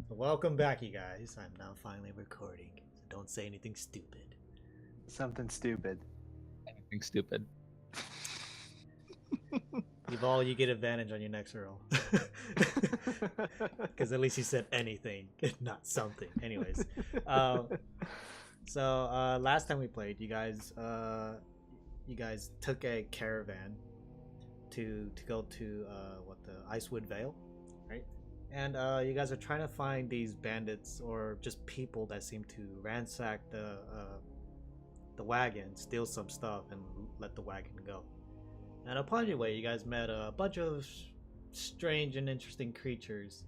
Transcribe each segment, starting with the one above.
Welcome back, you guys. I'm now finally recording, so don't say anything stupid. Something stupid. Anything stupid. Evol, you get advantage on your next roll. Because at least you said anything, not something. Anyways, last time we played, you guys took a caravan to go to the Icewood Vale, right? And you guys are trying to find these bandits or just people that seem to ransack the wagon, steal some stuff, and let the wagon go. And upon your way, you guys met a bunch of strange and interesting creatures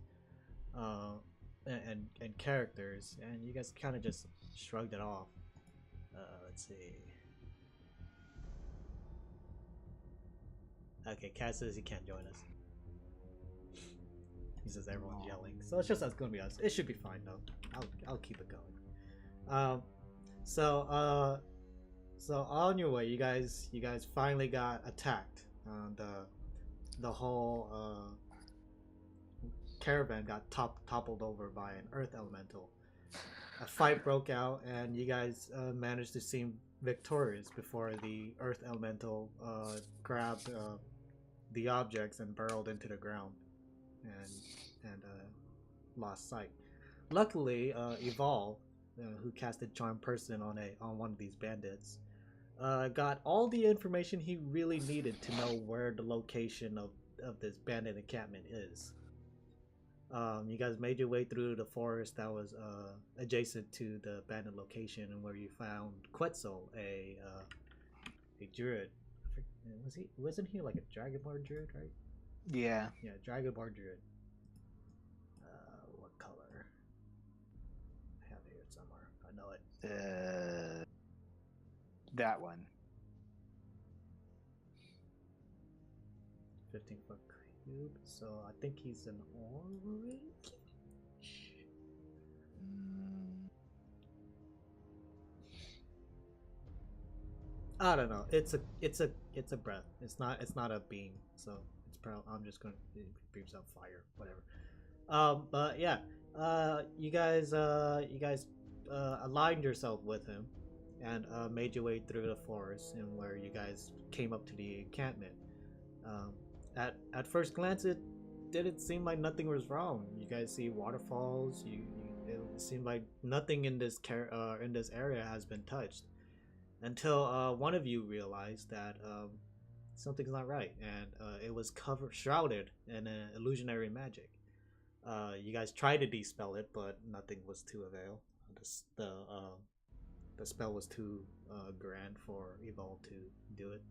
and characters, and you guys kind of just shrugged it off. Let's see. Okay, Cat says he can't join us. He says everyone's yelling, so it's just us gonna be us. It should be fine though. I'll keep it going. So on your way, you guys finally got attacked. The whole caravan got toppled over by an earth elemental. A fight broke out, and you guys managed to seem victorious before the earth elemental grabbed the objects and burrowed into the ground and lost sight. Luckily, Evol, who casted Charm Person on one of these bandits, got all the information he really needed to know where the location of this bandit encampment is. You guys made your way through the forest that was adjacent to the bandit location, and where you found Quetzal, a druid. Wasn't he like a Dragonborn druid, right? Yeah. Yeah, Dragonborn druid. What color? I have it here somewhere. I know it. That one. 15-foot cube. So I think he's an orange. I don't know. It's a breath. It's not a being. So it's probably I'm just gonna it breathes out fire, whatever. But yeah. You guys aligned yourself with him and made your way through the forest, and where you guys came up to the encampment. At first glance, it didn't seem like nothing was wrong. You guys see waterfalls. It seemed like nothing in this area has been touched, until one of you realized that something's not right, and it was shrouded in an illusionary magic. You guys tried to dispel it, but nothing was to avail. The spell was too grand for Evol to do it.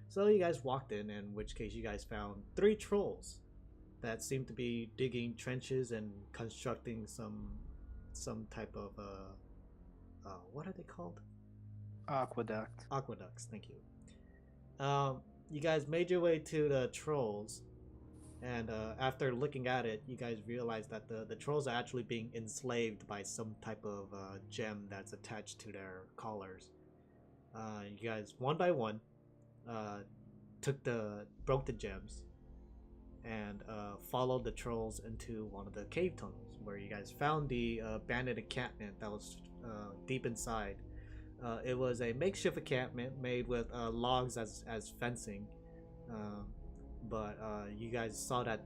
So you guys walked in which case you guys found 3 trolls that seemed to be digging trenches and constructing some type of what are they called? Aqueduct. Aqueducts. Thank you. You guys made your way to the trolls, and after looking at it, you guys realized that the trolls are actually being enslaved by some type of gem that's attached to their collars. You guys, one by one, broke the gems and followed the trolls into one of the cave tunnels, where you guys found the bandit encampment that was deep inside. It was a makeshift encampment made with logs as fencing, but you guys saw that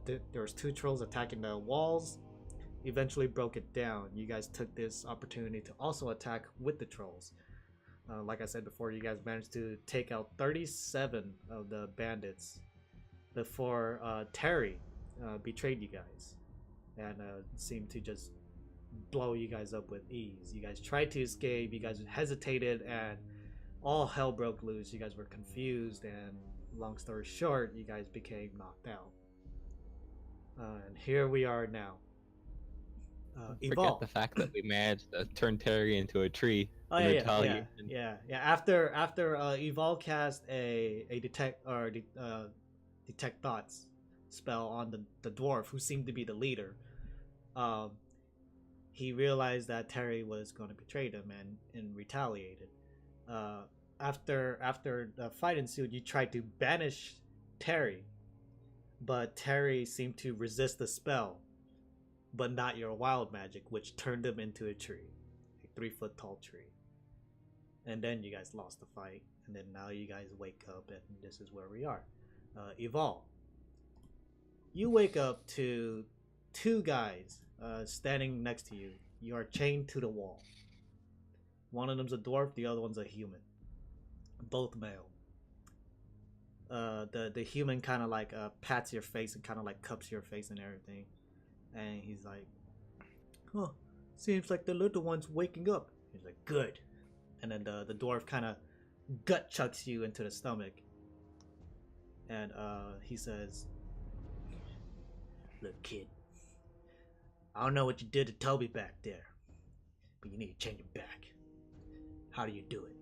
there was 2 trolls attacking the walls. Eventually broke it down. You guys took this opportunity to also attack with the trolls. Like I said before, you guys managed to take out 37 of the bandits before Terry betrayed you guys and seemed to just blow you guys up with ease. You guys tried to escape, you guys hesitated, and all hell broke loose. You guys were confused, and long story short, you guys became knocked out. And here we are now. Forget the fact that we managed to turn Terry into a tree. Oh yeah. After Evol cast a detect thoughts spell on the dwarf who seemed to be the leader, he realized that Terry was going to betray him and retaliated. After the fight ensued, you tried to banish Terry, but Terry seemed to resist the spell but not your wild magic, which turned him into a tree, a 3-foot tall tree. And then you guys lost the fight, and then now you guys wake up, and this is where we are. Evolve. You wake up to 2 guys standing next to you. You are chained to the wall. One of them's a dwarf, the other one's a human. Both male. The human kind of like pats your face and kind of like cups your face and everything. And he's like, "Huh, seems like the little one's waking up." He's like, "Good." And then the dwarf kind of gut chucks you into the stomach. And he says, "Look, kid, I don't know what you did to Toby back there, but you need to change him back. How do you do it?"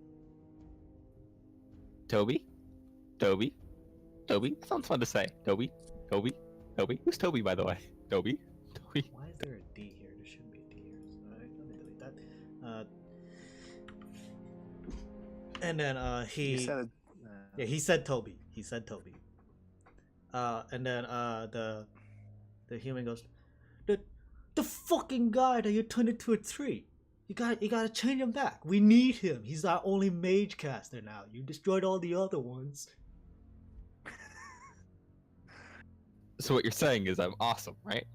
Toby? Toby? Toby? Sounds fun to say. Toby? Toby? Toby? Who's Toby, by the way? Toby? Toby? Why is there a D here? There shouldn't be a D here. Alright, let me delete that. And then he said Toby. He said Toby. And then the human goes, the fucking guy that you turned into a tree. You gotta change him back. We need him. He's our only mage caster now. You destroyed all the other ones. So what you're saying is I'm awesome, right?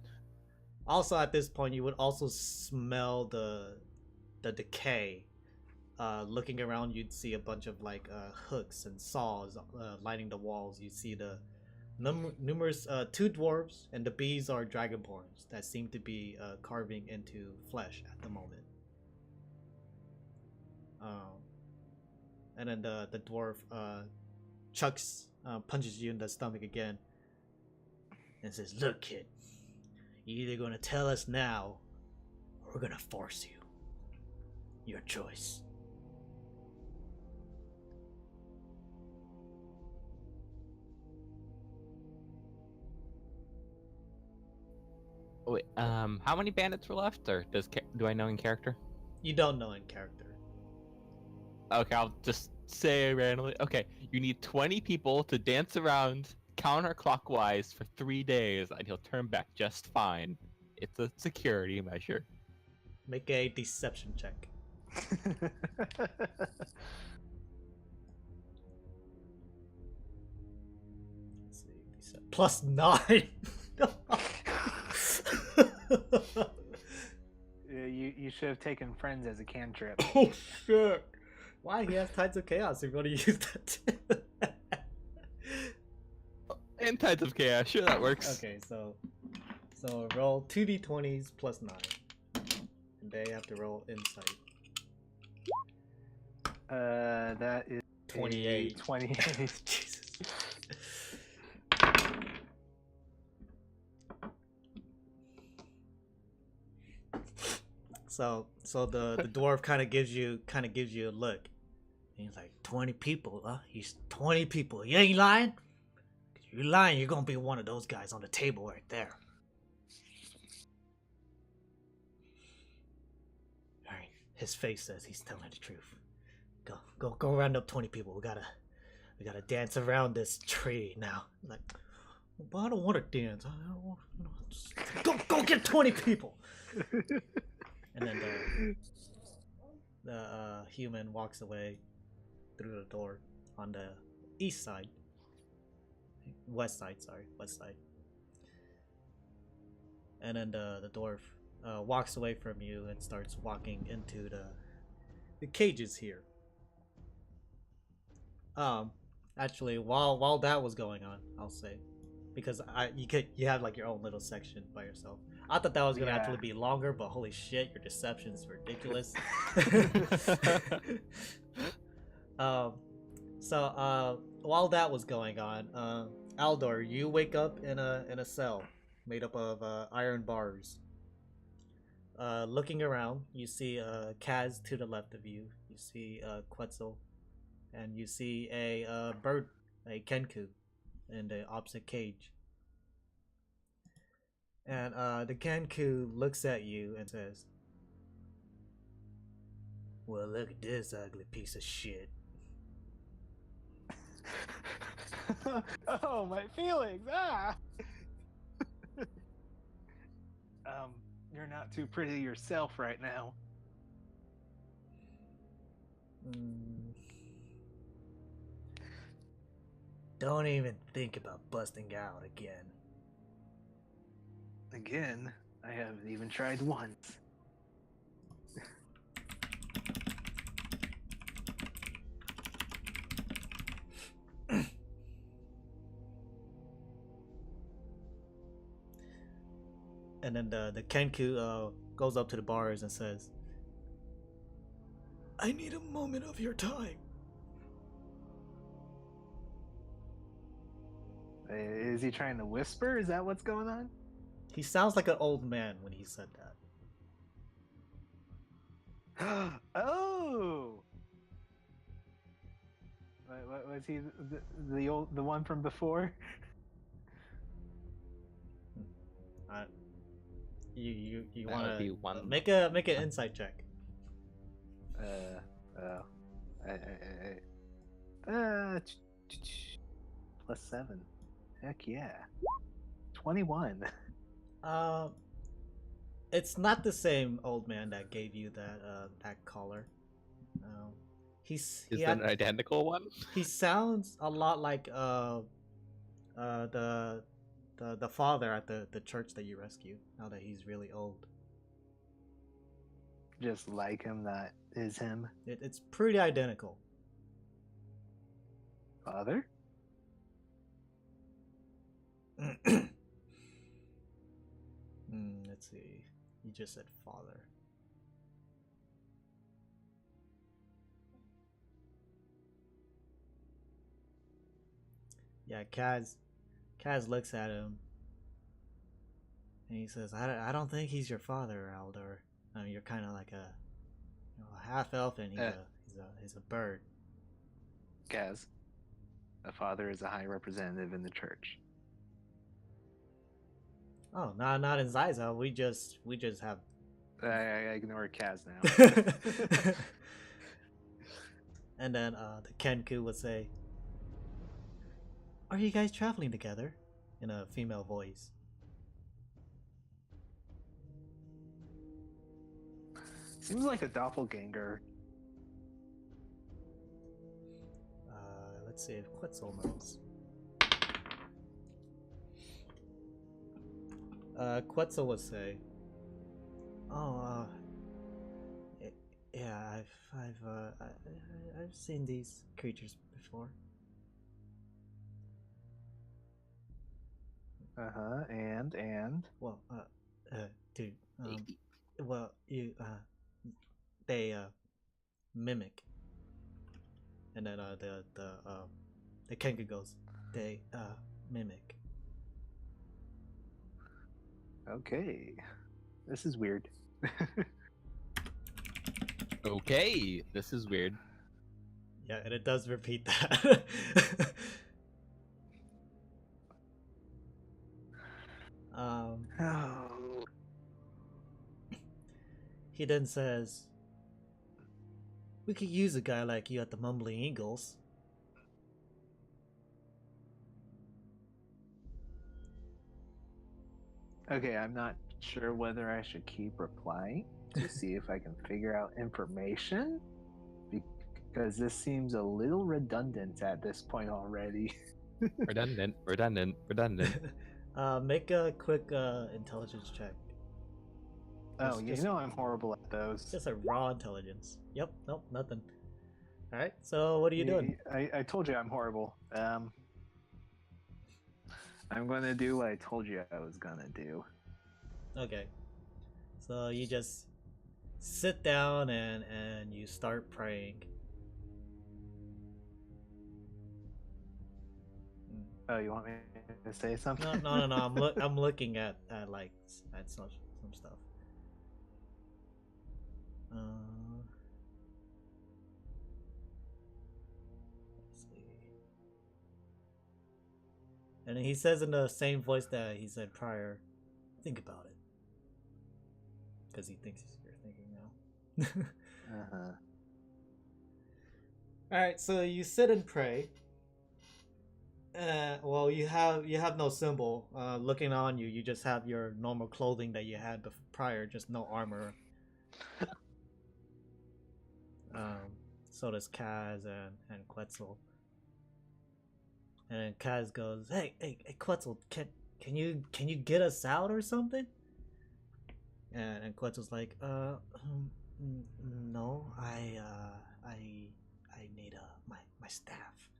Also, at this point, you would also smell the decay. Looking around, you'd see a bunch of like hooks and saws lining the walls. You see the numerous 2 dwarves, and the bees are dragonborns that seem to be carving into flesh at the moment. And then the dwarf punches you in the stomach again and says, "Look, kid, you're either gonna tell us now or we're gonna force you. Your choice." Wait, how many bandits were left, or do I know in character? You don't know in character. Okay, I'll just say randomly. Okay, you need 20 people to dance around counterclockwise for 3 days, and he'll turn back just fine. It's a security measure. Make a deception check. Let's see, +9. You should have taken friends as a cantrip. Oh shit! Why he has Tides of Chaos? If you want to use that too. And Tides of Chaos, sure, that works. Okay, so roll 2d20s +9, and they have to roll insight. That is 28. 28. Jesus. So the dwarf kind of gives you a look. And he's like, 20 people, huh? He's 20 people. You ain't lying? If you're lying, you're gonna be one of those guys on the table right there. Alright. His face says he's telling the truth. Go round up 20 people. We gotta dance around this tree now. Like, but I don't want to dance. I don't want, just go get 20 people. And then the human walks away through the door on the west side. And then the dwarf walks away from you and starts walking into the cages here. Actually, while that was going on, I'll say, because you have like your own little section by yourself. I thought that was gonna actually be longer, but holy shit, your deception is ridiculous. So while that was going on, Aldor, you wake up in a cell made up of iron bars. Looking around, you see Kaz to the left of you. You see Quetzal, and you see a bird, a Kenku, in the opposite cage. And the Kenku looks at you and says, "Well, look at this ugly piece of shit." Oh, my feelings! Ah. You're not too pretty yourself right now. Don't even think about busting out again. Again, I haven't even tried once. And then the Kenku goes up to the bars and says, I need a moment of your time. Is he trying to whisper? Is that what's going on? He sounds like an old man when he said that. Oh! Was he the one from before? You That want would be to one. make an insight check. Plus 7. Heck yeah. 21. It's not the same old man that gave you that collar. Is that an identical one? He sounds a lot like the father at the church that you rescued. Now that he's really old, Just like him, that is him. it's pretty identical. Father? Let's see. You just said father. Yeah, Kaz looks at him and he says, I don't think he's your father, Aldor. You're kind of like a half elf, and he's a bird. Gaz. A father is a high representative in the church. Oh, not in Zyza. We just have. I ignore Kaz now. And then the Kenku would say, "Are you guys traveling together?" in a female voice. Seems like a doppelganger. Let's see if Quetzal knows. Quetzal would say, "Oh, yeah, I've seen these creatures before." And Well, dude, well, they mimic, and then the Kenku goes, they mimic. okay, this is weird. Okay, this is weird. Yeah, and it does repeat that. Oh. He then says, "We could use a guy like you at the Mumbling Eagles." Okay, I'm not sure whether I should keep replying to see if I can figure out information, because this seems a little redundant at this point already. Redundant. Make a quick intelligence check. Oh, you know I'm horrible at those. Just a raw intelligence. Yep, nope, nothing. Alright, so what are you doing? I told you I'm horrible. I'm gonna do what I told you I was gonna do. Okay. So you just sit down and you start praying. Oh, you want me to say something? No. I'm looking at some stuff. Let's see. And he says in the same voice that he said prior, "Think about it," because he thinks you're thinking now. All right, so you sit and pray, Well, you have no symbol. Looking on you, you just have your normal clothing that you had prior, just no armor. So does Kaz and Quetzal. And then Kaz goes, "Hey, Quetzal, can you get us out or something?" And Quetzal's like, no, I need my staff."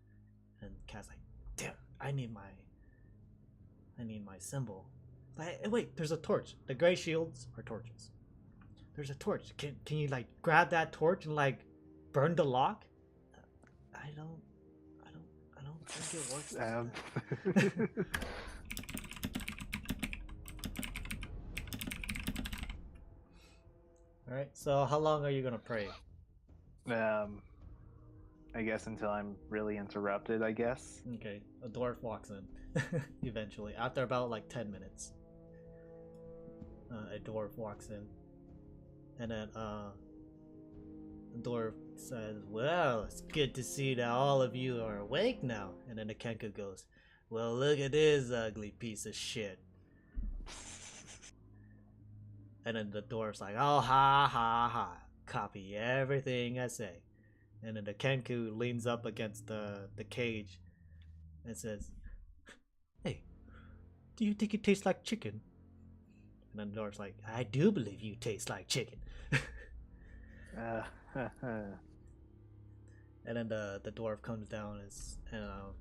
And Kaz's like, "Damn, I need my symbol." Like, hey, wait, there's a torch. The gray shields are torches. There's a torch. Can you like grab that torch and like burn the lock? I don't think it works like that. All right. So how long are you gonna pray? I guess until I'm really interrupted, I guess. Okay. A dwarf walks in eventually after about like 10 minutes. A dwarf walks in, and then the dwarf says, "Well, it's good to see that all of you are awake now." And then the Kenku goes, "Well, look at this ugly piece of shit." And then the dwarf's like, "Oh, ha ha ha, copy everything I say." And then the Kenku leans up against the cage and says, "Hey, do you think it tastes like chicken?" And then the dwarf's like, "I do believe you taste like chicken." And then the dwarf comes down and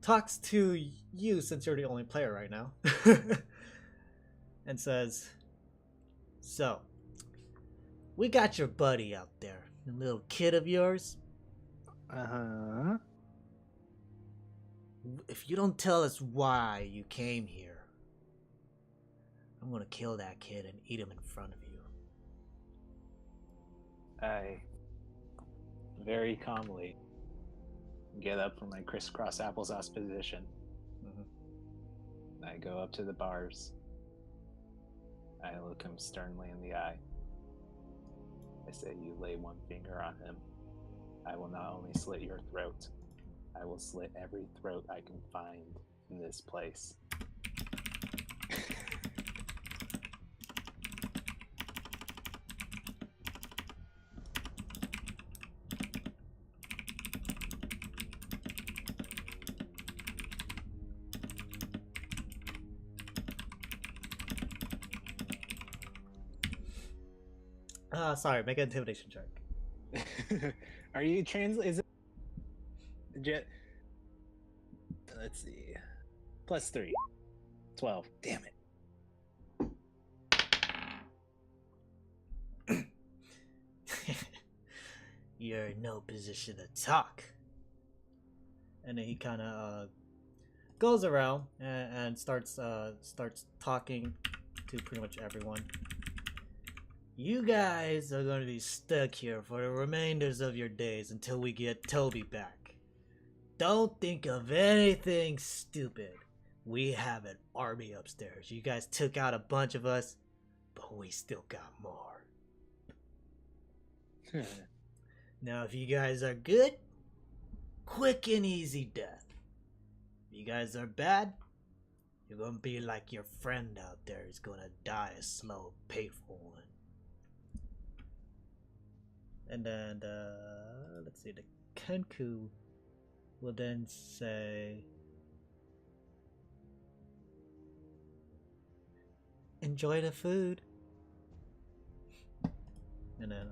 talks to you, since you're the only player right now, and says, "So, we got your buddy out there, the little kid of yours. If you don't tell us why you came here, I'm gonna kill that kid and eat him in front of you." I very calmly get up from my crisscross applesauce position. I go up to the bars. I look him sternly in the eye. I say, "You lay one finger on him, I will not only slit your throat, I will slit every throat I can find in this place." Sorry, make an intimidation check. Are you Is it? Let's see. +3. 12. Damn it. You're in no position to talk. And then he kind of goes around and starts talking to pretty much everyone. "You guys are going to be stuck here for the remainders of your days until we get Toby back. Don't think of anything stupid. We have an army upstairs. You guys took out a bunch of us, but we still got more. Now, if you guys are good, quick and easy death. If you guys are bad, you're gonna be like your friend out there who's gonna die a slow, painful one." And then, let's see, the Kenku will then say, "Enjoy the food." And then,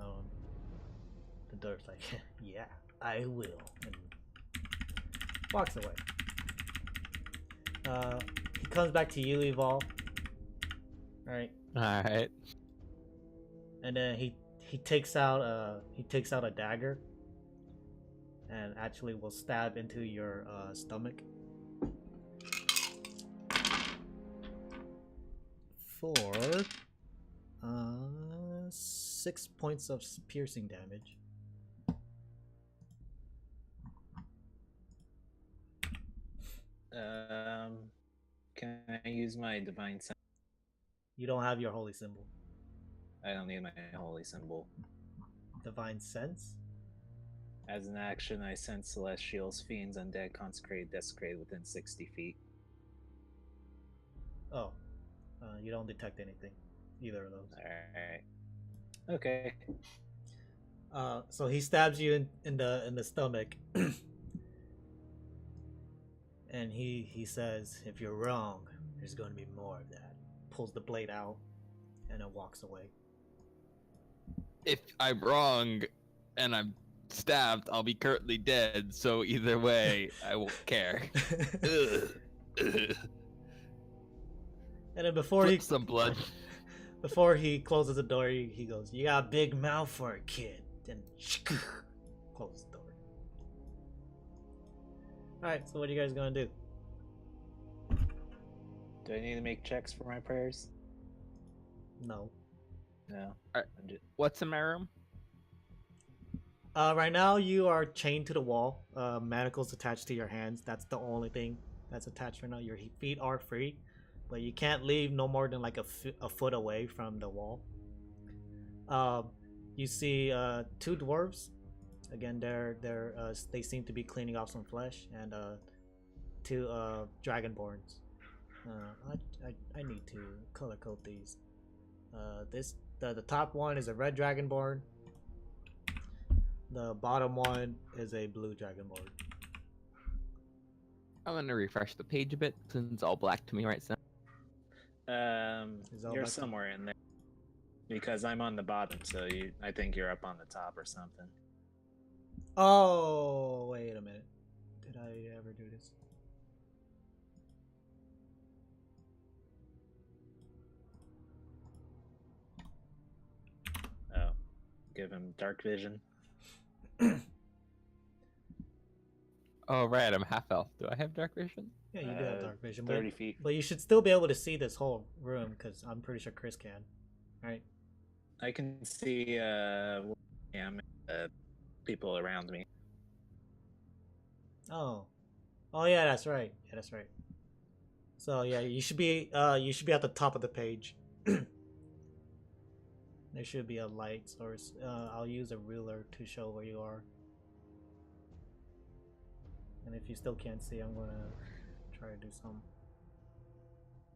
the dwarf's like, "Yeah, I will," and walks away. He comes back to you, Evol. Alright. Alright. And then he takes out a dagger and actually will stab into your stomach for 6 points of piercing damage. Can I use my divine sense? You don't have your holy symbol. I don't need my holy symbol. Divine sense? As an action, I send celestials, fiends, undead, consecrated, desecrated within 60 feet. Oh, you don't detect anything, either of those. Alright. Okay. So he stabs you in the stomach, and he says, "If you're wrong, there's going to be more of that." Pulls the blade out, and it walks away. If I'm wrong and I'm stabbed, I'll be currently dead, so either way, I won't care. And then before Flip some blood. before he closes the door, he goes, "You got a big mouth for a kid." Then close the door. Alright, so what are you guys gonna do? Do I need to make checks for my prayers? No. No. Alright. I'm just... What's in my room? Right now you are chained to the wall. Manacles attached to your hands. That's the only thing that's attached right now. Your feet are free, but you can't leave no more than like a foot away from the wall. You see two dwarves. Again, they seem to be cleaning off some flesh, and two dragonborns. I need to color code these. The top one is a red dragonborn. The bottom one is a blue dragonborn. I'm gonna refresh the page a bit since it's all black to me right now. You're somewhere in there. Because I'm on the bottom, so I think you're up on the top or something. Oh, wait a minute. Did I ever do this? Oh. Give him dark vision. Oh, right, I'm half elf. Do I have dark vision? Yeah, you do have dark vision. 30 feet. But you should still be able to see this whole room, because I'm pretty sure Chris can. Right? I can see people around me. Oh. Oh yeah, that's right. Yeah, that's right. So yeah, you should be at the top of the page. There should be a light source. I'll use a ruler to show where you are. And if you still can't see, I'm gonna try to do some.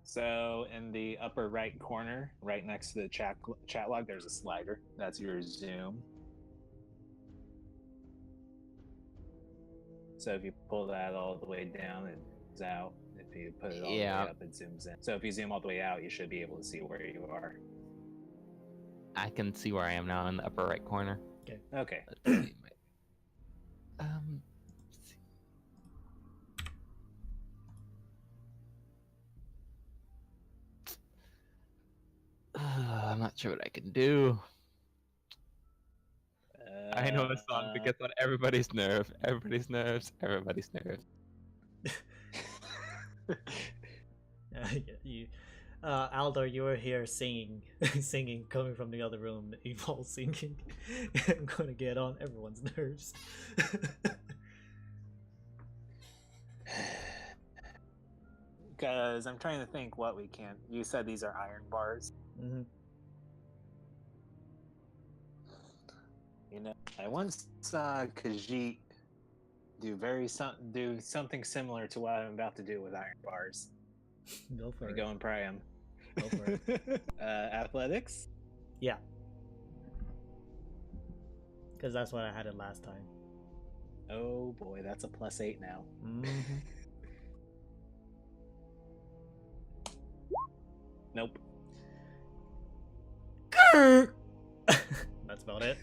So in the upper right corner, right next to the chat log, there's a slider. That's your zoom. So if you pull that all the way down, it's out. If you put it all the way up, it zooms in. So if you zoom all the way out, you should be able to see where you are. I can see where I am now in the upper right corner. Okay. Okay. Let's see. Let's see. I'm not sure what I can do. I know a song that gets on everybody's nerve. Everybody's nerves. Everybody's nerves. Aldor, you were here singing, singing, coming from the other room. Evil singing. I'm gonna get on everyone's nerves. Because I'm trying to think what we can. You said these are iron bars. Mm-hmm. You know, I once saw Khajiit do something similar to what I'm about to do with iron bars. Go for it. Go and pry them. Go for it. Athletics? Yeah. Because that's what I had it last time. Oh boy, that's a +8 now. Mm-hmm. Nope. That's about it.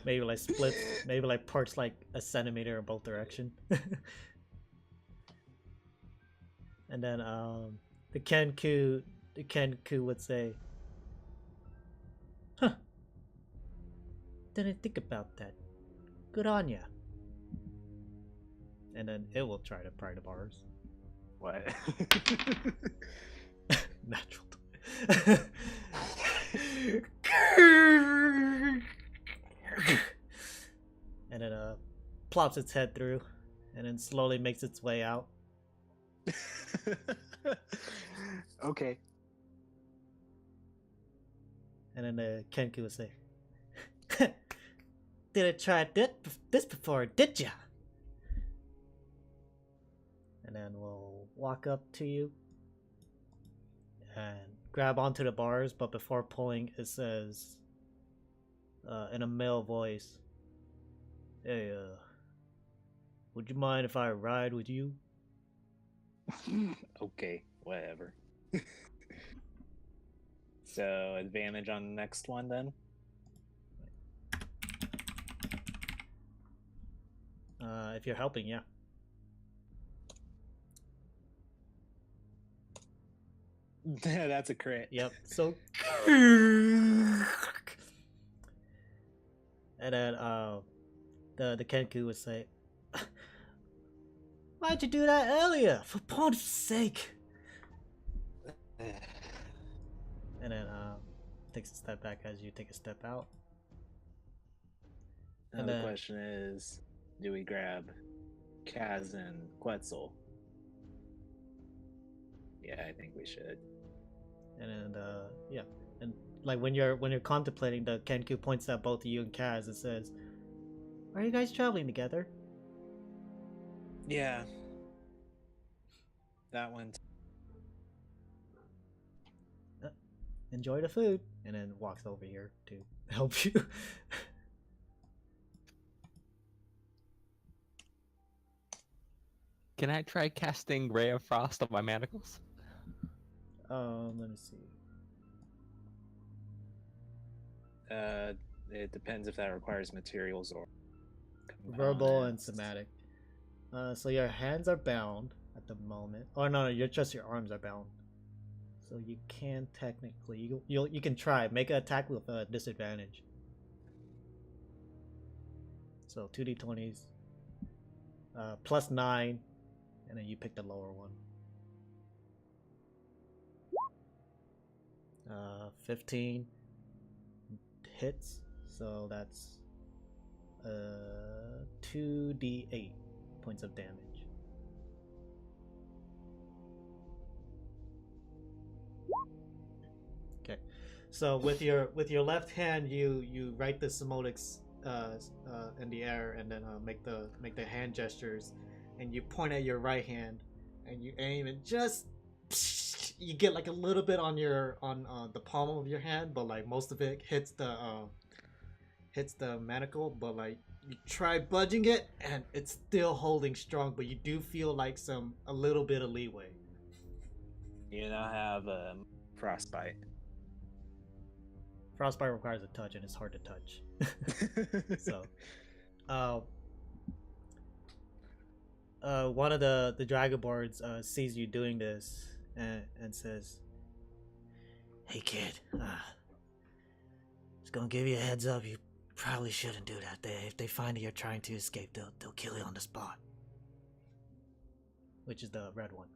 Maybe like split, maybe like parts like a centimeter in both direction. And then the Kenku would say, "Huh. Didn't think about that. Good on ya." And then it will try to pry the bars. What? Natural. And it plops its head through, and then slowly makes its way out. Okay. And then the Kenku would say, didn't try this before, did ya? And then we'll walk up to you and grab onto the bars, but before pulling, it says in a male voice, "Hey, would you mind if I ride with you?" Okay, whatever. So, advantage on the next one then? If you're helping, yeah. That's a crit. Yep. So, and then the Kenku would say, "Why'd you do that earlier? For Pod's sake!" And then takes a step back as you take a step out. Now the question is, do we grab Kaz and Quetzal? Yeah, I think we should. And then yeah, and like when you're contemplating, the Kenku points at both of you and Kaz and says, "Are you guys traveling together?" Yeah. That one. Enjoy the food, and then walks over here to help you. Can I try casting Ray of Frost on my manacles? Let me see. It depends if that requires materials or Verbal and somatic. So your hands are bound at the moment. Oh no, just your arms are bound. So you can technically you can try make an attack with a disadvantage. So 2d20s, +9, and then you pick the lower one. 15 hits, so that's 2d8 points of damage. Okay, so with your left hand, you write the Samotics in the air, and then make the hand gestures, and you point at your right hand, and you aim, and just you get like a little bit on the palm of your hand, but like most of it hits the manacle, but like you try budging it and it's still holding strong, but you do feel like a little bit of leeway. You now have frostbite. Frostbite requires a touch, and it's hard to touch. So, one of the Dragonborns sees you doing this and says, "Hey kid, just gonna give you a heads up. You probably shouldn't do that. If they find that you're trying to escape, they'll kill you on the spot." Which is the red one.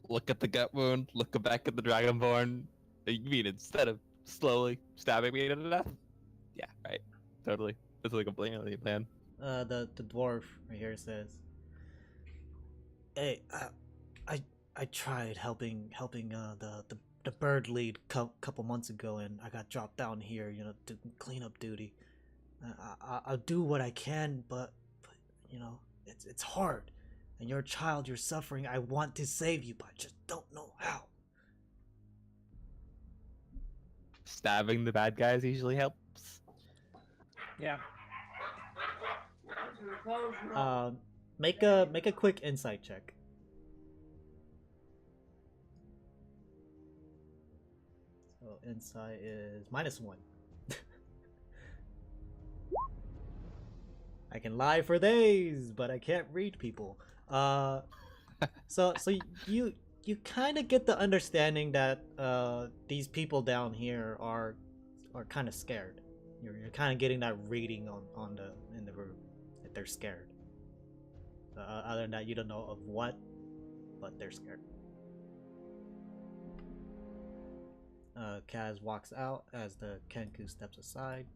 Look at the gut wound. Look back at the Dragonborn. You mean instead of slowly stabbing me to death? Yeah, right. Totally. That's like a brilliant plan. The dwarf right here says, "Hey, I tried helping the bird lead couple months ago, and I got dropped down here, to clean up duty. I'll do what I can, but it's hard. And you're a child, you're suffering. I want to save you, but I just don't know how." Stabbing the bad guys usually helps. Yeah. Make a quick insight check. So insight is -1. I can lie for days, but I can't read people. So you kind of get the understanding that these people down here are kind of scared. You're kind of getting that reading in the room that they're scared. Other than that, you don't know of what, but they're scared. Kaz walks out as the Kenku steps aside.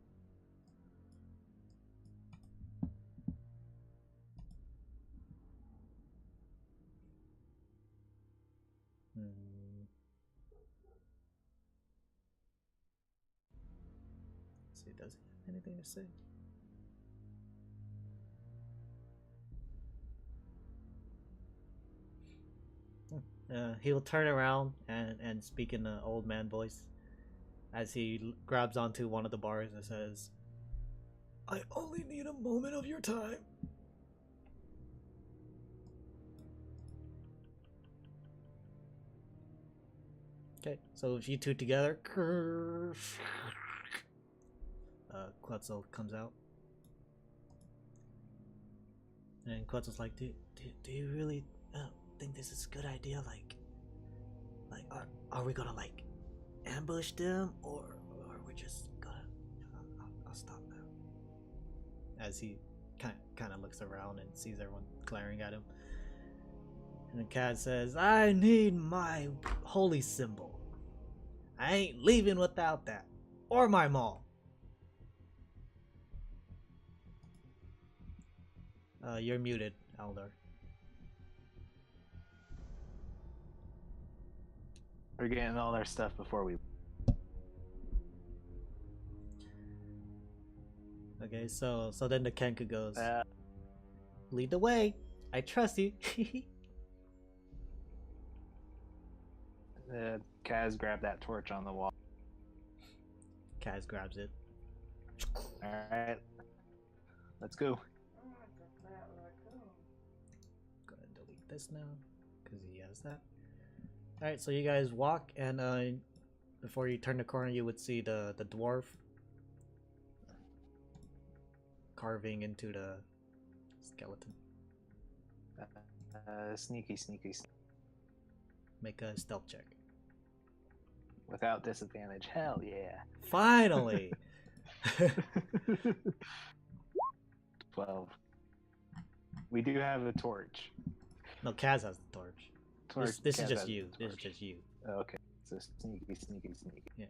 See, Does he have anything to say? He'll turn around and speak in an old man voice as he grabs onto one of the bars and says, I only need a moment of your time. Okay, so if you two together, Quetzal comes out. And Quetzal's like, do you really think this is a good idea? Like are we gonna like ambush them, or we're just gonna? I'll stop now. As he kind of looks around and sees everyone glaring at him, and the cat says, "I need my holy symbol. I ain't leaving without that, or my maul." You're muted, Aldor. We're getting all our stuff before we. Okay, so then the Kenku goes, lead the way. I trust you. Kaz grabbed that torch on the wall. Kaz grabs it. Alright. Let's go. Go ahead and delete this now, because he has that. Alright, so you guys walk, and before you turn the corner, you would see the dwarf carving into the skeleton. Sneaky. Make a stealth check. Without disadvantage. Hell yeah. Finally! 12. We do have a torch. No, Kaz has the torch. This is Kaz just has you. the This is torch. just you. Oh, okay. So sneaky. Yeah.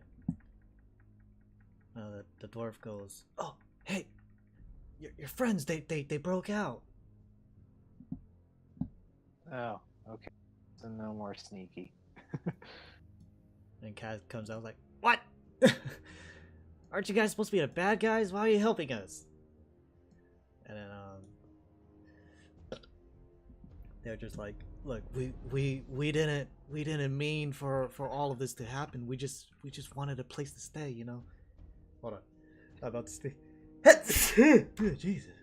The dwarf goes, oh, hey! Your friends, they broke out. Oh, okay. So no more sneaky. And Kaz comes out like, what? Aren't you guys supposed to be the bad guys? Why are you helping us? And then they're just like, look, we didn't mean for all of this to happen. We just wanted a place to stay, you know. Hold on, I'm about to stay. Jesus.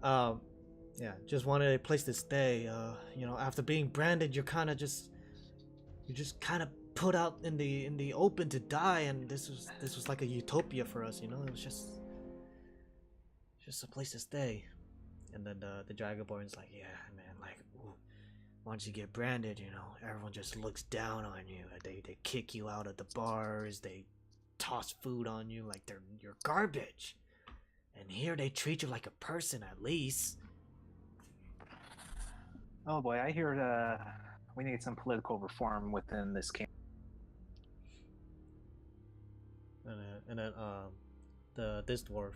Yeah, just wanted a place to stay. You know, after being branded, you're just kind of put out in the open to die, and this was like a utopia for us, you know. It was just a place to stay. And then the Dragonborn's like, yeah, man, like, ooh, once you get branded, you know, everyone just looks down on you. They kick you out of the bars. They toss food on you like you're garbage. And here they treat you like a person, at least. Oh boy, I hear we need some political reform within this camp. And then this dwarf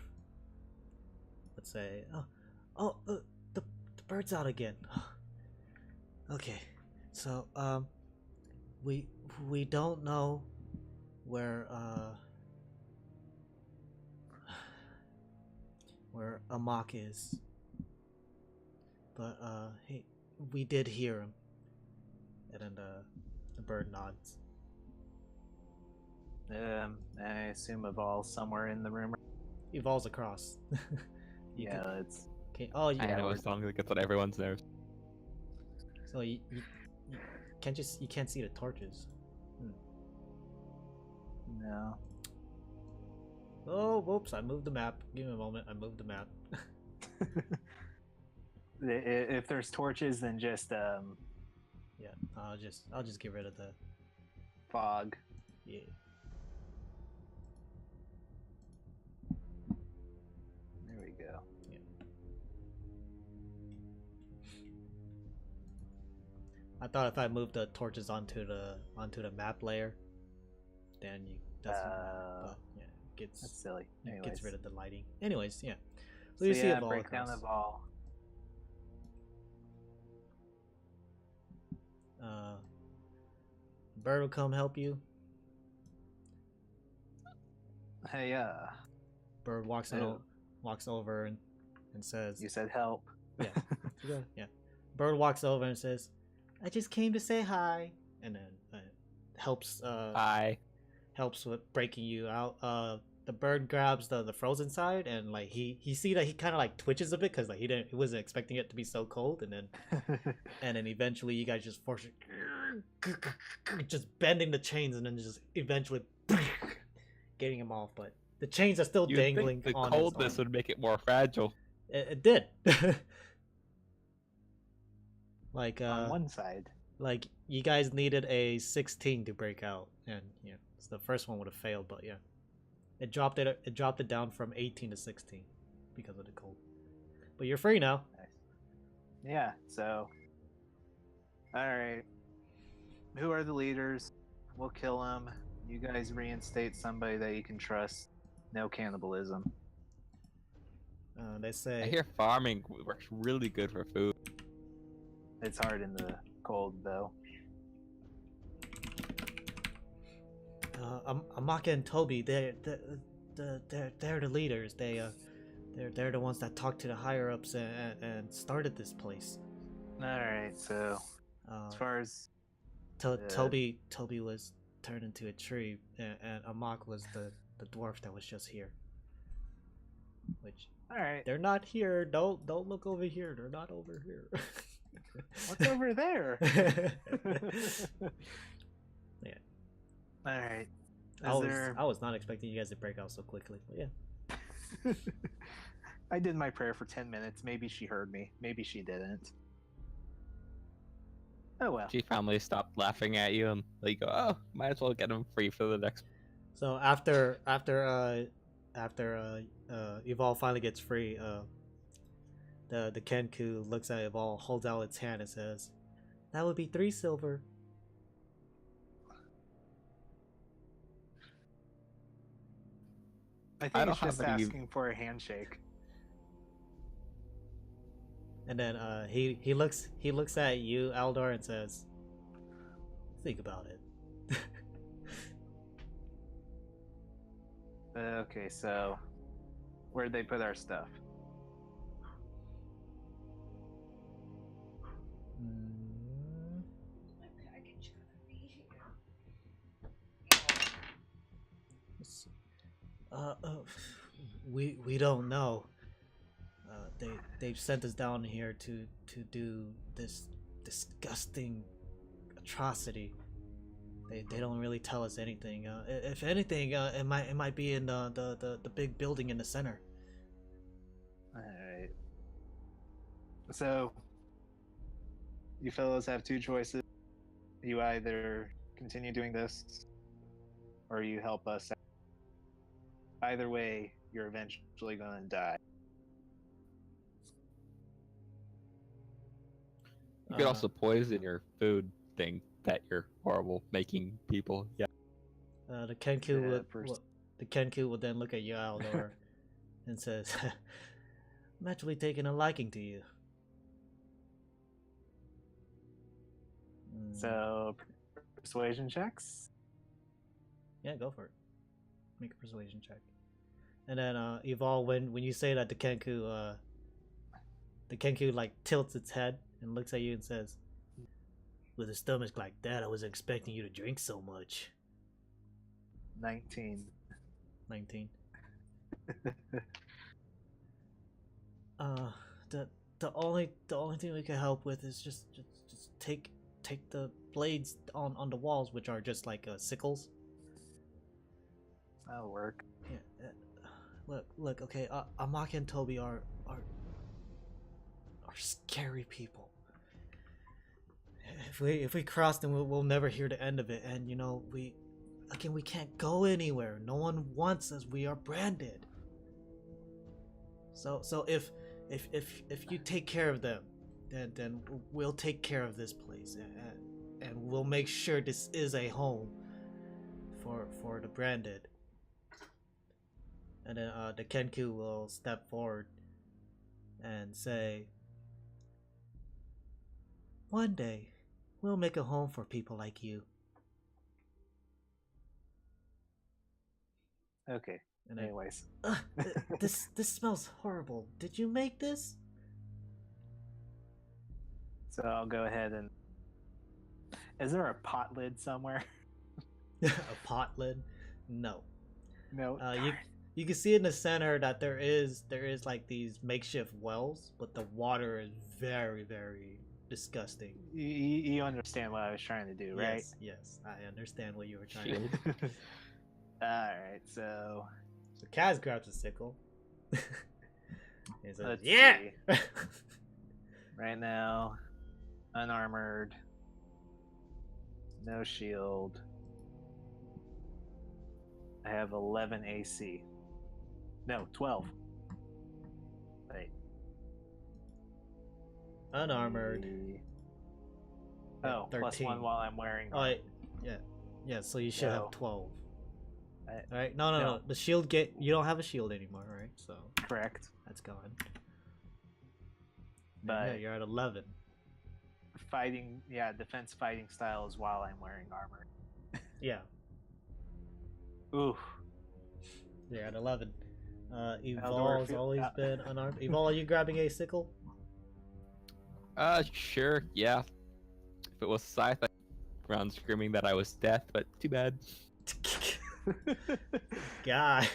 would say, the bird's out again. Okay, so we don't know where Amok is, but hey, we did hear him. And then the bird nods. I assume Aval's somewhere in the room. He falls across. Yeah, it's. Okay. Oh, yeah. I know a song that gets on everyone's nerves. So you can't see the torches. No. Oh, whoops! I moved the map. Give me a moment. I moved the map. If there's torches, then just Yeah, I'll just get rid of the fog. Yeah. There we go. Yeah. I thought if I moved the torches onto the map layer, then but yeah, That's silly. it gets rid of the lighting. Anyways, yeah. So So you see yeah, a ball break across. down the ball. Bird will come help you. Hey, Bird walks Oh. walks over and says, you said help. "Yeah, yeah." Bird walks over and says, "I just came to say hi," and then helps Hi. helps with breaking you out. The bird grabs the frozen side, and like he see that he kind of like twitches a bit because like he wasn't expecting it to be so cold, and then eventually you guys just force it, just bending the chains, and then just eventually getting him off. But the chains are still You'd dangling think the on coldness his arm. would make it more fragile. It did. Like On one side. like you guys needed a 16 to break out, and yeah, so the first one would have failed, but yeah, it dropped it down from 18 to 16 because of the cold. But you're free now. Nice. Yeah, so. Alright. Who are the leaders? We'll kill them. You guys reinstate somebody that you can trust. No cannibalism. They say I hear farming works really good for food. It's hard in the cold, though. Amaka and Toby, they're the leaders. They're the ones that talked to the higher ups and started this place. Alright, so as far as Toby was turned into a tree, and Amak was the dwarf that was just here. Which alright. they're not here. Don't look over here. They're not over here. What's over there? Yeah. Alright. I was not expecting you guys to break out so quickly. But yeah. I did my prayer for 10 minutes. Maybe she heard me. Maybe she didn't. Oh well. She finally stopped laughing at you and you go, oh, might as well get him free for the next. So after Evolve finally gets free, the Kenku looks at Evolve, holds out its hand, and says, "That would be 3 silver." I think I don't it's just have any- asking for a handshake. And then he looks at you, Aldor, and says, "Think about it." Okay, so where'd they put our stuff? We don't know. They've sent us down here to do this disgusting atrocity. They don't really tell us anything. If anything, it might be in the big building in the center. Alright. So you fellows have 2 choices. You either continue doing this or you help us out. Either way, you're eventually gonna die. You could also poison your food thing that you're horrible making people. Yeah. The Kenku Yeah, would first- the Kenku would then look at you, Aldor, and says, "I'm actually taking a liking to you." So persuasion checks. Yeah, go for it. Make a persuasion check. And then Evolve, when you say that, the Kenku like tilts its head and looks at you and says, "With a stomach like that, I wasn't expecting you to drink so much." 19. 19. The only thing we can help with is just take the blades on the walls, which are just like sickles. That'll work. Yeah. Look. Okay. Amaka and Toby are scary people. If we cross them, we'll never hear the end of it. And you know, we can't go anywhere. No one wants us. We are branded. So if you take care of them, then we'll take care of this place, and we'll make sure this is a home for the branded. And then the Kenku will step forward and say, "One day, we'll make a home for people like you." Okay. And then, Anyways, this smells horrible. Did you make this? so I'll go ahead and. Is there a pot lid somewhere? A pot lid? No. No. You can see in the center that there is like these makeshift wells, but the water is very, very disgusting. You understand what I was trying to do, right? Yes, I understand what you were trying to do. Alright, so Kaz grabs a sickle. He says, let's yeah! see. Right now, unarmored, no shield. I have 11 AC. No, 12. Wait. Unarmored. Oh, plus 13. 1 while I'm wearing. Oh, yeah. So you should No. have 12. I- All right. No. no. The shield you don't have a shield anymore, right? So Correct. that's gone. But yeah, you're at 11. fighting, defense fighting style is while I'm wearing armor. Yeah, Ooh. you're at 11. Aldor, Evol's always been unarmed. Evol, are you grabbing a sickle? Sure, yeah. If it was Scythe, I'd around screaming that I was death, but too bad. Guy.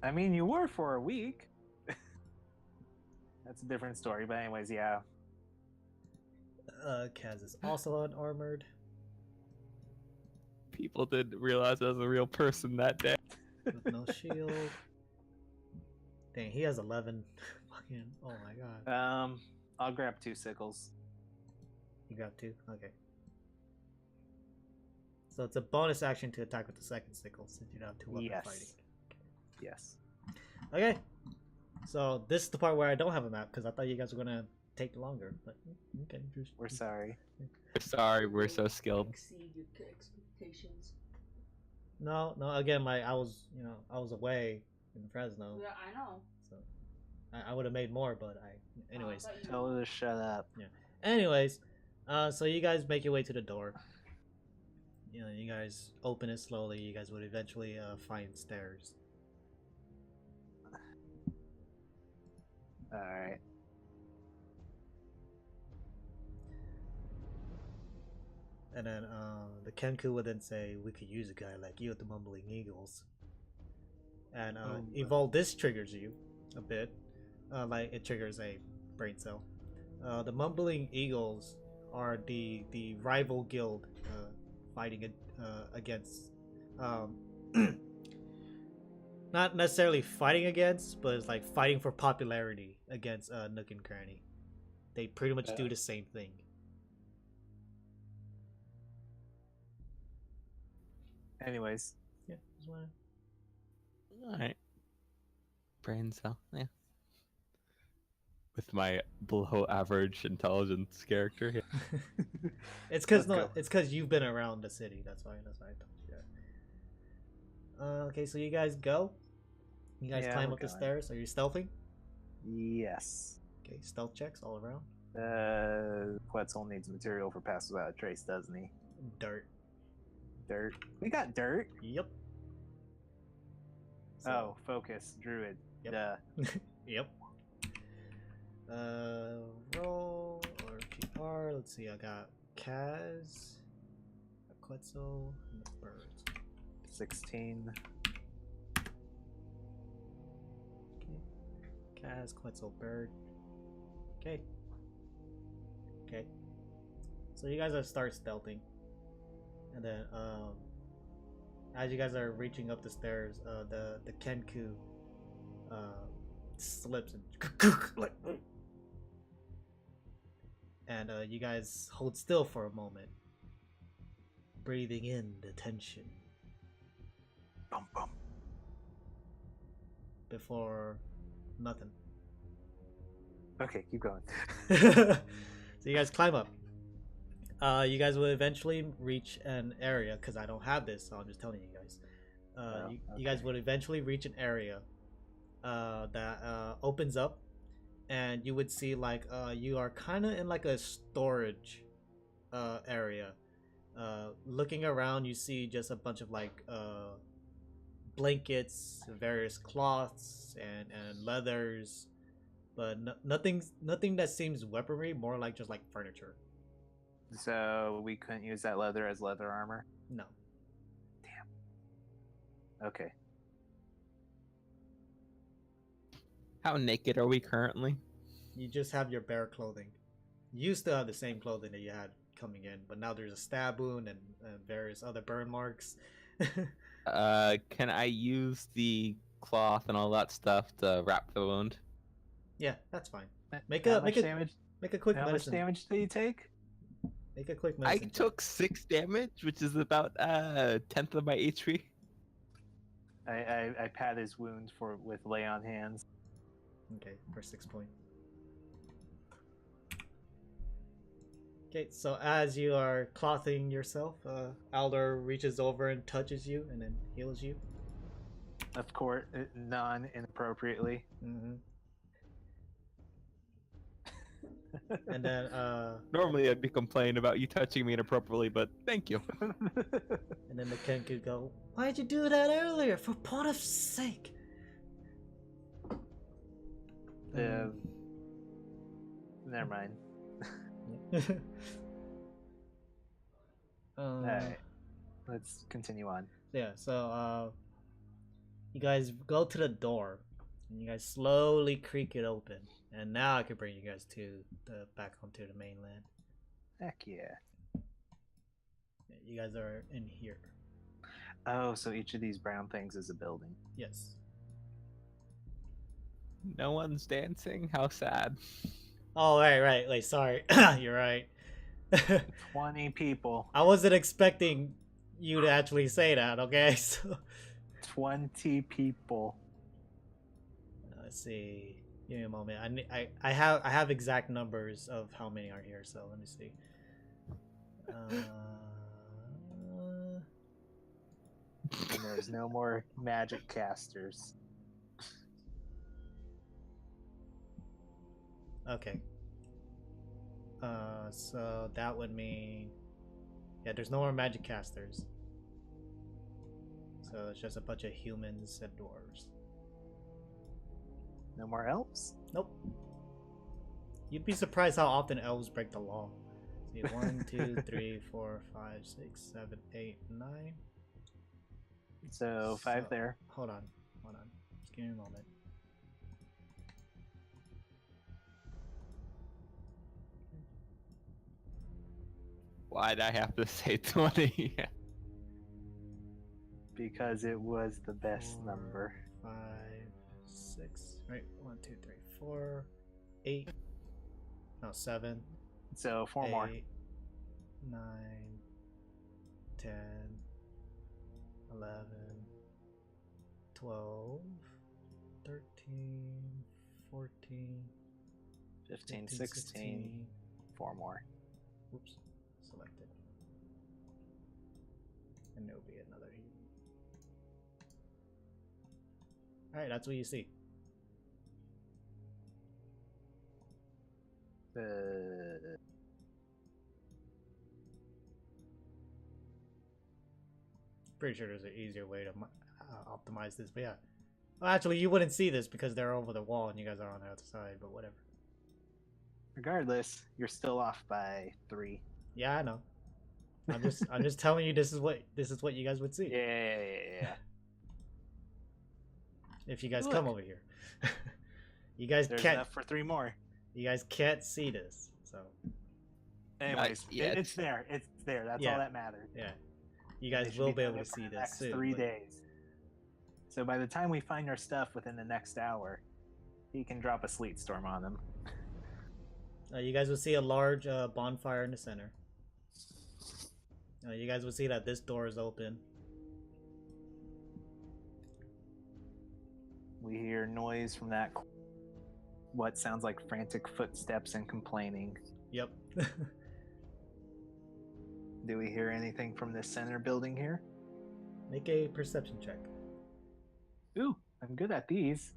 I mean, you were for a week. That's a different story, but anyways, yeah. Kaz is also unarmored. People didn't realize I was a real person that day. With no shield. Dang, he has 11. Fucking, oh my god. I'll grab 2 sickles. You got 2? Okay. So it's a bonus action to attack with the second sickle since you don't have 2 weapon Yes. fighting. Yes. Okay. So this is the part where I don't have a map because I thought you guys were gonna take longer. But okay, just We're sorry. We're sorry, we're so skilled. Exceed your expectations. no. Again, I was away in Fresno, Yeah, I know. so I would have made more, but anyways. I thought you Tell her to shut up. Anyways, so you guys make your way to the door. You know, you guys open it slowly. You guys would eventually find stairs. Alright. And then the Kenku would then say, "We could use a guy like you at the Mumbling Eagles." And Evolve, this triggers you a bit. Like it triggers a brain cell. The Mumbling Eagles are the rival guild fighting against. Not necessarily fighting against, but it's like fighting for popularity against Nook and Cranny. They pretty much do the same thing. Anyways. Yeah, just wanna... Alright. Brain cell, yeah. With my below average intelligence character. Yeah. It's because Let's go. it's because you've been around the city. That's why I told you that. Okay, so you guys go. You guys Yeah, climb we're up the going. stairs. Are you stealthing? Yes. Okay, stealth checks all around. Quetzal needs material for pass without a trace, doesn't he? Dirt. Dirt. We got dirt. Yep. Oh, focus, druid. Yep. Duh. Yep. Roll or PR. Let's see. I got Kaz, Quetzal, and the birds. 16. Okay. Kaz, Quetzal, bird. Okay. Okay. So you guys start stealthing, and then as you guys are reaching up the stairs, the Kenku slips and you guys hold still for a moment, breathing in the tension Bum bum. before nothing. Okay, keep going. So you guys climb up. You guys will eventually reach an area, because I don't have this, so I'm just telling you guys. You guys would eventually reach an area that opens up, and you would see like you are kind of in like a storage area. Looking around, you see just a bunch of like blankets, various cloths, and leathers, but nothing that seems weaponry. More like just like furniture. So we couldn't use that leather as leather armor? No. Okay. How naked are we currently? You just have your bare clothing. You used to have the same clothing that you had coming in, but now there's a stab wound and various other burn marks. Can I use the cloth and all that stuff to wrap the wound? Yeah, that's fine. How Make much a damage? make a quick How much medicine. damage did you take? Make a quick I medicine. check. took 6 damage, which is about 1/10 of my HP. I pat his wound with lay on hands. Okay, for 6 points. Okay, so as you are clothing yourself, Aldor reaches over and touches you and then heals you. Of course, non-inappropriately. Mm-hmm. And then, Normally I'd be complaining about you touching me inappropriately, but thank you. and then the Kenku go, "Why'd you do that earlier? For Pontiff's sake!" Never mind. Alright, let's continue on. Yeah, so you guys go to the door, and you guys slowly creak it open, and now I can bring you guys to back onto the mainland. Heck yeah. You guys are in here. Oh, so each of these brown things is a building. Yes. No one's dancing? How sad. Oh, right. Wait, sorry. You're right. 20 people. I wasn't expecting you to actually say that, okay? So 20 people. let's see. Give me a moment. I have exact numbers of how many are here, so let me see. And there's no more magic casters. Okay. So that would mean, yeah, there's no more magic casters. So it's just a bunch of humans and dwarves. No more elves? Nope. You'd be surprised how often elves break the law. See, 1, 2, 3, 4, 5, 6, 7, 8, 9. So 5 there. Hold on. Just give me a moment. Why'd I have to say 20? Because it was the best 4, number. 5, 6. Right. 1, 2, 3, 4, 8. No, 7. So 4 more. 9, 10, 11, 12, 13, 14, 15, 16. 4 more. Oops, selected. And there'll be another here. Alright, that's what you see. Pretty sure there's an easier way to optimize this, but yeah. Well, actually, you wouldn't see this because they're over the wall and you guys are on the outside, but whatever. Regardless, you're still off by 3. Yeah, I know. I'm just telling you this is what you guys would see. Yeah. If you guys Look. come over here. You guys There's can't enough for 3 more. you guys can't see this. So, Anyways, yet. it's there. It's there. That's Yeah. all that matters. yeah. You They guys should will be done able it to for see the this next soon. 3 but- days. So by the time we find our stuff within the next hour, he can drop a sleet storm on them. You guys will see a large bonfire in the center. You guys will see that this door is open. We hear noise from that. What sounds like frantic footsteps and complaining. Yep. Do we hear anything from this center building here? Make a perception check. Ooh, I'm good at these.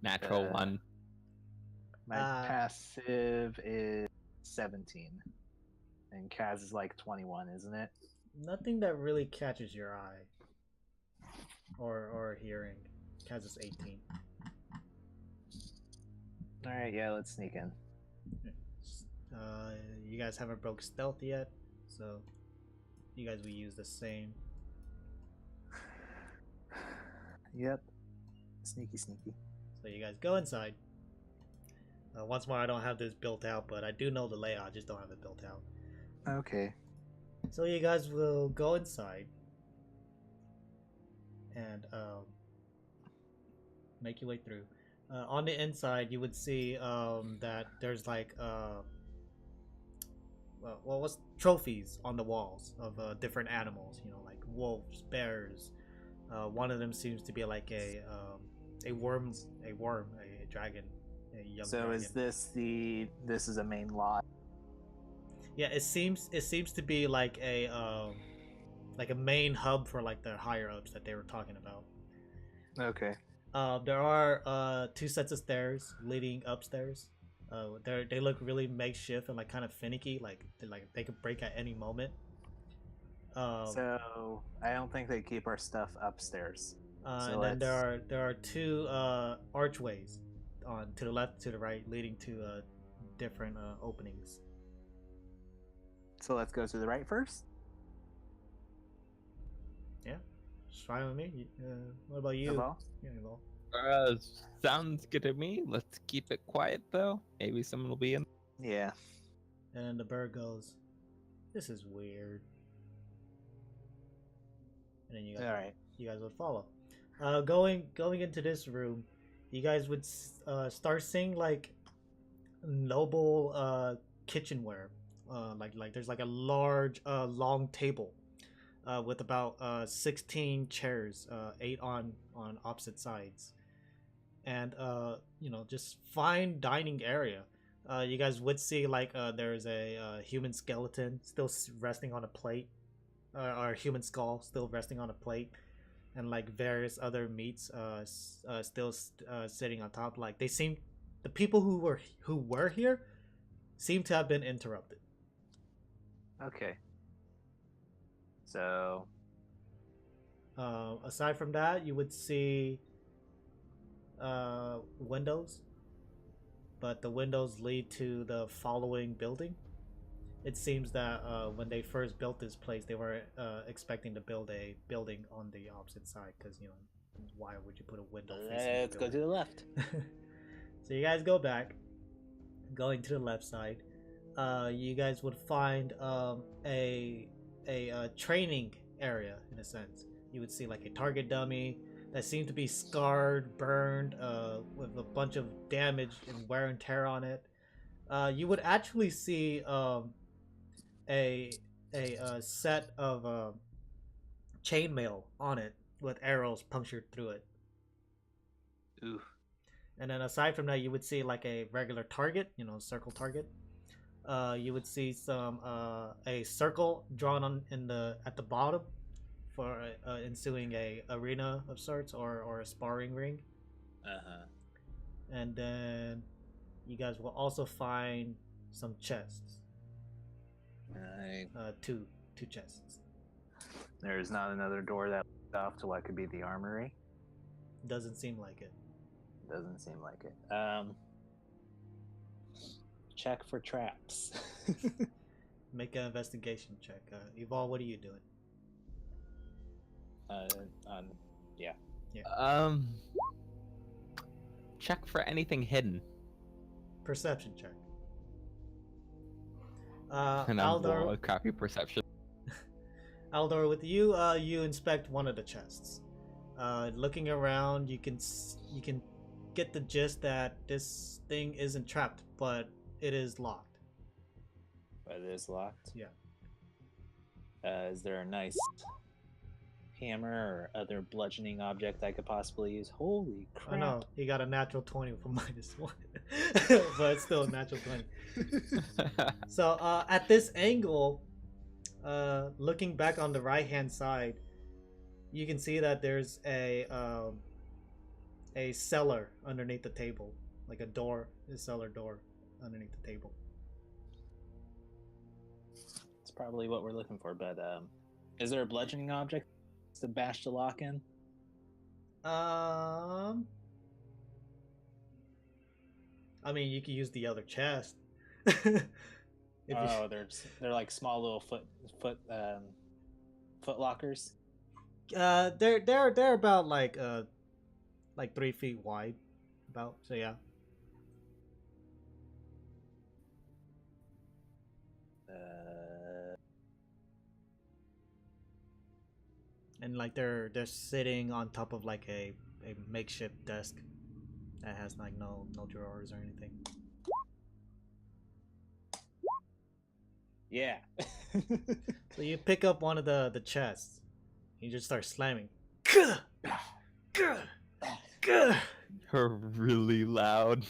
Natural Uh, 1. My passive is 17. And Kaz is like 21, isn't it? Nothing that really catches your eye. or hearing. Kaz is 18. Alright, yeah, let's sneak in. You guys haven't broke stealth yet, so you guys will use the same. Yep. Sneaky, sneaky. So you guys go inside. Once more, I don't have this built out, but I do know the layout. I just don't have it built out. Okay. So you guys will go inside and make your way through. On the inside, you would see that there's like what's trophies on the walls of different animals. You know, like wolves, bears. One of them seems to be like a worm, a dragon, a young So dragon. is this is a main lot? Yeah, it seems to be like a main hub for like the higher ups that they were talking about. Okay. There are 2 sets of stairs leading upstairs. They look really makeshift and like kind of finicky, like they could break at any moment. So I don't think they keep our stuff upstairs. And then there are 2 archways to the left, to the right, leading to different openings. So let's go to the right first. Yeah, it's fine with me. What about you? Well, Yeah, well. Sounds good to me. Let's keep it quiet though. Maybe someone will be in. yeah. And then the bird goes, "This is weird." And then you guys would follow. Going into this room, you guys would start seeing like noble kitchenware. Like there's like a large long table with about 16 chairs, 8 on opposite sides, and just fine dining area. You guys would see like there's a human skeleton still resting on a plate, or a human skull still resting on a plate, and like various other meats still sitting on top. Like the people who were here seem to have been interrupted. Okay. So aside from that, you would see windows, but the windows lead to the following building. It seems that when they first built this place, they were expecting to build a building on the opposite side, because why would you put a window facing the let's go to the left. So you guys go back, going to the left side. You guys would find a training area, in a sense. You would see like a target dummy that seemed to be scarred, burned, with a bunch of damage and wear and tear on it. You would actually see a set of chainmail on it with arrows punctured through it. Ooh. And then aside from that, you would see like a regular target, circle target. You would see some a circle drawn on at the bottom for ensuing a arena of sorts, or a sparring ring. And then you guys will also find some chests. Right. Two chests. There's not another door that leads off to what could be the armory. Doesn't seem like it. Doesn't seem like it. Check for traps. Make an investigation check. Evolve, what are you doing? Yeah. Check for anything hidden. Perception check. And I'm Aldor, a crappy perception. Aldor, with you, you inspect one of the chests. Looking around, you can get the gist that this thing isn't trapped, but it is locked. But it is locked? Yeah. Is there a nice hammer or other bludgeoning object I could possibly use? Holy crap. I know, he got a natural 20 for -1. But it's still a natural 20. So at this angle, looking back on the right hand side, you can see that there's a cellar underneath the table, like a cellar door underneath the table. It's probably what we're looking for, but is there a bludgeoning object to bash the lock in? I mean, you can use the other chest. If Oh, they're like small little foot lockers. they're about like 3 feet wide, about, so yeah. And like they're sitting on top of like a makeshift desk that has like no drawers or anything. Yeah. So you pick up one of the chests. You just start slamming. Gah! Gah! Gah! Her really loud.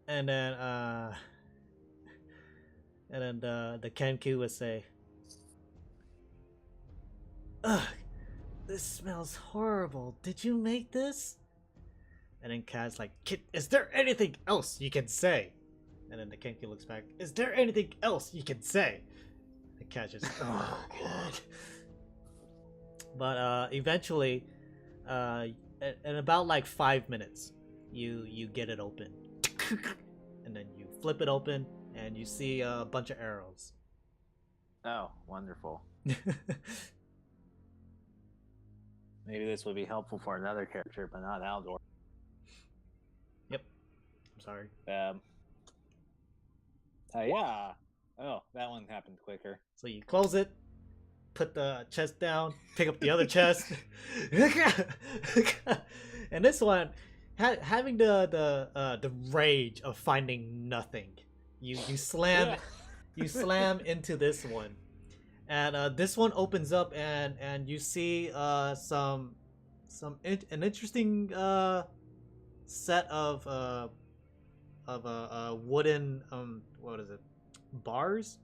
And then the Kenku would say, "Ugh, this smells horrible. Did you make this?" And then Kaz's like, "Is there anything else you can say?" And then the Kenku looks back, "Is there anything else you can say?" The Kaz just, "Oh, good." But eventually, in about like 5 minutes, you get it open. And then you flip it open, and you see a bunch of arrows. Oh, wonderful. Maybe this would be helpful for another character, but not Aldor. Yep. I'm sorry. Yeah. Oh, that one happened quicker. So you close it, put the chest down, pick up the other chest, and this one, having the rage of finding nothing, you slam you slam into this one, and this one opens up, and you see an interesting set of wooden what is it, bars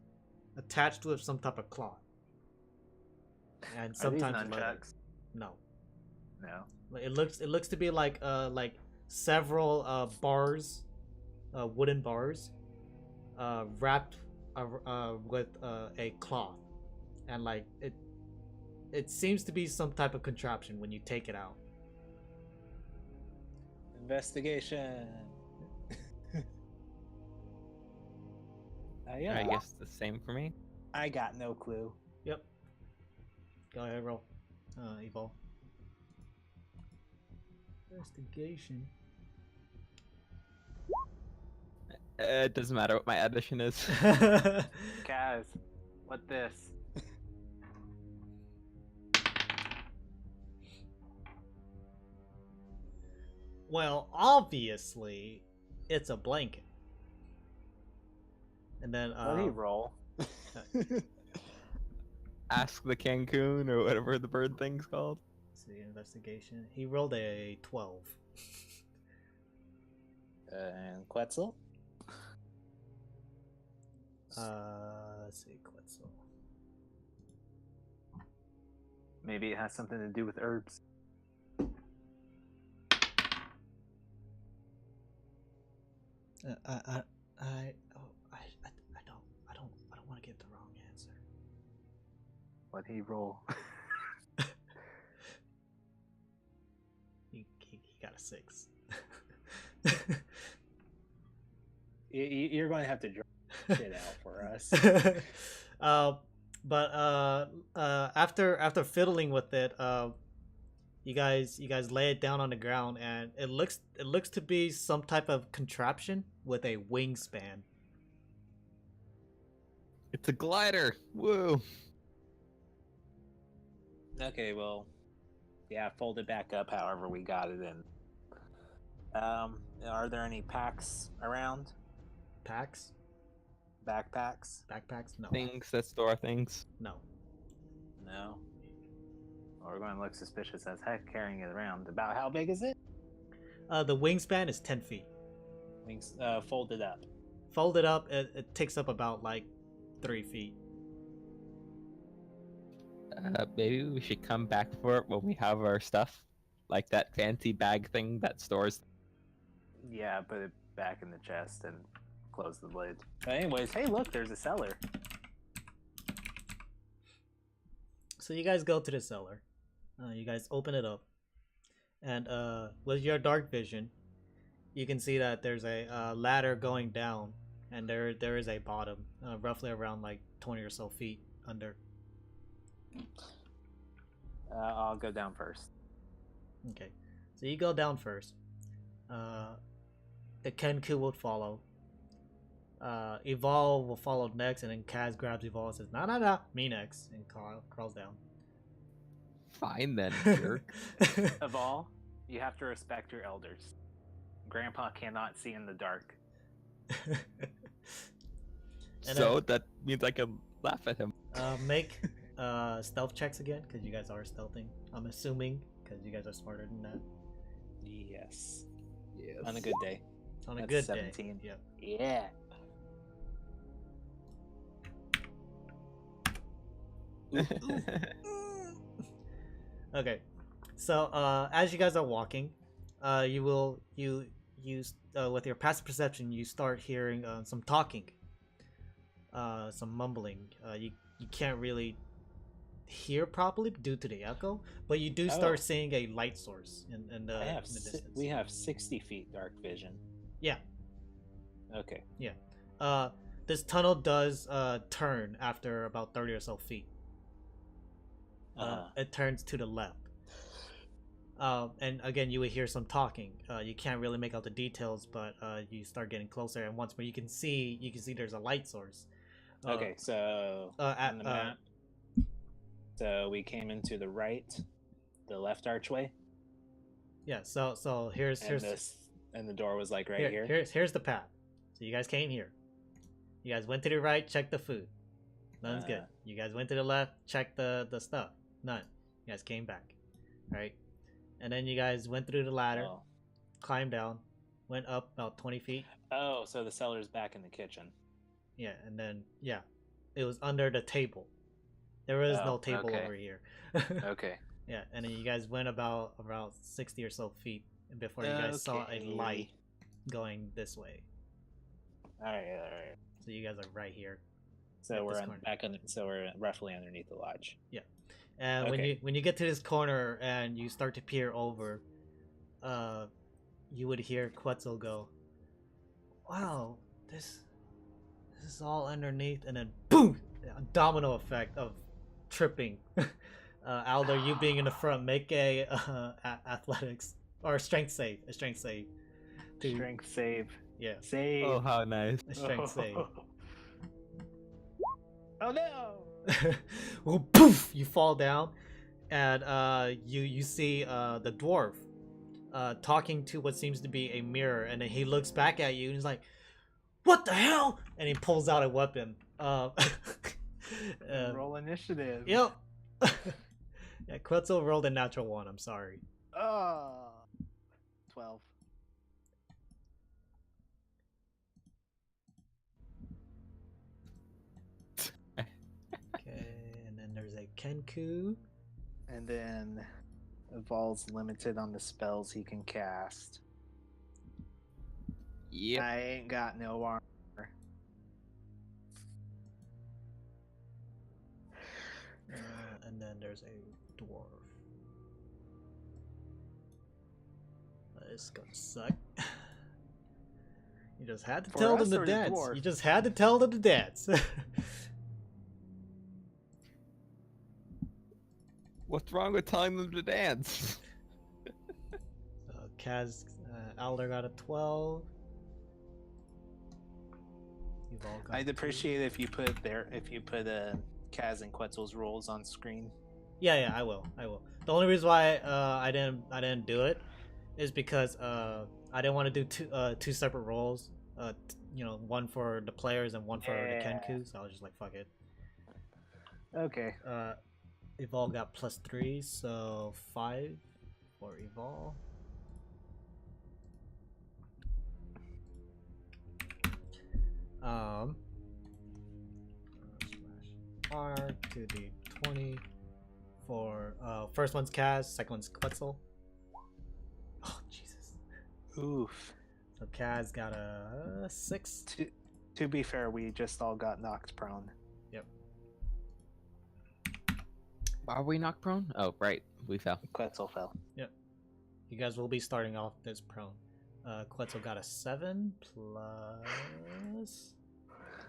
attached with some type of cloth. And sometimes Are these nunchucks? No. No. It looks to be like several bars, wooden bars, wrapped with a cloth, and like it seems to be some type of contraption when you take it out. Investigation. Yeah. I guess the same for me. I got no clue. Yep. Go ahead, roll. Evolve. Investigation. It doesn't matter what my addition is. Kaz, what this? Well, obviously, it's a blanket. And then What did he roll? Ask the Cancun or whatever the bird thing's called. Let's see, investigation. He rolled a 12. And Quetzal? Let's see, Quetzal. Maybe it has something to do with herbs. I don't want to get the wrong answer. What did he roll? He got a 6. You're going to have to draw shit out for us. But after fiddling with it, you guys lay it down on the ground, and it looks to be some type of contraption with a wingspan. It's a glider. Woo. Okay, well, yeah, fold it back up however we got it in. Are there any packs around? Packs? Backpacks? Backpacks? No. Things that store things. No. No. Well, we're going to look suspicious as heck carrying it around. About how big is it? The wingspan is 10 feet. Wings, folded up. Folded up, it takes up about like 3 feet. Maybe we should come back for it when we have our stuff, like that fancy bag thing that stores. Yeah, put it back in the chest and close the lid. But anyways, hey, look, there's a cellar. So you guys go to the cellar. You guys open it up, and with your dark vision, you can see that there's a ladder going down, and there is a bottom, roughly around like 20 or so feet under. I'll go down first. Okay, so you go down first. The Kenku will follow. Evolve will follow next, and then Kaz grabs Evolve and says, "No, me next," and crawls down. Fine then, jerk. Of all, you have to respect your elders. Grandpa cannot see in the dark. So that means I can laugh at him. Make stealth checks again, because you guys are stealthing. I'm assuming, because you guys are smarter than that. Yes. Yes. On a good day. On a That's good 17. day. Yeah. Okay, so as you guys are walking, you with your passive perception, you start hearing some talking, some mumbling. You can't really hear properly due to the echo, but you do start seeing a light source in the distance. We have 60 feet dark vision. Yeah. Okay. Yeah. This tunnel does turn after about 30 or so feet. It turns to the left. And again, you would hear some talking. You can't really make out the details, but you start getting closer, and once more you can see there's a light source. Okay, so on the map. So we came into the left archway. Yeah. So here's and the door was like right here. Here's the path. So you guys came here. You guys went to the right, checked the food. None's good. You guys went to the left, checked the stuff. None. You guys came back. Right? And then you guys went through the ladder, climbed down, went up about 20 feet. Oh, so the cellar's back in the kitchen. Yeah, and then, it was under the table. There was no table over here. Okay. Yeah, and then you guys went about around 60 or so feet before you guys saw a light going this way. All right. So you guys are right here. So we're roughly underneath the lodge. Yeah. And when you get to this corner and you start to peer over, you would hear Quetzal go, "Wow, this is all underneath," and then boom, a domino effect of tripping. Aldor, you being in the front, make a athletics or strength save. A strength save. Strength save. Yeah. Save. Oh, how nice. A strength save. Oh no! Well, poof! You fall down, and you see the dwarf talking to what seems to be a mirror, and then he looks back at you and he's like, "What the hell?" And he pulls out a weapon. Roll initiative. Yep. Yeah, Quetzal rolled a natural 1. I'm sorry. 12. Okay, and then there's a Kenku. And then Evol's limited on the spells he can cast. Yep. I ain't got no armor. And then there's a dwarf. It's gonna suck. You just had to tell them to dance. You just had to tell them to dance. What's wrong with telling them to dance? Kaz, Aldor got a 12. I'd appreciate if you put Kaz and Quetzal's rolls on screen. Yeah, I will. The only reason why I didn't do it is because I didn't want to do two separate rolls. One for the players and one for the Kenku. So I was just like, fuck it. Okay. Evol got +3, so 5 for Evol. R to the 20 for first one's Kaz, second one's Quetzal. Oh Jesus. Oof. So Kaz got a 6. To be fair, we just all got knocked prone. Yep. Are we knocked prone? Oh, right. We fell. Quetzal fell. You guys will be starting off this prone. Quetzal got a 7 plus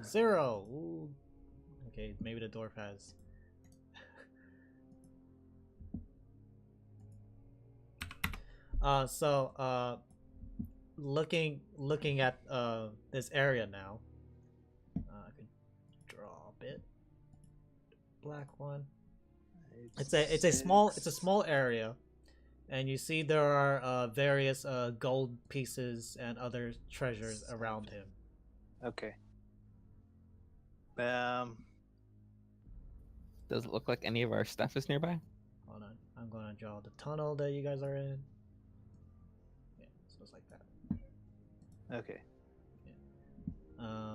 0. Ooh. Okay, maybe the dwarf has. Looking at this area now. I could draw a bit. Black one. It's a small area, and you see there are various gold pieces and other treasures around him. Okay. Does it look like any of our stuff is nearby? Hold on, I'm gonna draw the tunnel that you guys are in. Yeah, so it's like that. Okay.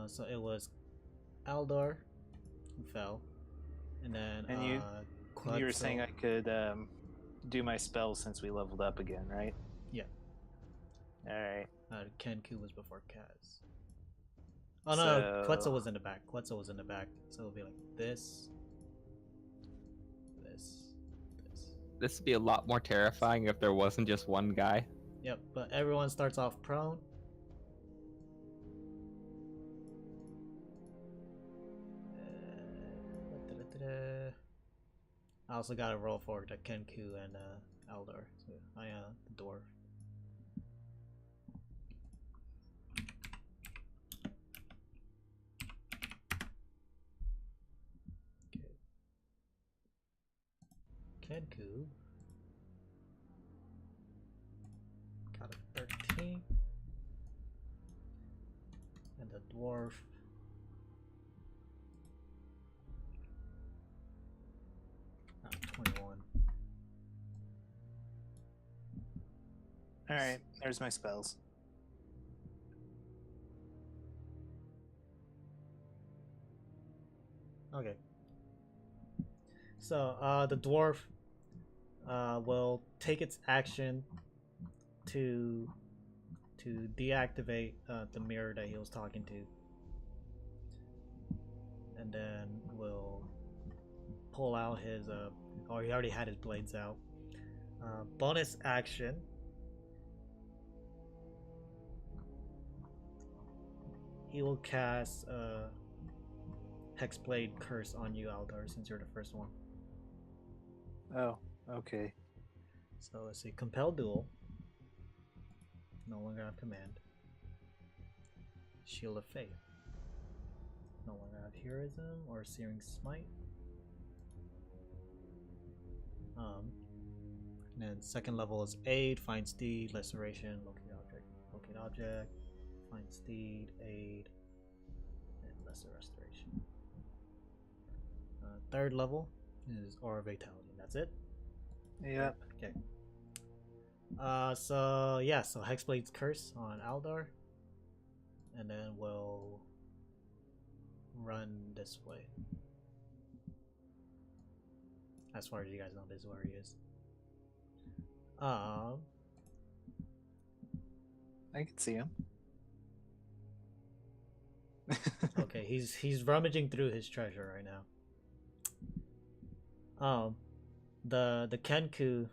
So it was Aldor who fell, and then And you were Quetzal. saying I could do my spells since we leveled up again, right? Yeah. Alright. Kenku was before Kaz. Oh no, So- Quetzal was in the back. Quetzal was in the back. So it'll be like this. This would be a lot more terrifying if there wasn't just one guy. Yep, but everyone starts off prone. I also got a roll for the Kenku and Aldor. So the dwarf. Okay. Kenku got a 13, and the dwarf got 21. Alright, there's my spells. Okay. So the dwarf will take its action to deactivate the mirror that he was talking to, and then will pull out his or he already had his blades out. Bonus action. He will cast Hexblade Curse on you, Aldar, since you're the first one. Oh, okay. So let's see. Compel Duel. No longer have command. Shield of Faith. No longer have Heroism or Searing Smite. And then second level is Aid, Find Steed, Laceration, Locate Object, Find Steed, Aid, and Lesser Restoration. Third level is Aura Vitality. That's it. Yep. Okay. So Hexblade's Curse on Aldar, and then we'll run this way. As far as you guys know, this is where he is. I can see him. Okay, he's rummaging through his treasure right now. The Kenku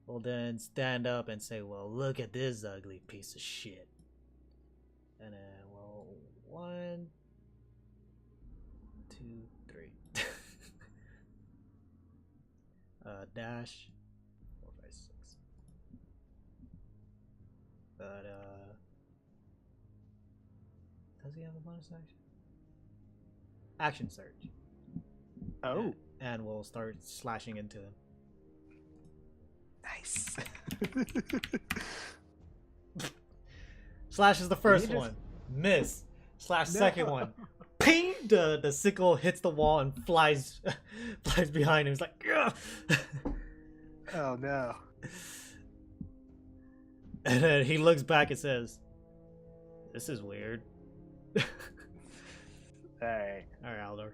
will then stand up and say, "Well, look at this ugly piece of shit." And then, well, 1, 2, 3. Dash 4, 5, 6. But does he have a bonus action? Action Surge. Oh, And we'll start slashing into him. nice. Slash is the first You just- one. Miss. Slash No. second one. Ping! The sickle hits the wall and flies behind him. He's like, "Ugh!" Oh no. And then he looks back and says, "This is weird." Alright, Alright, Aldor.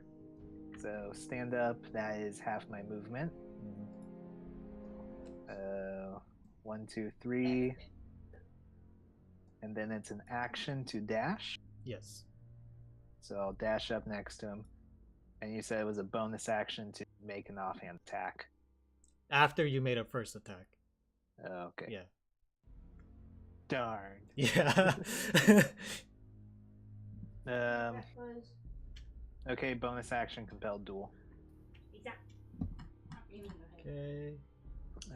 so stand up, that is half my movement. 1, 2, 3. And then it's an action to dash. Yes. So I'll dash up next to him. And you said it was a bonus action to make an offhand attack. After you made a first attack. Okay. Yeah. Darn. Yeah. Okay, bonus action compelled duel. Okay.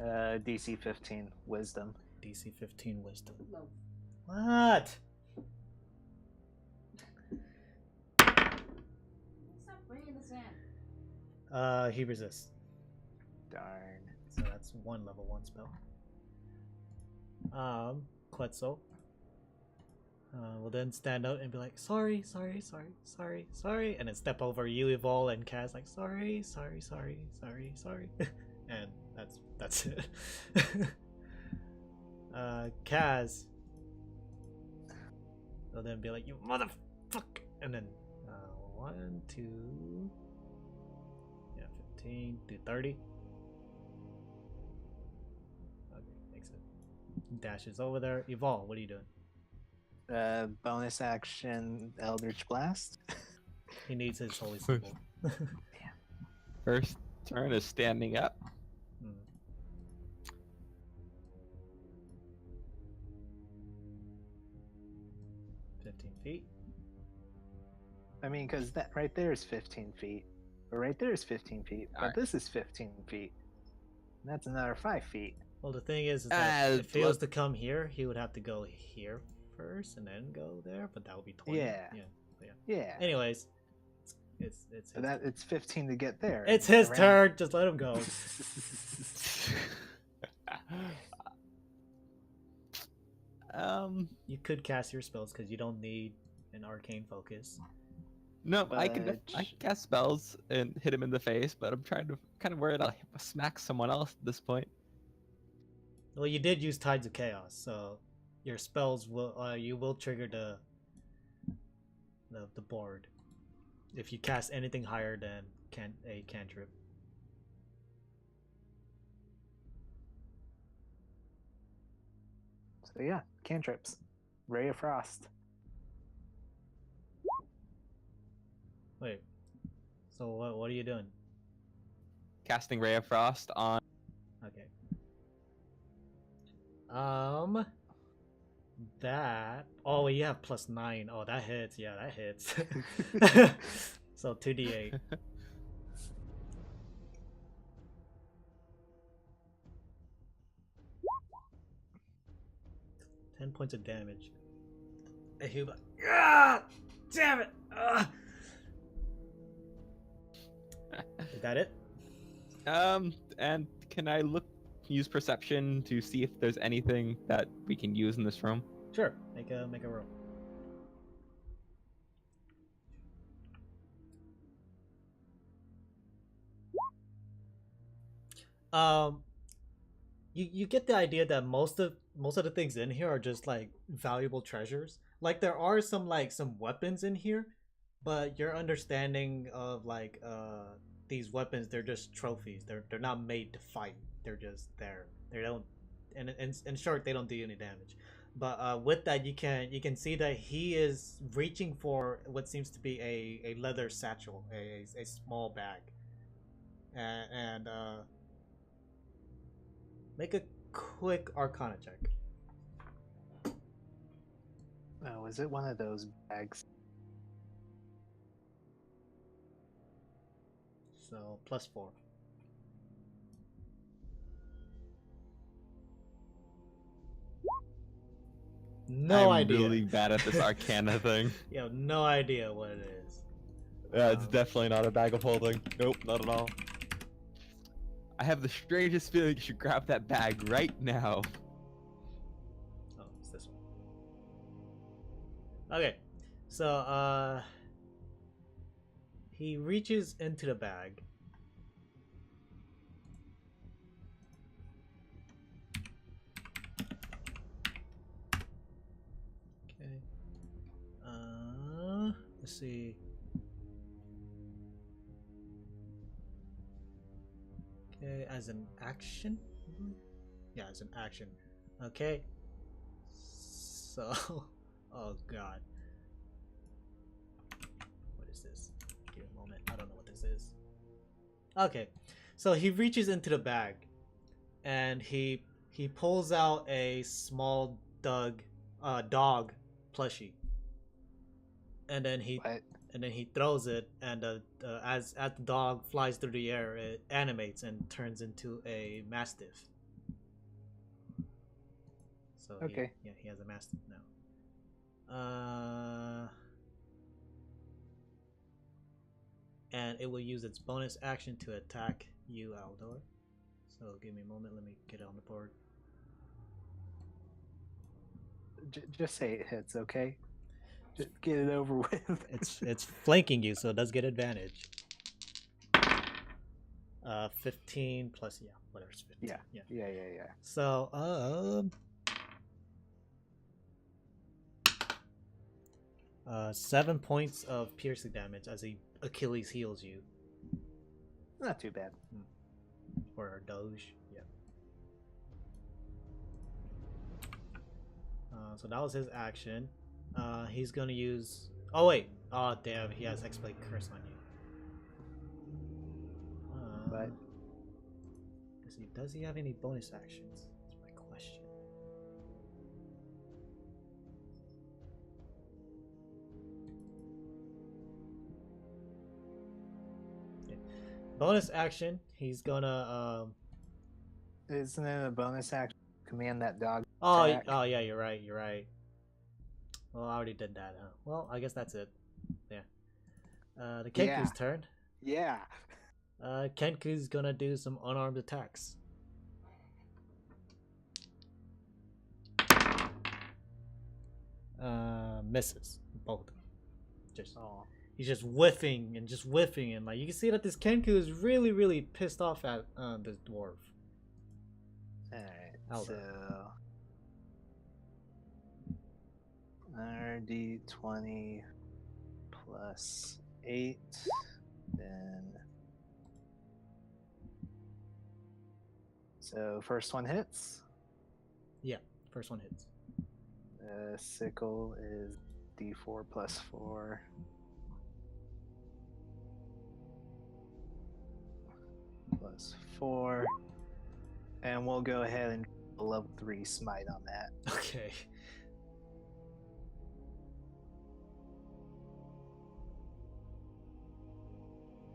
DC 15 wisdom. DC 15 wisdom. No. What? Stop bringing the sand. He resists. Darn. So that's one level 1 spell. Quetzal will then stand up and be like, sorry, and then step over you, Evol, and Kaz like, sorry. And that's it. Kaz will then be like, you motherfucker, and then 1, 2, 15 to 30. Dashes over there. Evol, what are you doing? Bonus action Eldritch Blast. He needs his holy symbol. First turn is standing up. 15 feet. I mean, because that right there is 15 feet. But right there is 15 feet. But this is 15 feet. And that's another 5 feet. Well, the thing is that if he was to come here, he would have to go here first and then go there, but that would be 20. Yeah. Anyways, it's that it's 15 to get there. It's his turn. Just let him go. You could cast your spells because you don't need an arcane focus. No, I can cast spells and hit him in the face, but I'm kind of worried I'll smack someone else at this point. Well, you did use Tides of Chaos, so your spells will you will trigger the board if you cast anything higher than a cantrip. So yeah, cantrips. Ray of Frost. Wait. So what are you doing? Casting Ray of Frost on. Okay. That. Oh, wait, you have +9. Oh, that hits. Yeah, that hits. So 2d8. $10 points of damage. And he'll be like, ah, damn it! Is that it? And can I use perception to see if there's anything that we can use in this room? Sure. Make a roll. You get the idea that most of the things in here are just like valuable treasures. Like there are some weapons in here, but your understanding of these weapons, they're just trophies. They're not made to fight. They're just there. They don't, and in short, they don't do any damage. But with that, you can see that he is reaching for what seems to be a leather satchel, a small bag, and make a quick Arcana check. Oh, is it one of those bags? So +4. No idea. I'm really bad at this Arcana thing. You have no idea what it is. Yeah, it's definitely not a bag of holding. Nope, not at all. I have the strangest feeling you should grab that bag right now. Oh, it's this one. Okay, so he reaches into the bag. Okay. Let's see. Okay, as an action? Yeah, as an action. Okay. So, oh god. What is this? Give me a moment. I don't know what this is. Okay, so he reaches into the bag, and he pulls out a small dog plushie, and then he throws it, and as the dog flies through the air, it animates and turns into a mastiff. So Okay. he has a mastiff now. And it will use its bonus action to attack you, Aldor. So give me a moment. Let me get it on the board. Just say it hits, okay? Just get it over with. It's flanking you, so it does get advantage. 15 plus, yeah, whatever. It's 15. Yeah. So 7 points of piercing damage as Achilles heals you. Not too bad. For a Doge, yeah. So that was his action. He's gonna use. Oh wait! Oh damn! He has X-Blade Curse on you. But does he have any bonus actions? That's my question. Okay. Bonus action. He's gonna. Isn't it a bonus action? Command that dog. Oh, attack? oh yeah, you're right. Well, I already did that. Huh? Well, I guess that's it. Yeah. The Kenku's turn. Yeah. Kenku's gonna do some unarmed attacks. Misses both. He's just whiffing and like you can see that this Kenku is really, really pissed off at this dwarf. Alright, Aldor. so RD20 plus 8, then so first one hits. Yeah, first one hits. Sickle is D4 plus 4. Plus 4. And we'll go ahead and do a level 3 smite on that. Okay.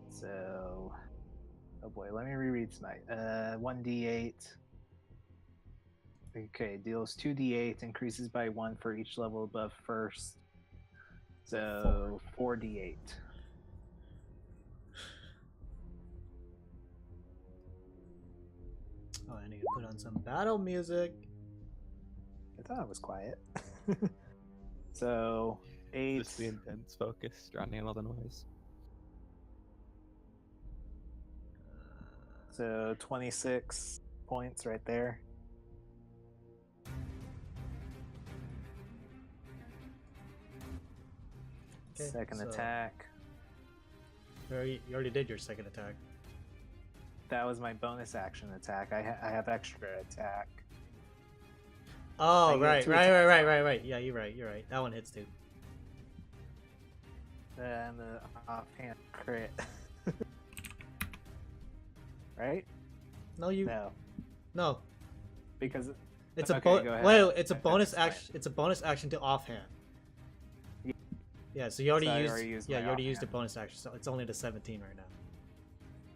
So, oh boy, let me reread smite. 1d8. Okay, deals 2d8, increases by 1 for each level above first. So 4d8. Oh, I need to put on some battle music. I thought it was quiet. So 8. Just the intense focus, drowning all the noise. So 26 points right there. Okay, Second so attack. you already did your second attack. That was my bonus action attack. I have extra attack. Oh, I get right. Yeah, you're right. That one hits too. And the offhand crit. Right? No. Because It's Okay, a go ahead. it's a Okay, bonus fine. action. It's a bonus action to offhand. Yeah. Yeah, so you already So I used. already used Yeah, my you already used the offhand. bonus action, so it's only the 17 right now.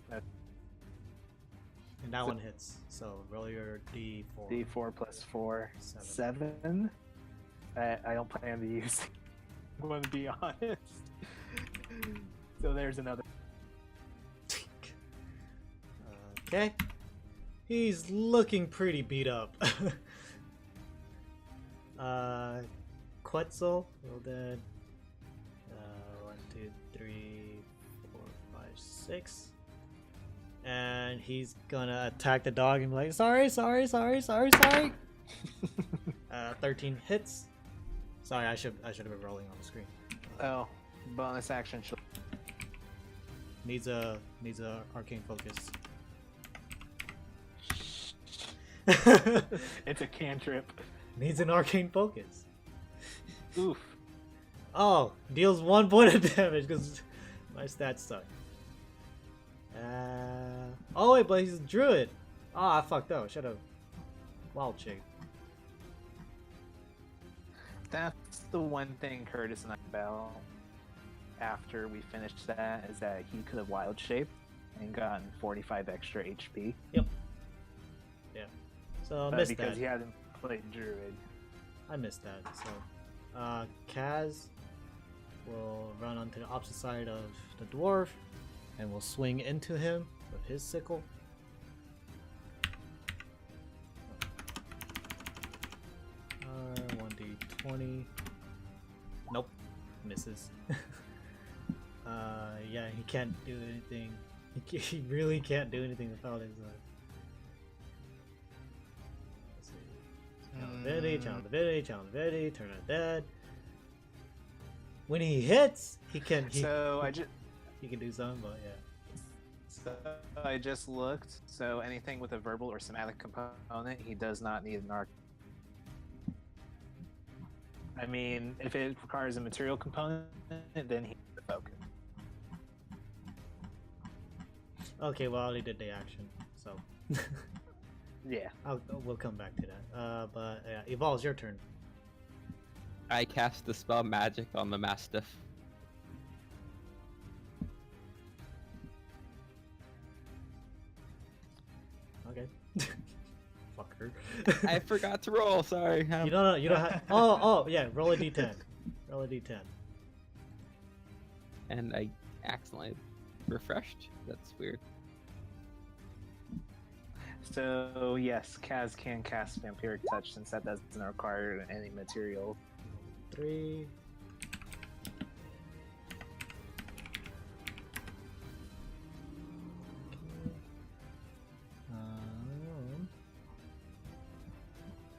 That- And that So- one hits. So roll your D4. D4 plus 4. 7. 7. I don't plan to use it. I'm going to be honest. So there's another. Okay. He's looking pretty beat up. Quetzal, well then. 1, 2, 3, 4, 5, 6. And he's gonna attack the dog and be like, sorry. 13 hits. Sorry, I should have been rolling on the screen. Oh, bonus action. Needs a arcane focus. It's a cantrip. Needs an arcane focus. Oof. Oh, deals 1 point of damage because My stats suck. Oh wait, but he's a druid. Oh, I fucked up. Should have wild shape. That's the one thing Curtis and I about after we finished that is that he could have wild shaped and gotten 45 extra HP. Yep. Yeah. So I But missed because that. he hadn't played druid. I missed that. So, Kaz will run onto the opposite side of the dwarf, and will swing into him with his sickle. Uh, 1d20. Nope, misses. Yeah, he can't do anything. He really can't do anything without his. Let's see. Channel divinity, turn on dead. When he hits, he can. He can do something, but yeah. So I just looked. So anything with a verbal or somatic component, he does not need an arc. I mean, if it requires a material component, then he needs a focus. Okay, well, I only did the action, so Yeah. we'll come back to that. But yeah, Evolve's your turn. I cast the spell magic on the Mastiff. Okay. Fucker. I forgot to roll. Sorry. You don't have. Oh, yeah. Roll a d10. Roll a d10. And I accidentally refreshed. That's weird. So yes, Kaz can cast Vampiric Touch since that doesn't require any material. 3.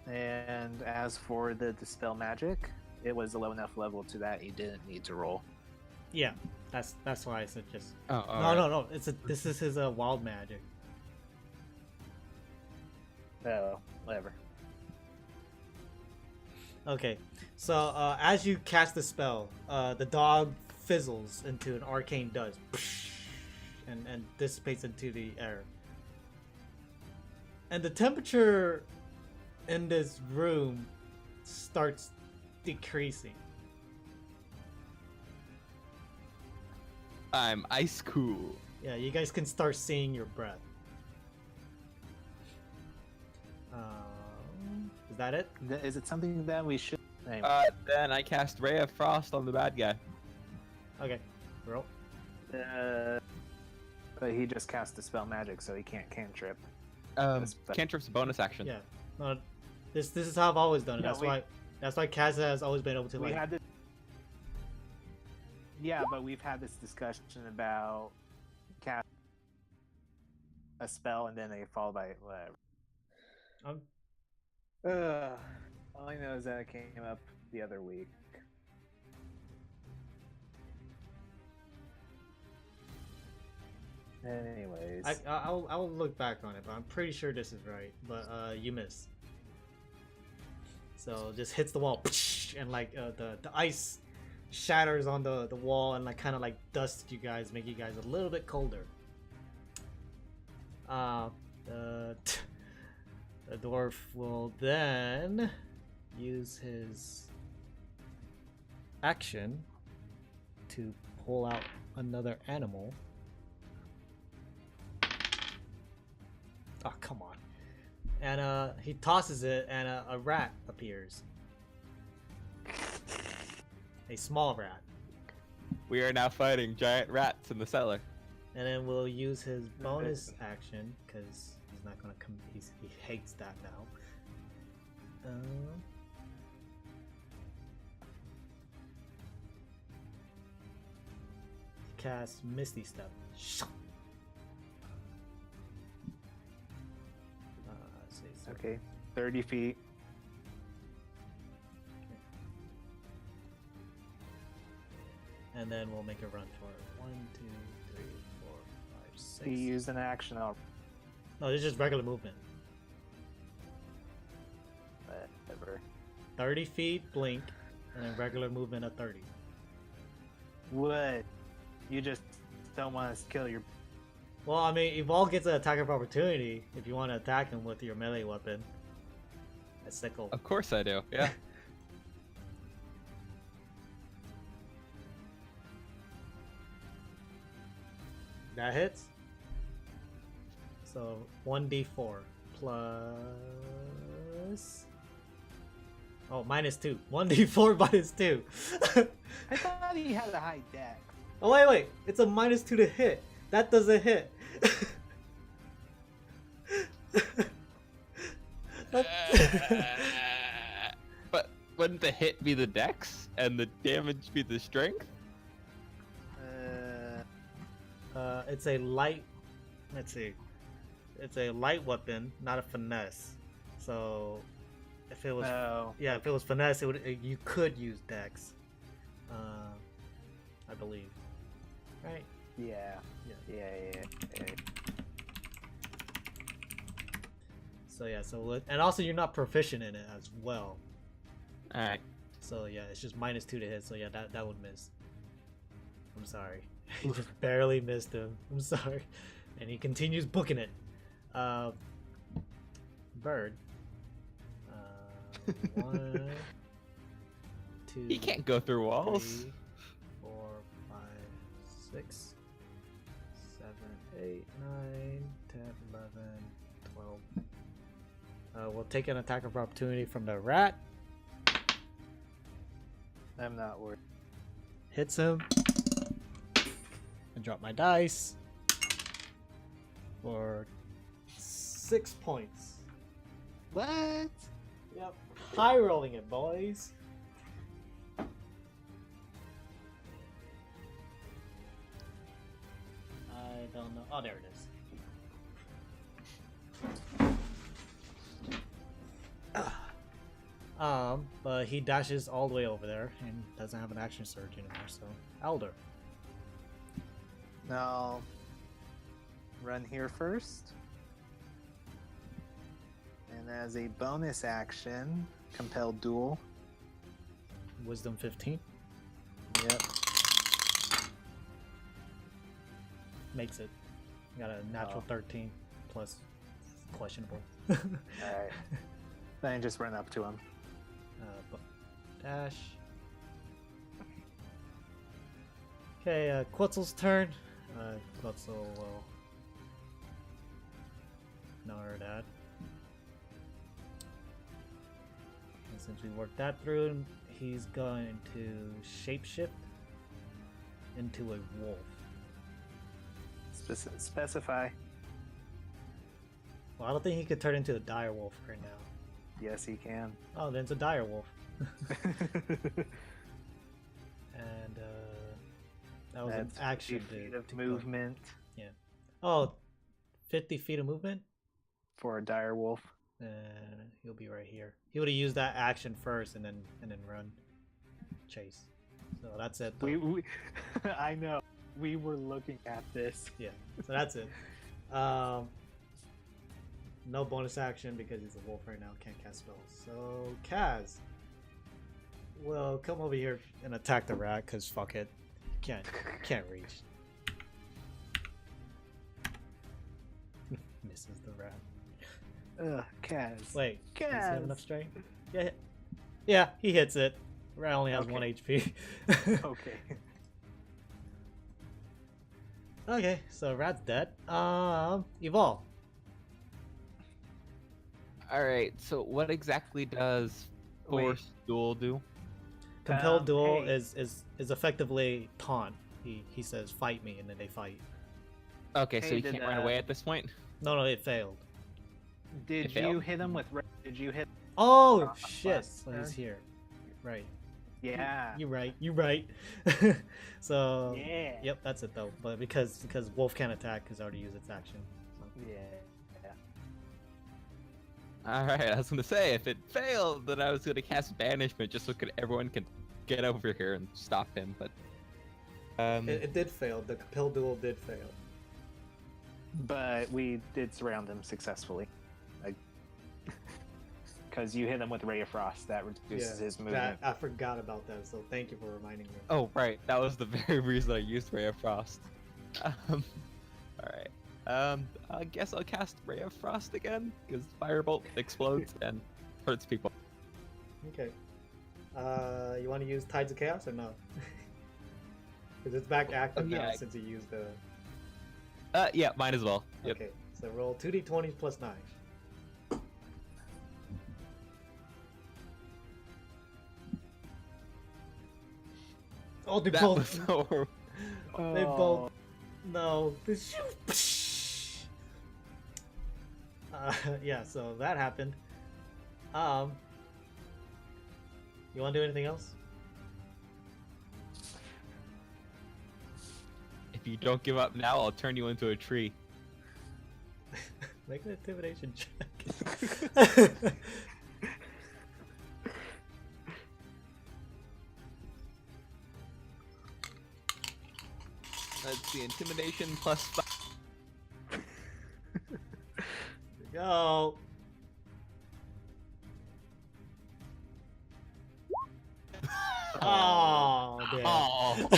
And as for the Dispel Magic, it was a low enough level to that you didn't need to roll. Yeah, that's why I said just. Oh, No. This is his wild magic. Oh, whatever. Okay, so as you cast the spell, the dog fizzles into an arcane dust, and dissipates into the air. And the temperature in this room starts decreasing. I'm ice cool. Yeah, you guys can start seeing your breath. Is that it? Is it something that we should? Anyway. Then I cast Ray of Frost on the bad guy. Okay, roll. But he just cast Dispel Magic, so he can't cantrip. Cantrip's a bonus action. Yeah, no, this is how I've always done it. No, That's why Kaz has always been able to We like. had this. Yeah, but we've had this discussion about cast a spell and then they fall by whatever. All I know is that it came up the other week. Anyways, I'll look back on it, but I'm pretty sure this is right. But you miss. So just hits the wall, and like the ice shatters on the wall and like kind of like dusts you guys, make you guys a little bit colder. The dwarf will then use his action to pull out another animal. Oh, come on. And he tosses it and a rat appears. A small rat. We are now fighting giant rats in the cellar. And then we'll use his bonus action because he's not gonna come. He hates that now. Cast Misty Step. Let's see, so okay, 30 feet. and then we'll make a run for it. 1, 2, 3, 4, 5, 6. He used an action. No, this is just regular movement. Whatever. 30 feet, blink, and then regular movement at 30. What? You just don't want us to kill your. Well, I mean, Evolve gets an attack of opportunity if you want to attack him with your melee weapon. A sickle. Of course I do. Yeah. That hits. So 1d4 plus. Oh, -2. 1d4 -2. I thought he had a high deck. Oh wait, it's a -2 to hit. That doesn't hit. But wouldn't the hit be the dex and the damage be the strength? It's a light. Let's see. It's a light weapon, not a finesse. So, if it was, if it was finesse, it would. You could use dex. I believe. Right. Yeah. So and also you're not proficient in it as well. All right. So yeah, it's just -2 to hit. So yeah, that would miss. I'm sorry. He just barely missed him. I'm sorry. And he continues booking it. Bird. 1, 2. He can't go through walls. 3, 4, 5, 6, 7, 8, 9, 10, 11, 12. We'll take an attack of opportunity from the rat. I'm not worried. Hits him. I drop my dice for 6 points. What? Yep. High rolling it, boys. I don't know. Oh, there it is. But he dashes all the way over there and doesn't have an action surge anymore. So, Aldor. No. Run here first. And as a bonus action, compel duel. Wisdom 15 Yep. makes it. Got a natural 13 plus questionable. Alright. Then just run up to him. Dash. Okay, Quetzal's turn. Quetzal will ignore that. And since we worked that through, he's going to shapeshift into a wolf. Specify. Well, I don't think he could turn into a dire wolf right now. Yes, he can. Oh, then it's a dire wolf. And that was an That's action 50 feet to of go. movement Oh, 50 feet of movement? for a dire wolf. He'll be right here. He would have used that action first and then run, chase. So that's it. though. We I know. We were looking at this. Yeah. So that's it. No bonus action because he's a wolf right now. Can't cast spells. So Kaz will come over here and attack the rat because fuck it. Can't reach. Misses the rat. Ugh, Kaz. Wait, does he have Kaz. enough strength? Yeah, he hits it. Rat only has Okay. 1 HP. Okay. Okay, so rat's dead. Evolve. All right. So what exactly does force duel do? Compelled duel hey. is effectively taunt. He says fight me and then they fight. Okay, so Hey, you did, can't run away at this point. No, it failed. Did It failed. you hit him with? Did you hit? Oh shit! last So he's turn? here. Right. Yeah. You right. So Yeah. yep, that's it though. But because Wolf can't attack, because already used its action. So. Yeah. All right. I was gonna say if it failed, then I was gonna cast banishment just so everyone can get over here and stop him. But It did fail. The compelled duel did fail. But we did surround him successfully. because you hit him with Ray of Frost. That reduces his movement. I forgot about that, so thank you for reminding me. Oh, right. That was the very reason I used Ray of Frost. Alright. I guess I'll cast Ray of Frost again, because Firebolt explodes and hurts people. Okay. You want to use Tides of Chaos or no? Because it's back active now since you used the... Yeah, might as well. Yep. Okay, so roll 2d20 plus 9. Oh, they both... They both... No. Yeah, so that happened. You want to do anything else? If you don't give up now, I'll turn you into a tree. Make an intimidation check. Let's see, intimidation plus 5. Here we go. Oh, damn. Oh.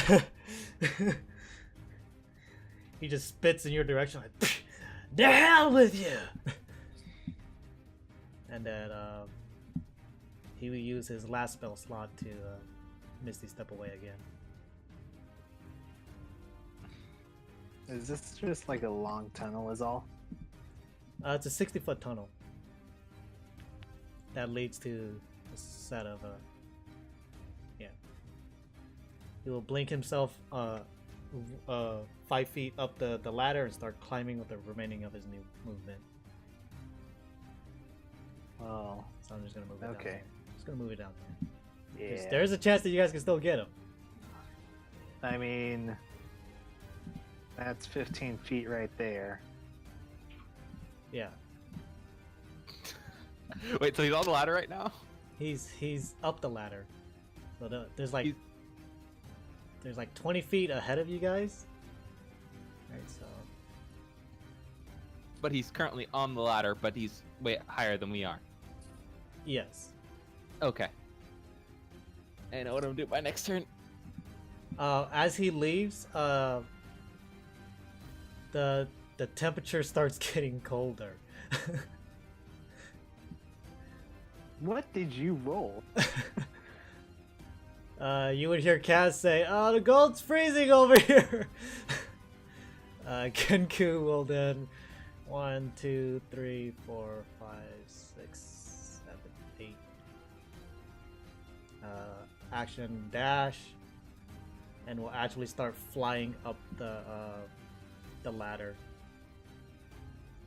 He just spits in your direction like, the hell with you! And then he will use his last spell slot to Misty Step away again. Is this just like a long tunnel is all? It's a 60-foot tunnel that leads to a set of he will blink himself 5 feet up the ladder and start climbing with the remaining of his new movement. Oh, So I'm just gonna move it down okay. there. Just gonna move it down there. Yeah. There's a chance that you guys can still get him. I mean, that's 15 feet right there. Yeah. Wait, so he's on the ladder right now? He's up the ladder. So there's like 20 feet ahead of you guys. Right, so But he's currently on the ladder, but he's way higher than we are. yes. Okay. I know what I'm doing my next turn. As he leaves, the temperature starts getting colder. What did you roll? You would hear Kaz say, "Oh, the gold's freezing over here." Kenku will then 1, 2, 3, 4, 5, 6, 7, 8. Action dash, and will actually start flying up the ladder,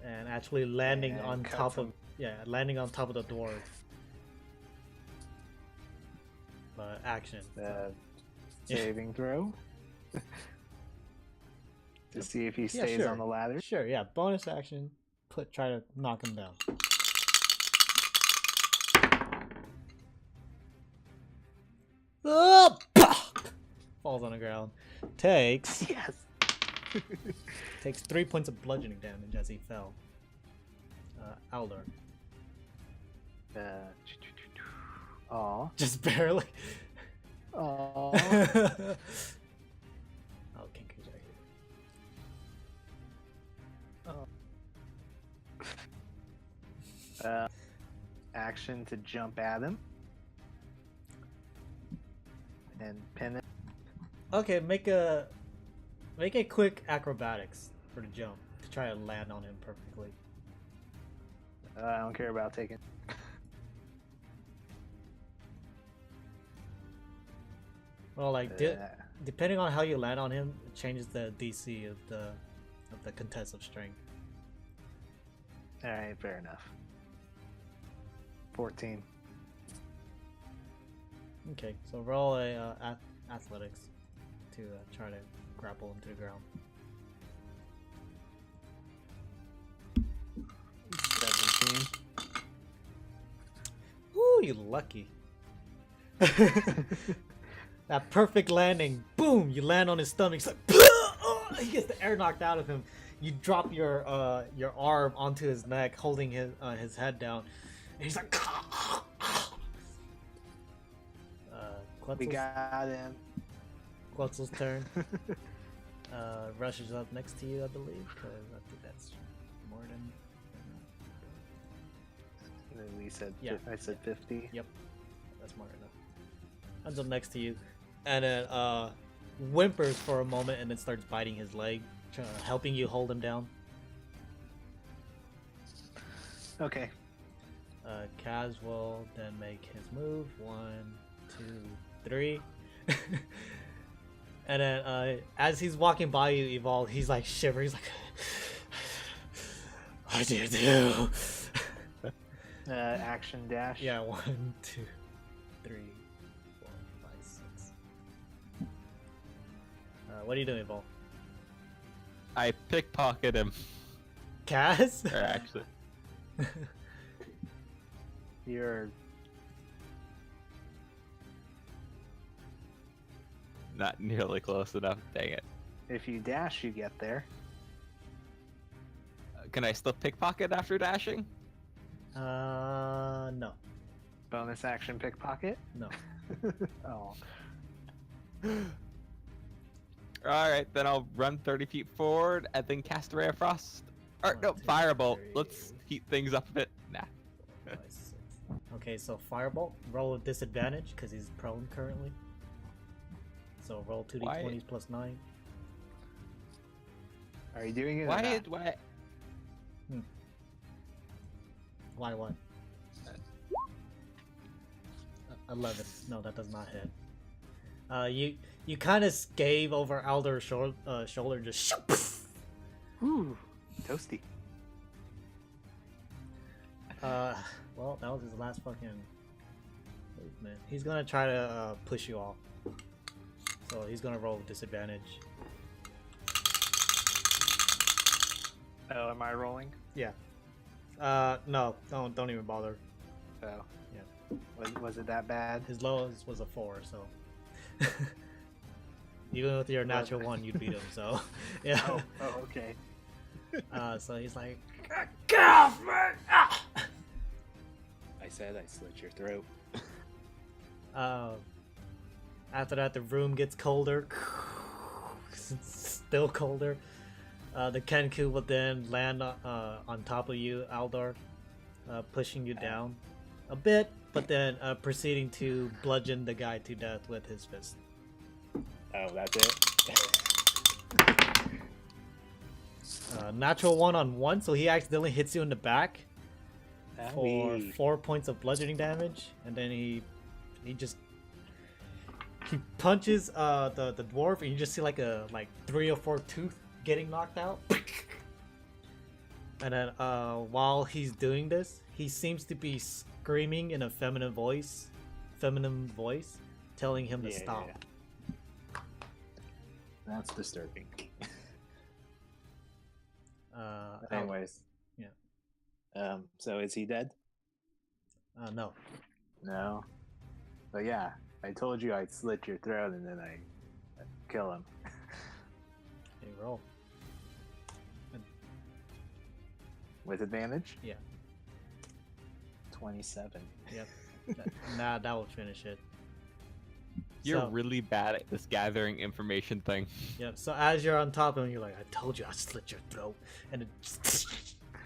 and actually landing And on cut top from- of landing on top of the dwarf. Action. Saving throw. To see if he Yeah, stays sure. on the ladder. Sure, yeah. Bonus action. Try to knock him down. Oh, falls on the ground. Takes Yes. 3 points of bludgeoning damage as he fell. Aldor. Aw. Just barely. Aw. Oh, Kenku's right here. Action to jump at him. And pin it. Okay, make a quick acrobatics for the jump to try to land on him perfectly. I don't care about taking. Well, like depending on how you land on him, it changes the DC of the contested strength. Alright, fair enough. 14. Okay, so roll a athletics to try to grapple him to the ground. 17. Ooh, you lucky. That perfect landing. Boom! You land on his stomach. He's like, he gets the air knocked out of him. You drop your arm onto his neck, holding his head down, he's like, We Quetzal's, got him. Quetzal's turn. Rushes up next to you, I believe, because I think that's more than. And then we said, Yeah. I said 50. Yep, that's more than enough. Runs up next to you, and then whimpers for a moment, and then starts biting his leg, helping you hold him down. Okay. Kaz will then make his move. 1, 2, 3. And then as he's walking by you, Evolve, he's like shivering. He's like, what do you do? Action dash. Yeah, 1, 2, 3, 4, 5, 6. What are you doing, Evolve? I pickpocket him. Kaz? Or actually, You're not nearly close enough. Dang it. if you dash, you get there. Can I still pickpocket after dashing? No. Bonus action pickpocket. No. Oh. Alright, then I'll run 30 feet forward and then cast a Ray of Frost. Or, 1, no, 2, Firebolt. 3. Let's heat things up a bit. Nah. 5, 6. Okay, so Firebolt, roll with disadvantage because he's prone currently. So roll 2d20s plus 9. Are you doing it? or Why? not? Why? Why what? 11. No, that does not hit. You kind of scave over Aldor's shoulder, just Ooh, toasty. well, that was his last fucking movement. He's gonna try to push you off. So he's gonna roll with disadvantage. Oh, am I rolling? Yeah. No, don't even bother. Oh. Yeah. Was it that bad? His lowest was a 4, so even with your natural 1, you'd beat him. So yeah. Oh, okay. So he's like, get off me! Ah! I said I slit your throat. After that, the room gets colder. Still colder. The Kenku will then land on top of you, Aldor, pushing you down a bit, but then proceeding to bludgeon the guy to death with his fist. Oh, that's it. Natural 1 on 1, so he accidentally hits you in the back for Owie. 4 points of bludgeoning damage, and then he punches the dwarf, and you just see like 3 or 4 teeth getting knocked out. And then while he's doing this, he seems to be screaming in a feminine voice, telling him to stop. Yeah. That's disturbing. Anyways. Yeah. So is he dead? No. No. But yeah, I told you I'd slit your throat and then I kill him. Hey, roll. With advantage? Yeah. 27. Yep. That will finish it. You're So- really bad at this gathering information thing. Yep. So as you're on top of him, you're like, I told you I'd slit your throat. And it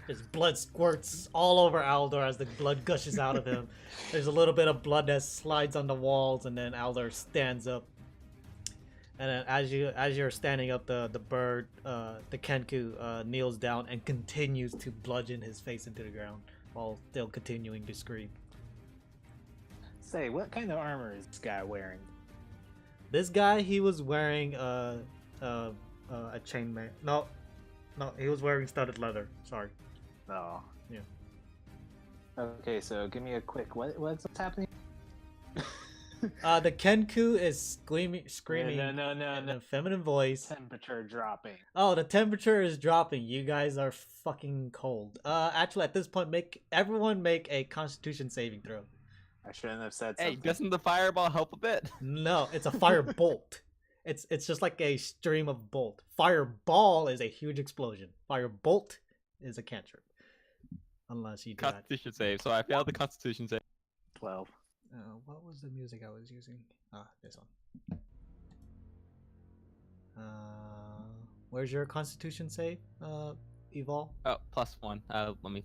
his blood squirts all over Aldor as the blood gushes out of him. There's a little bit of blood that slides on the walls, and then Aldor stands up. And then as you're standing up, the bird, the Kenku, kneels down and continues to bludgeon his face into the ground while still continuing to scream. Say, what kind of armor is this guy wearing? This guy, he was wearing a chainmail. No, he was wearing studded leather. Sorry. Oh. Yeah. Okay, so give me a quick. What's happening? The Kenku is screaming No. in a feminine voice. Temperature dropping. Oh, the temperature is dropping. You guys are fucking cold. Actually, at this point, everyone make a Constitution saving throw. I shouldn't have said Hey, something. doesn't the fireball help a bit? No, it's a fire bolt. It's just like a stream of bolt. Fireball is a huge explosion. Fire bolt is a cantrip. unless you do that. Constitution save. So I failed the Constitution save. 12. What was the music I was using? Ah, this one. Where's your Constitution save, Evol? Oh, +1. Let me.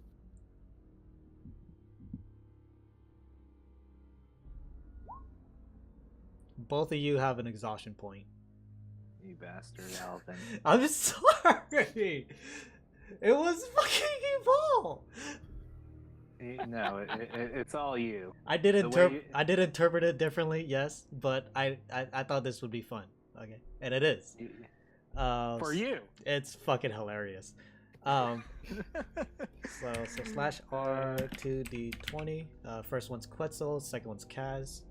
Both of you have an exhaustion point. You bastard, Alvin. I'm sorry. It was fucking Evol. No, it's all you. I did The way I did interpret it differently, yes, but I thought this would be fun. Okay, and it is. For you. It's fucking hilarious. So /R 2d20. First one's Quetzal, second one's Kaz.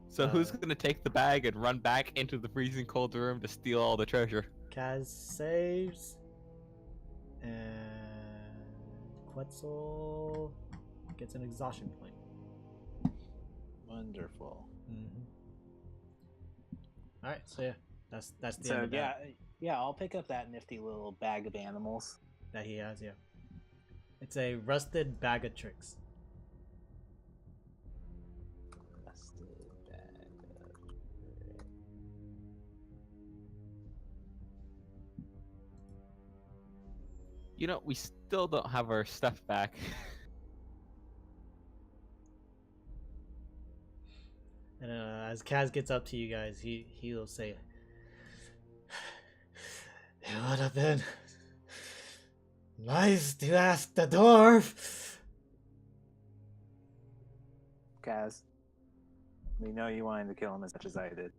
So who's gonna take the bag and run back into the freezing cold room to steal all the treasure? Kaz saves, and Quetzal gets an exhaustion point. Wonderful. All right, so yeah, that's the end So of that. yeah, I'll pick up that nifty little bag of animals. That he has. Yeah, it's a rusted bag of tricks. You know, we still don't have our stuff back. And as Kaz gets up to you guys, he'll say, "It would have been nice to ask the dwarf." Kaz, we know you wanted to kill him as much as I did.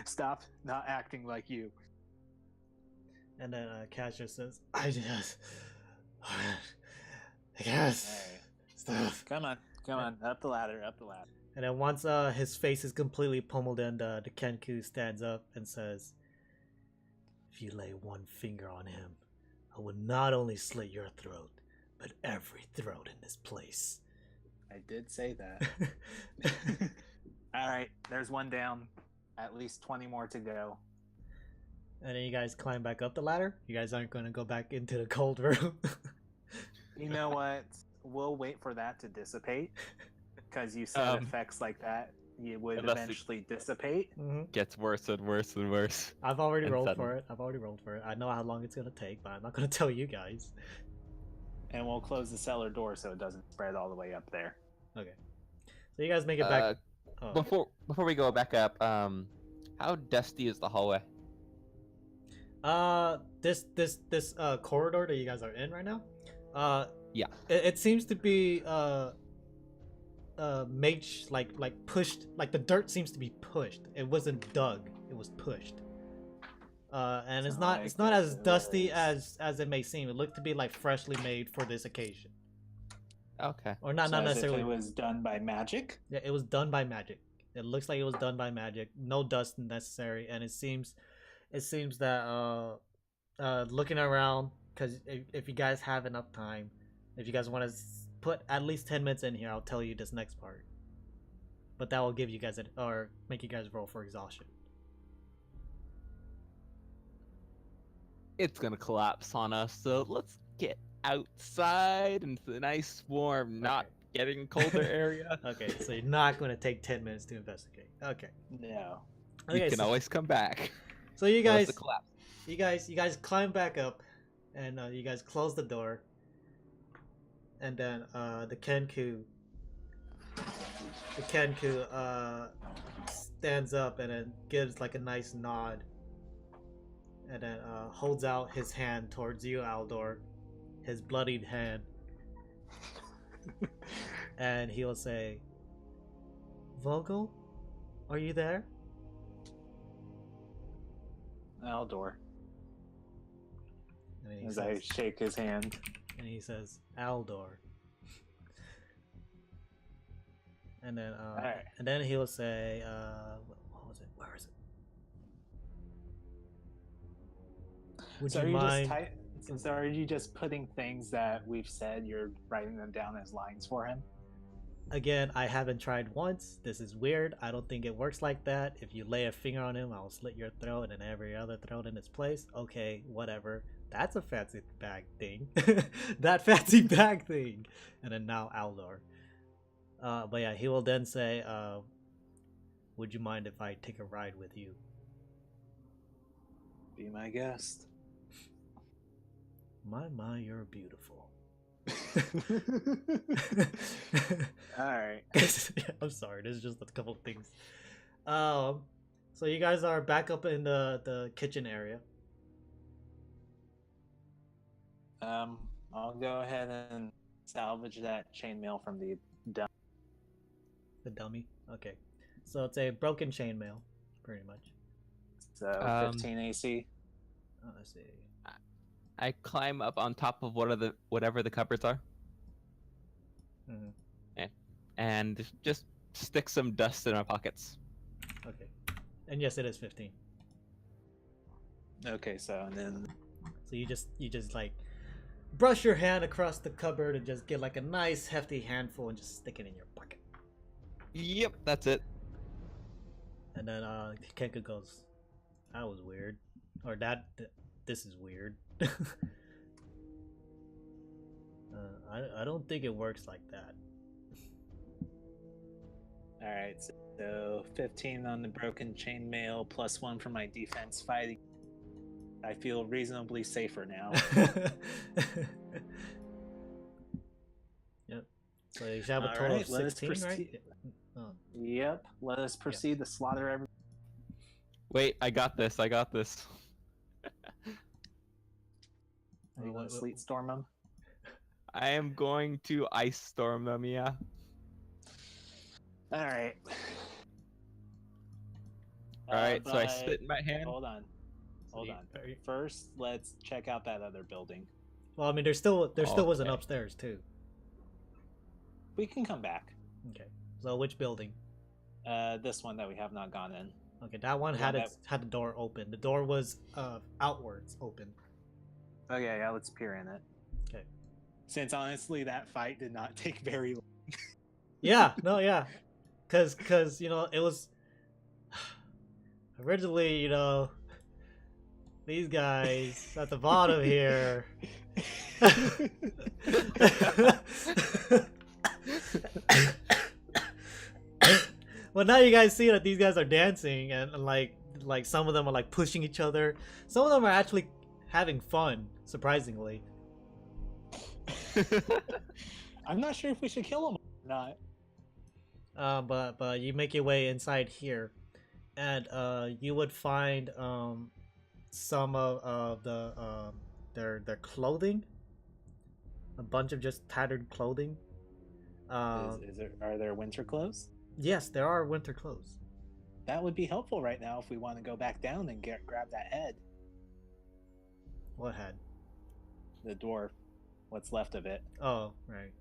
Stop not acting like you. And then Kaz just says, "I just, I guess, Hey, stuff." come on, up the ladder. And then once his face is completely pummeled in, the Kenku stands up and says, "If you lay one finger on him, I will not only slit your throat, but every throat in this place." I did say that. All right, there's one down. At least 20 more to go. And then you guys climb back up the ladder. You guys aren't going to go back into the cold room. You know what? We'll wait for that to dissipate. Because you said effects like that, you would eventually dissipate. Gets worse and worse and worse. I've already rolled for it. I know how long it's going to take, but I'm not going to tell you guys. And we'll close the cellar door so it doesn't spread all the way up there. Okay. So you guys make it back. Before we go back up, how dusty is the hallway? This corridor that you guys are in right now, yeah, it seems to be made like pushed, like the dirt seems to be pushed. It wasn't dug, it was pushed. And it's not as dusty as it may seem. It looked to be like freshly made for this occasion. Okay. Or not So necessarily. It was done by magic. Yeah, it was done by magic. It looks like it was done by magic. No dust necessary, and it seems that looking around, because if you guys have enough time, if you guys want to put at least 10 minutes in here, I'll tell you this next part. But that will give you guys or make you guys roll for exhaustion. It's gonna collapse on us, so let's get outside into the nice, warm, not getting colder area. Okay, so you're not going to take 10 minutes to investigate. Okay. No. You can always come back. So you guys, collapse. you guys climb back up, and you guys close the door, and then the Kenku stands up and then gives like a nice nod, and then holds out his hand towards you, Aldor, his bloodied hand, and he'll say, "Vogel, are you there?" Aldor. And As I shake his hand. And he says, "Aldor." And then right. and then he'll say, what was it? Where is it? Would So you mind? are you just putting things that we've said, you're writing them down as lines for him? Again, I haven't tried once. This is weird. I don't think it works like that. If you lay a finger on him, I'll slit your throat and every other throat in its place. Okay, whatever. That's a fancy bag thing. That fancy bag thing. And then now Aldor. But yeah, he will then say, would you mind if I take a ride with you? Be my guest. My, you're beautiful. Alright. I'm sorry, there's just a couple of things. So you guys are back up in the kitchen area. I'll go ahead and salvage that chainmail from the dump. The dummy? Okay. So it's a broken chainmail, pretty much. So 15 AC. Oh, let's see. I climb up on top of whatever the cupboards are, and just stick some dust in my pockets. Okay. And yes, it is 15. Okay, so and then So you just like brush your hand across the cupboard and just get like a nice hefty handful and just stick it in your pocket. Yep, that's it. And then Kenku goes, "That was weird," or this is weird. I don't think it works like that. alright, so 15 on the broken chainmail plus 1 for my defense fighting. I feel reasonably safer now. Yep. So you should have a total of 16, right? Oh. Yep, let us proceed to slaughter every. Wait, I got this. I got this. You want to sleet storm them? I am going to ice storm them. Yeah. All right. All right. So I spit in my hand. Hold on. First, let's check out that other building. Well, I mean, there still was an upstairs too. We can come back. Okay. So which building? This one that we have not gone in. Okay, that one had the door open. The door was outwards open. Okay, yeah, let's peer in it. Okay. Since honestly, that fight did not take very long. Yeah, no, yeah, cause it was originally these guys at the bottom here. Well, now you guys see that these guys are dancing and like some of them are like pushing each other. Some of them are actually having fun, surprisingly. I'm not sure if we should kill them or not. But you make your way inside here, and you would find some of their clothing, a bunch of just tattered clothing. Are there winter clothes? Yes, there are winter clothes. That would be helpful right now if we want to go back down and grab that head. What head? The dwarf. What's left of it. Oh, right.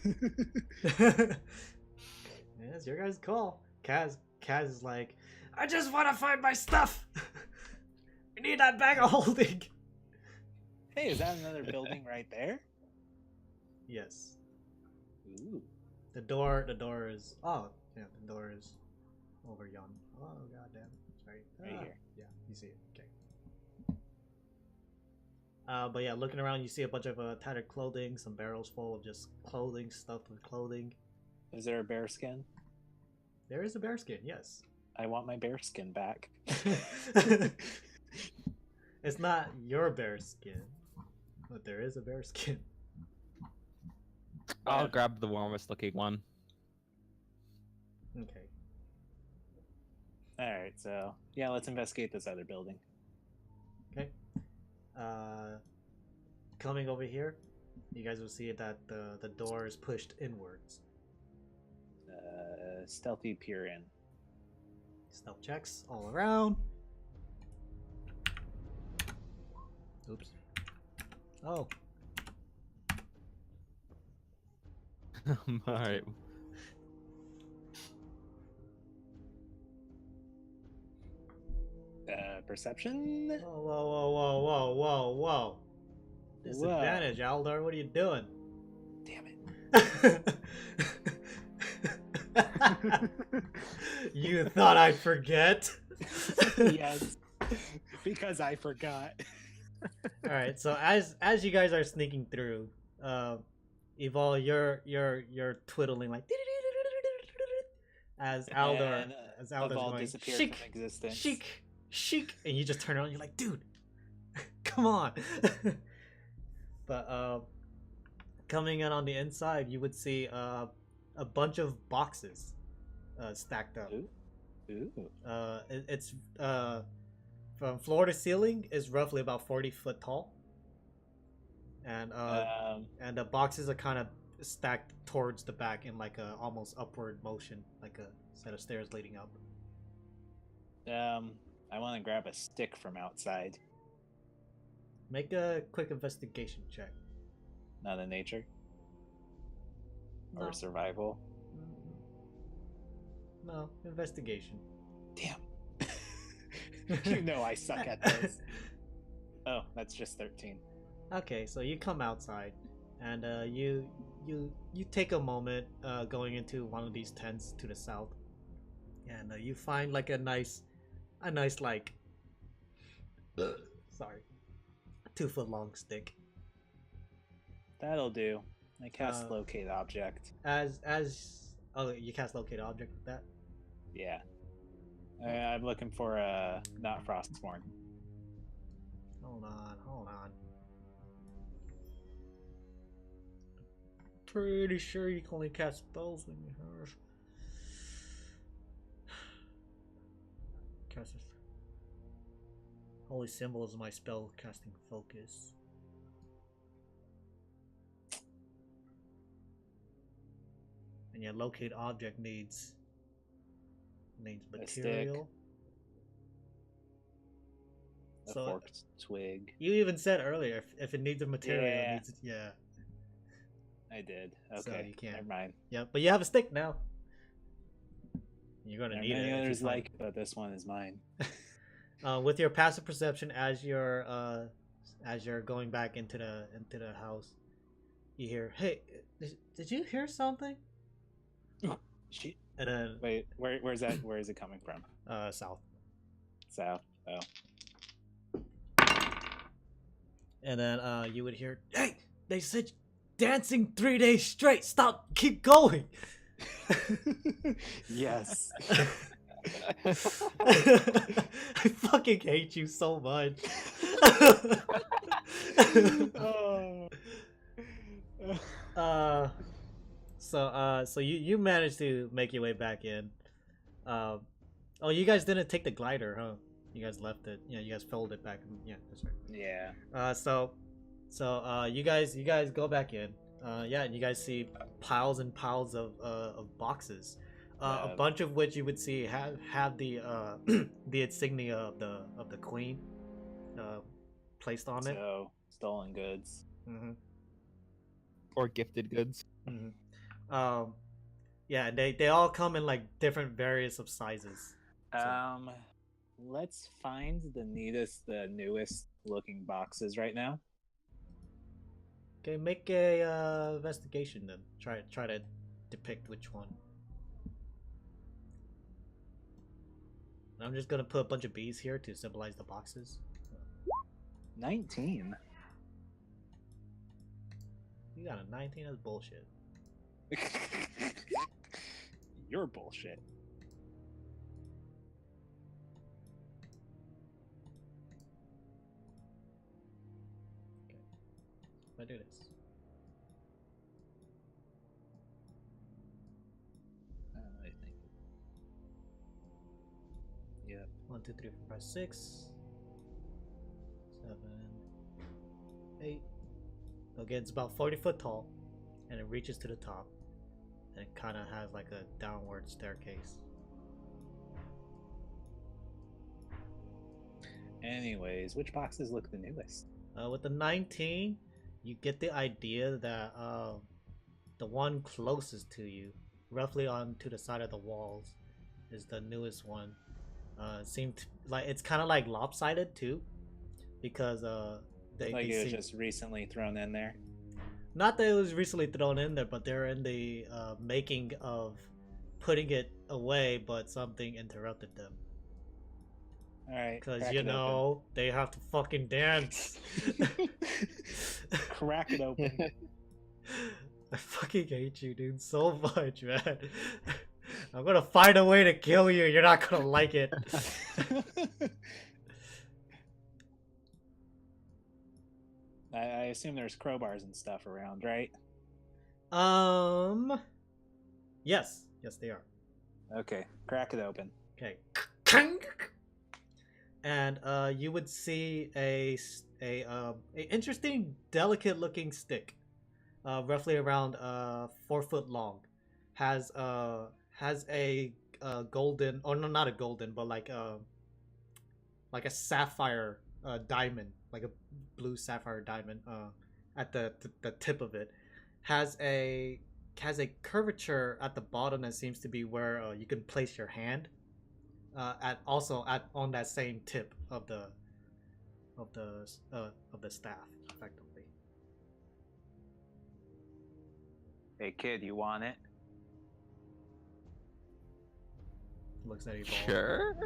Yeah, it's your guys' call. Kaz is like, I just want to find my stuff. We need that bag of holding. Hey, is that another building right there? Yes. Ooh. The door is. Oh, yeah, the door is over yon. Oh, goddamn. Sorry. Right here. Yeah, you see it. Okay. But yeah, looking around, you see a bunch of tattered clothing, some barrels full of just clothing, stuffed with clothing. Is there a bear skin? There is a bear skin, yes. I want my bear skin back. It's not your bear skin, but there is a bear skin. I'll grab the warmest looking one. Okay. Alright, so yeah, let's investigate this other building. Okay. Coming over here, you guys will see that the door is pushed inwards. Stealthy peer in. Stealth checks all around. Oops. Oh. Alright. Perception? Whoa. Disadvantage, Aldor. What are you doing? Damn it. You thought I'd forget? Yes, because I forgot. All right. So as you guys are sneaking through, Evol, you're twiddling like as Aldor And, as Aldor's Aval going disappeared chic, from existence. chic, and you just turn around. You're like, dude, come on. But coming in on the inside, you would see a bunch of boxes stacked up. Ooh. It's from floor to ceiling is roughly about 40 foot tall, and the boxes are kind of stacked towards the back in like a almost upward motion, like a set of stairs leading up. I want to grab a stick from outside. Make a quick investigation check. Not in nature No. or survival. No, investigation. Damn. You know I suck at this. Oh, that's just 13. Okay, so you come outside, and you take a moment going into one of these tents to the south, and you find like a nice like sorry, 2 foot long stick. That'll do. I cast Uh, locate object. As oh, you cast locate object with that. Yeah. I'm looking for not Frostborn. Hold on. Pretty sure you can only cast spells when you hurt. Cast this. Holy symbol is my spell casting focus. And your locate object needs material. A So forked twig. you even said earlier if it needs a material, Yeah. it needs yeah. I did. So Okay. you can't. Never mind. Yeah, but you have a stick now. You're gonna There are need many it. if you others find like, but this one is mine. with your passive perception as you're going back into the house, you hear, "Hey, did you hear something?" Shit. And then Wait, where's that? Where is it coming from? south. South. Oh. And then you would hear, "Hey, they said dancing 3 days straight. Stop, keep going." Yes. I fucking hate you so much. Oh. So you managed to make your way back in. Oh, you guys didn't take the glider, huh? You guys left it. Yeah, you guys folded it back. Yeah, that's right. Yeah. So you guys go back in. Yeah, and you guys see piles and piles of boxes. A bunch of which you would see have the the insignia of the queen placed on it. So stolen goods. Mm-hmm. Or gifted goods. Mm-hmm. Yeah, they all come in like different various of sizes. Let's find the newest looking boxes right now. Okay, make a investigation then. Try to depict which one. I'm just gonna put a bunch of bees here to symbolize the boxes. 19. You got a 19? That's bullshit. You're bullshit. Okay. If I do this. I think. Yep. 1, 2, 3, 4, 5, 6, 7, 8. Again, it's about 40 foot tall, and it reaches to the top, and it kind of has like a downward staircase. Anyways, which boxes look the newest? With the 19, you get the idea that the one closest to you, roughly on to the side of the walls, is the newest one. Seemed like it's kind of like lopsided too, because they Like they it was seem, just recently thrown in there. Not that it was recently thrown in there, but they're in the making of putting it away, but something interrupted them. Alright. Because, you know, they have to fucking dance. Crack it open. I fucking hate you, dude, so much, man. I'm gonna find a way to kill you. You're not gonna like it. I assume there's crowbars and stuff around, right? Yes, they are. Okay, crack it open. Okay. And you would see a interesting, delicate-looking stick, roughly around 4 foot long. Has a golden, or no, not a golden, but like a sapphire diamond, like a blue sapphire diamond at the tip of it. Has a curvature at the bottom that seems to be where you can place your hand. On that same tip of the staff, effectively. Hey kid, you want it? Looks at you. Sure.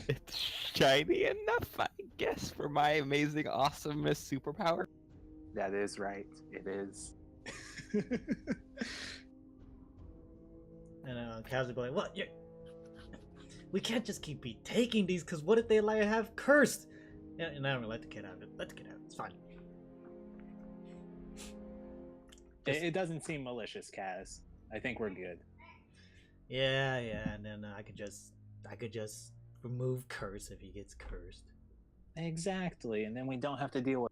It's shiny enough, I guess, for my amazing awesomeness superpower. That is right. It is. And Kaz would be like, "What? We can't just keep taking these, because what if they like have cursed?" And I don't let the kid have it. Let the kid have it. It's fine. It doesn't seem malicious, Kaz. I think we're good. Yeah, and then I could just remove curse if he gets cursed. Exactly, and then we don't have to deal with.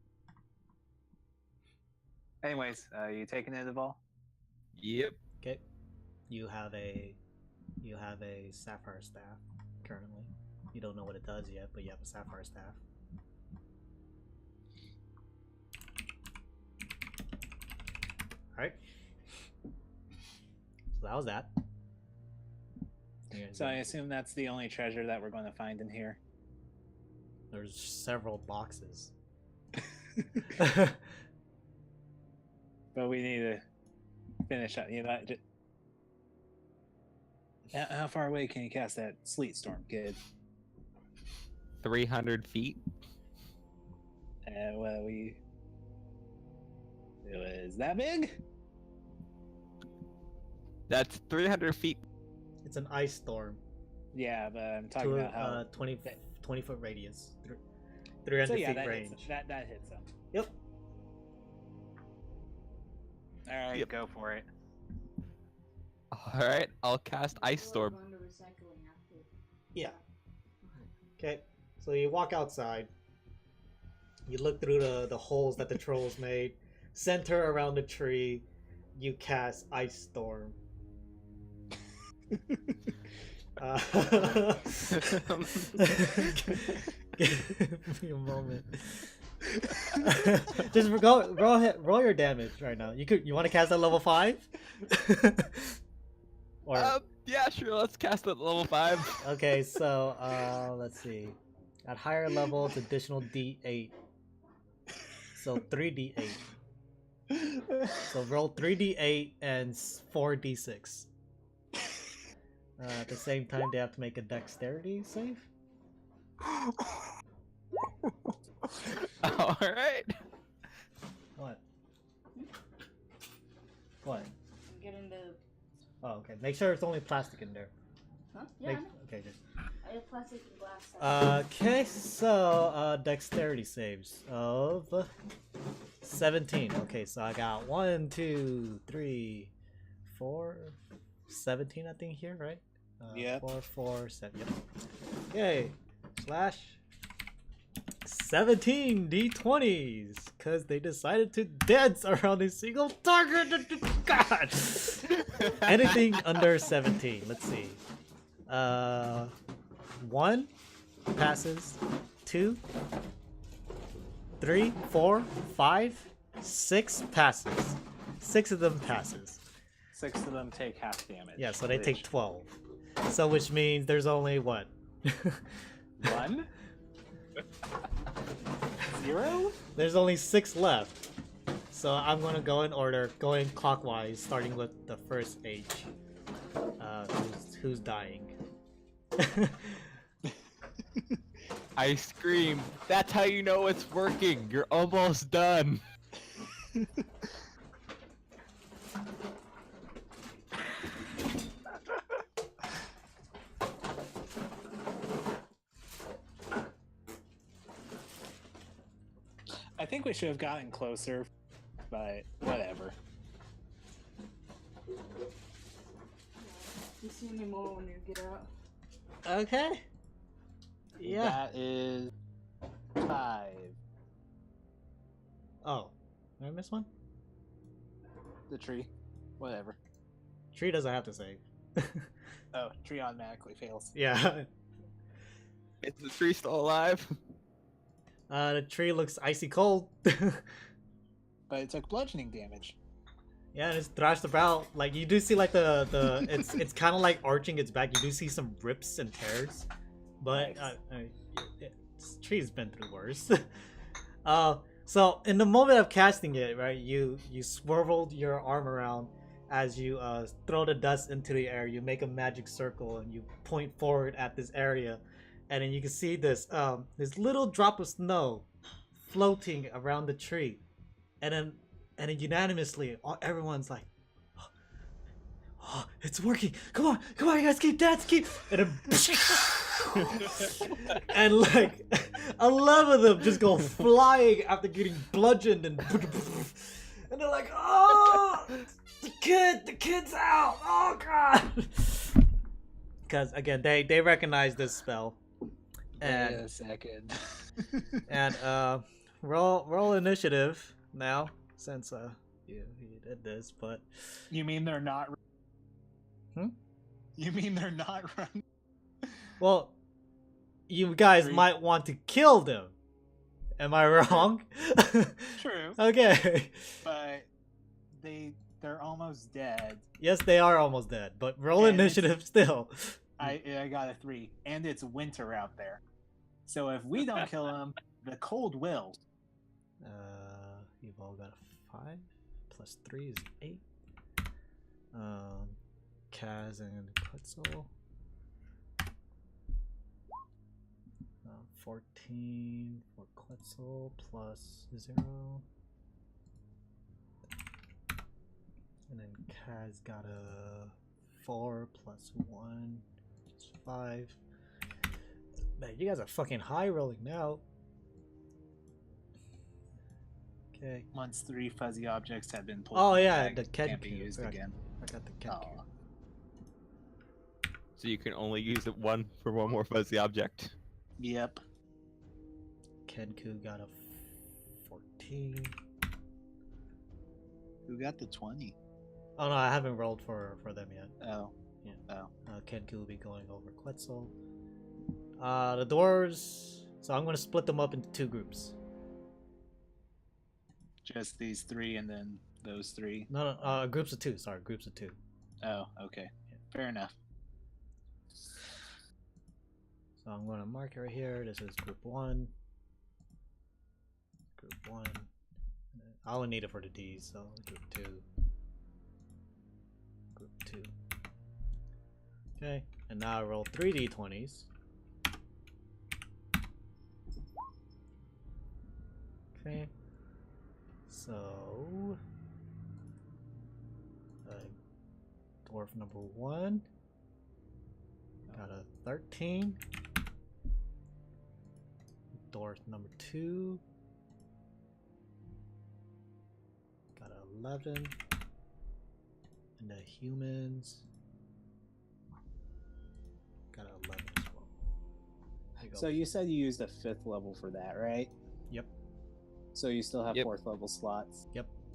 Anyways, you taking it, Azell? Yep. Okay, you have a sapphire staff currently. You don't know what it does yet, but you have a sapphire staff. All right. So that was that. So I assume that's the only treasure that we're going to find in here. There's several boxes. But we need to finish up. You know, how far away can you cast that sleet storm, kid? 300 feet. Well, it was that big? That's 300 feet. It's an ice storm. Yeah, but I'm talking about how 20 foot radius, 300 so yeah, feet that range. hits, that hits them. Yep. All right, Yep. go for it. All right, I'll cast Ice Storm. Going to recycling after. Yeah. Okay. So you walk outside. You look through the holes that the trolls made. Center around the tree. You cast Ice Storm. Give me a moment. Just go ahead, roll your damage right now. You want to cast at level 5? Or Yeah, sure. Let's cast it at level 5. okay, so let's see. At higher level, it's additional D8. So 3D8. So roll 3D8 and 4D6. At the same time, they have to make a dexterity save. All right. What? What? Get in the. Oh, okay. Make sure it's only plastic in there. Huh? Yeah. I know. Okay, just. I have plastic and glass. Okay, so dexterity saves of 17. Okay, so I got 1, 2, 3, 4, 17. I think here, right? Yep. 4, 4, 7. Yep. Okay, slash 17 d20s because they decided to dance around a single target. God. Anything under 17. Let's see. 1 passes, 2, 3, 4, 5, 6 passes. 6 of them passes. 6 of them take half damage. Yeah, so they take 12. So which means there's only what? 1? 0? There's only 6 left. So I'm gonna go in order, going clockwise, starting with the first H. Who's dying? I scream. That's how you know it's working. You're almost done. I think we should have gotten closer, but whatever. You see me more when you get out. Okay. Yeah. That is 5. Oh, did I miss one? The tree. Whatever. Tree doesn't have to save. Oh, tree automatically fails. Yeah. Is the tree still alive? The tree looks icy cold. But it took bludgeoning damage. Yeah, and it's thrashed about. Like you do see like the it's kind of like arching its back. You do see some rips and tears, but Nice. This tree's been through worse. So in the moment of casting it, right, you swirled your arm around as you throw the dust into the air. You make a magic circle and you point forward at this area, and then you can see this little drop of snow floating around the tree, and then unanimously everyone's like, oh, it's working, come on you guys, keep and then and like 11 of them just go flying after getting bludgeoned, and they're like, oh, the kid's out, oh god, because again they recognize this spell. And Wait a second. and roll initiative now, since you did this, but You mean they're not? Hmm? You mean they're not running? well, you guys 3. might want to kill them. Am I wrong? True, Okay. but they're almost dead. Yes, they are almost dead, but roll And it's- initiative still. I got a 3, and it's winter out there. So if we don't kill them, the cold will. You've all got a 5 plus 3 is 8. Kaz and Quetzal. 14 for Quetzal plus 0. And then Kaz got a 4 plus 1, which is 5. Man, you guys are fucking high rolling now. Okay. Once 3 fuzzy objects have been pulled. Oh from the yeah, bag, the it Ken can't be cube. used again. I got the Ken Aw. cube. So you can only use it one more fuzzy object. Yep. Kenku got a 14. Who got the 20? Oh no, I haven't rolled for them yet. Oh. Yeah. Oh. Kenku will be going over Quetzal. The dwarves. So I'm gonna split them up into 2 groups. Just these 3 and then those 3. No, groups of 2. Sorry, groups of 2. Oh, okay. Fair enough. So I'm gonna mark it right here. This is group 1. Group 1. I only need it for the D's, so group 2. Group 2. Okay, and now I roll 3 d20s. Okay. So dwarf number 1 got a 13. Dwarf number 2 got a 11. And the humans got a 11 as well. There you go. So you said you used a 5th level for that, right? Yep. So you still have Yep. 4th level slots.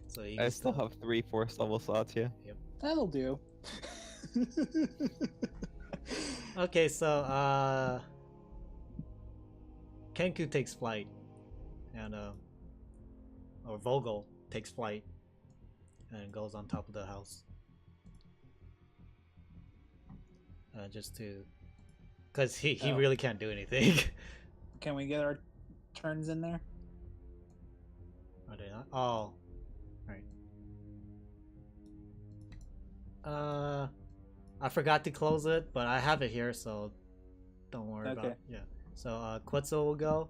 So you I can still have 3 4th level slots, yeah. That'll do. Okay, so Kenku takes flight, and or Vogel takes flight and goes on top of the house. Just to, because he Oh. really can't do anything. Can we get our turns in there? Are they not? Oh, Alright. I forgot to close it, but I have it here, so don't worry about it. Yeah. So Quetzal will go.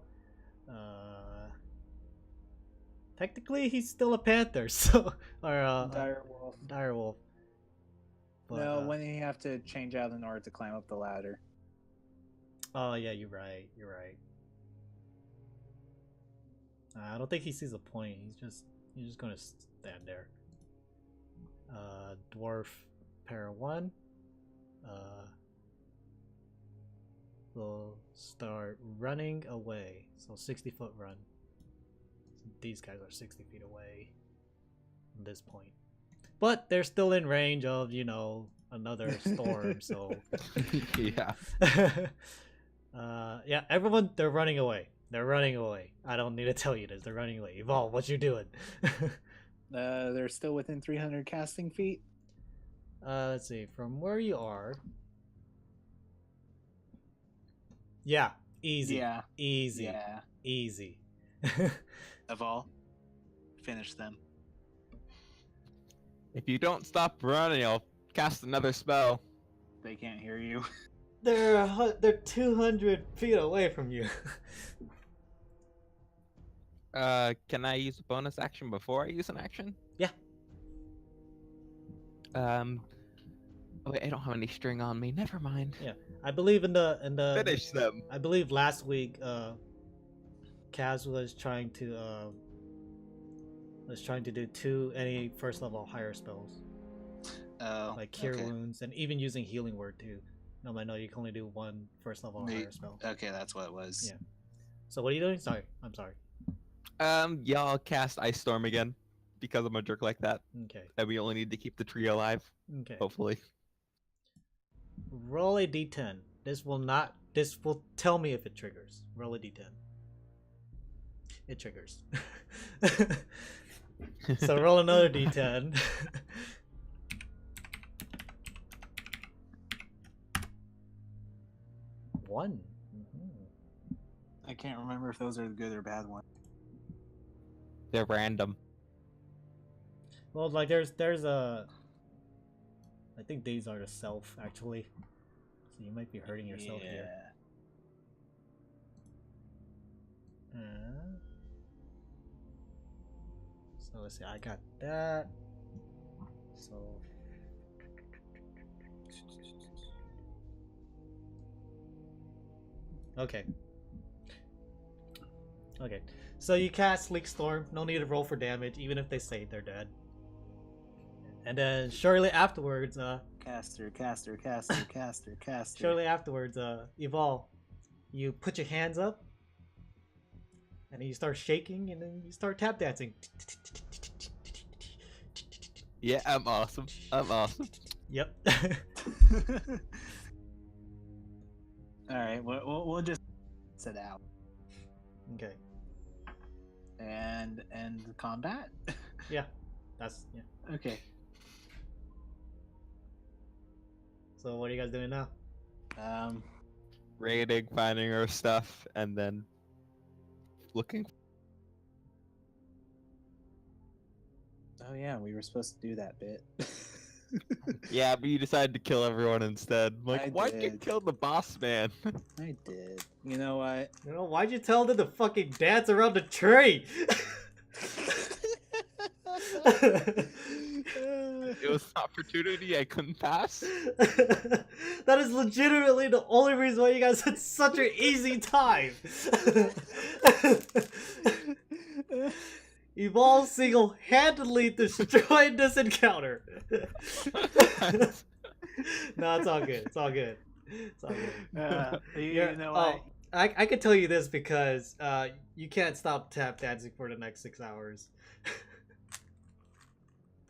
Technically he's still a panther, so or Direwolf. direwolf. But, No, when do you have to change out in order to climb up the ladder? Oh yeah, you're right. You're right. I don't think he sees a point. He's just gonna stand there. Dwarf pair 1. Will start running away. So 60-foot run. So these guys are 60 feet away from this point. But they're still in range of, another storm, so Yeah. yeah, everyone, they're running away. They're running away. I don't need to tell you this. They're running away. Evolve, what you doing? They're still within 300 casting feet. Let's see. From where you are. Yeah, easy. Yeah. Easy. Yeah. Easy. Of all, finish them. If you don't stop running, I'll cast another spell. They can't hear you. They're 200 feet away from you. Can I use a bonus action before I use an action? Yeah. Oh wait, I don't have any string on me. Never mind. Yeah, I believe in the Finish them. I believe last week, Kaz was trying to do any first level higher spells, Oh, like cure okay. wounds, and even using healing word too. No, I know you can only do one first level higher spell. Okay, that's what it was. Yeah. So what are you doing? Sorry, I'm sorry. Yeah, I'll cast Ice Storm again because I'm a jerk like that, Okay. and we only need to keep the tree alive. Okay. Hopefully. Roll a d10. This will tell me if it triggers. Roll a d10. It triggers. So roll another d10. One. I can't remember if those are the good or bad ones. They're random. Well, like there's a. I think these are the self actually. So you might be hurting yourself here. So let's see. I got that. So. Okay. Okay. So you cast Sleek Storm. No need to roll for damage, even if they say they're dead. And then shortly afterwards, Caster. shortly afterwards, Evolve, you put your hands up, and then you start shaking, and then you start tap dancing. Yeah, I'm awesome. I'm awesome. Yep. All right, we'll just sit out Okay. and end the combat. Yeah. That's yeah. Okay. So what are you guys doing now? Raiding, finding our stuff, and then looking. Oh yeah, we were supposed to do that bit. Yeah, but you decided to kill everyone instead. Like, I why'd you did. kill the boss man? I did. You know what? You know, why'd you tell them to fucking dance around the tree? It was an opportunity I couldn't pass. That is legitimately the only reason why you guys had such an easy time. Evolve single-handedly destroyed this encounter. No, it's all good. It's all good. It's all good. You know what? I can tell you this because you can't stop tap dancing for the next 6 hours.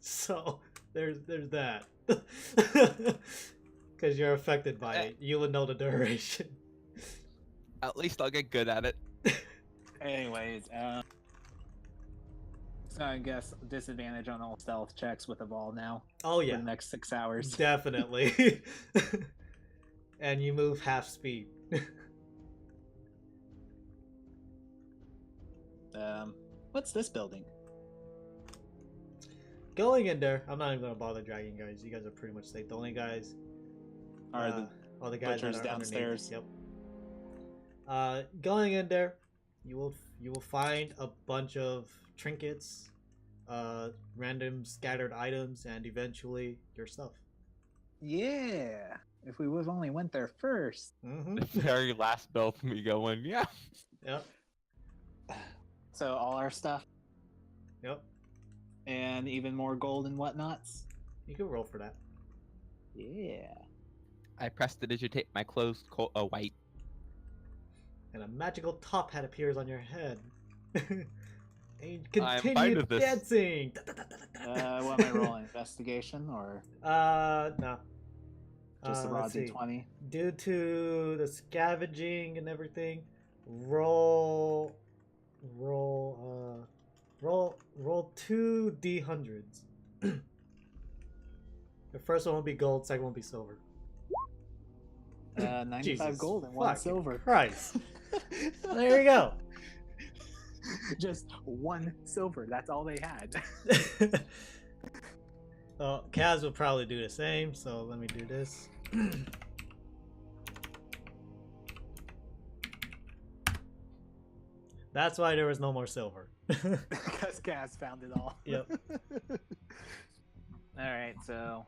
So there's that. Because you're affected by it. You would know the duration. At least I'll get good at it. Anyways, so I guess disadvantage on all stealth checks with Evolve now. Oh For yeah, the next 6 hours. definitely. And you move half speed. What's this building? going in there, I'm not even gonna bother dragging you guys. You guys are pretty much safe. The only guys Are all the guys that butchers are downstairs? underneath. Yep. Going in there, you will find a bunch of trinkets, random scattered items, and eventually your stuff. Yeah. If we would have only went there first. Mm-hmm. The very last bell for me going, yeah. Yep. So all our stuff Yep. and even more gold and whatnots. You can roll for that. Yeah. I prestidigitate my clothes white. And a magical top hat appears on your head. And you I'm fine continue with this. dancing. What am I rolling? Investigation or No. just a raw Let's see. d20? Due to the scavenging and everything, roll 2 D100s. The first one will be gold, second one will be silver. 95 Jesus gold and 1 fucking silver. Christ. There you go. Just 1 silver. That's all they had. Well, Kaz will probably do the same, so let me do this. That's why there was no more silver. Because Gaz found it all. Yep. All right, so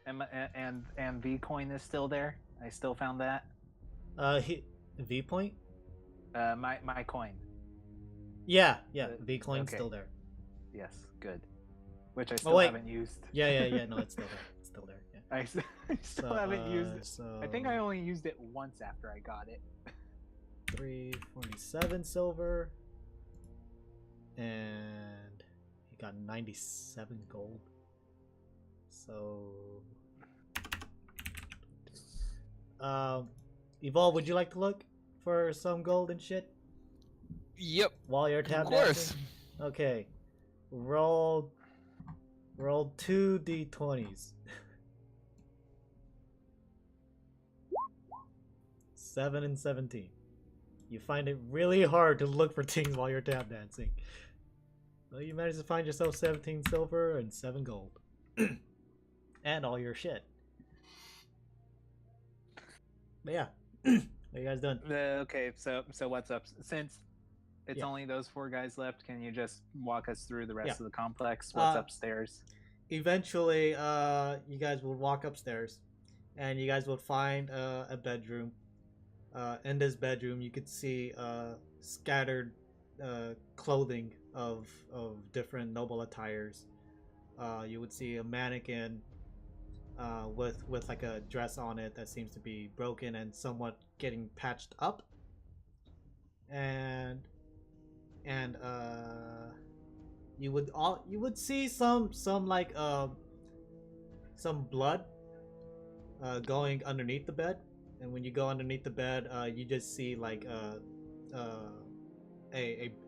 and V coin is still there. I still found that. V point? My coin. Yeah, The- V coin's okay. still there. Yes, good. Which I still wait. haven't used. Yeah, no, it's still there. It's still there. Yeah. I still So, haven't used it. So I think I only used it once after I got it. 347 silver, and he got 97 gold. So, Evolve, would you like to look for some gold and shit Yep, while you're of tap course. dancing? Okay, roll 2 D20s. 7 and 17. You find it really hard to look for things while you're tap dancing. Well, you managed to find yourself 17 silver and 7 gold. And all your shit. But yeah. What are you guys doing? Okay, so what's up? Since it's Yeah. only those 4 guys left, can you just walk us through the rest Yeah. of the complex? What's Uh, upstairs? Eventually, you guys will walk upstairs. And you guys will find a bedroom. In this bedroom, you could see scattered clothing of different noble attires. You would see a mannequin with like a dress on it that seems to be broken and somewhat getting patched up. And you would see some like some blood going underneath the bed. And when you go underneath the bed, you just see like a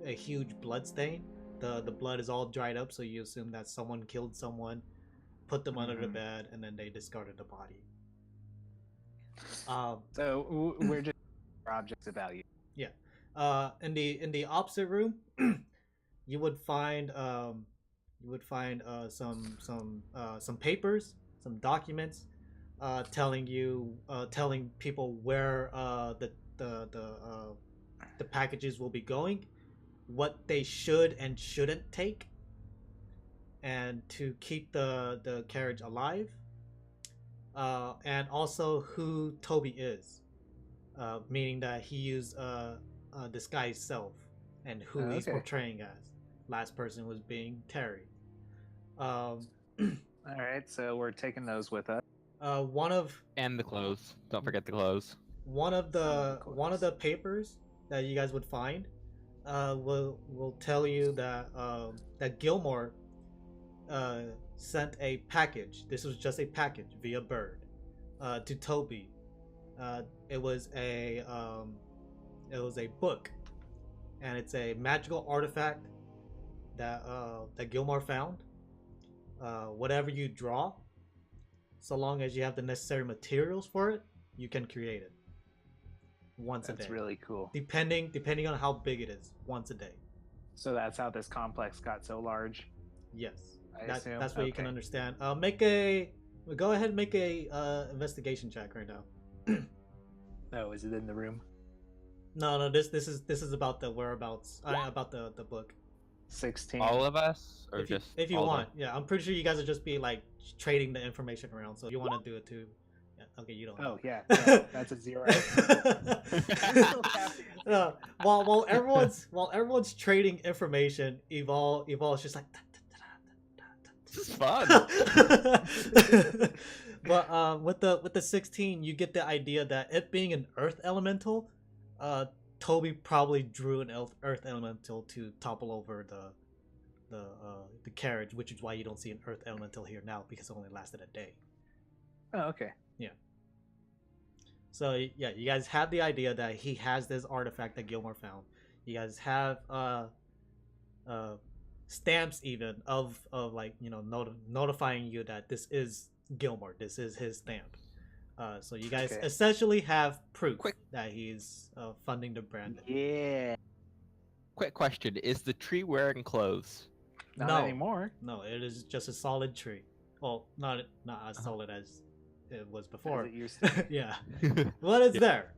huge blood stain. The blood is all dried up, so you assume that someone killed someone, put them under the Mhm. bed, and then they discarded the body. So we're just objects of value. In the opposite room, you would find some papers, some documents, telling people where the packages will be going, what they should and shouldn't take, and to keep the carriage alive, and also who Toby is, meaning that he used disguised self, and who he's Okay. portraying as. Last person was being Terry. All right, so we're taking those with us. One of And the clothes. Don't forget the clothes. one of Some of the papers that you guys would find will tell you that that Gilmore sent a package. This was just a package via bird to Toby. It was a book, and it's a magical artifact that Gilmore found. Whatever you draw, so long as you have the necessary materials for it, you can create it once a That's day. really cool. Depending on how big it is, once a day. So that's how this complex got so large. Yes. assume. That's what you can Okay. understand. Go ahead and make a investigation check right now. Oh, is it in the room? No, this is about the whereabouts. About the book. 16. All of us, or If you Aldo? want, yeah, I'm pretty sure you guys will just be like trading the information around. So if you want to do it too, yeah, okay, you don't. Oh, yeah. No, that's a 0. While everyone's trading information, Evol's just like. This is fun. But with the 16, you get the idea that it being an Earth elemental, Toby probably drew an Earth elemental to topple over the carriage, which is why you don't see an Earth elemental here now because it only lasted a day. Oh, okay. So yeah, you guys have the idea that he has this artifact that Gilmore found. You guys have stamps even of like notifying you that this is Gilmore. This is his stamp. So you guys Okay. essentially have proof that he's funding the brand. Yeah. Quick question: is the tree wearing clothes? Not No. anymore. No, it is just a solid tree. Well, not as solid as it was before. As it used to be. Yeah, but it's there.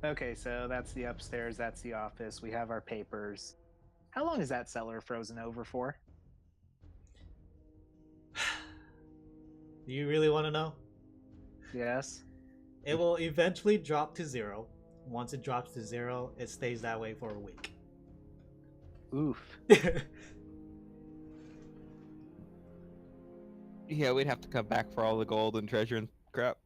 Okay, so that's the upstairs. That's the office. We have our papers. How long is that cellar frozen over for? Do you really want to know? Yes. It will eventually drop to 0. Once it drops to 0, it stays that way for a week. Oof. Yeah, we'd have to come back for all the gold and treasure and crap.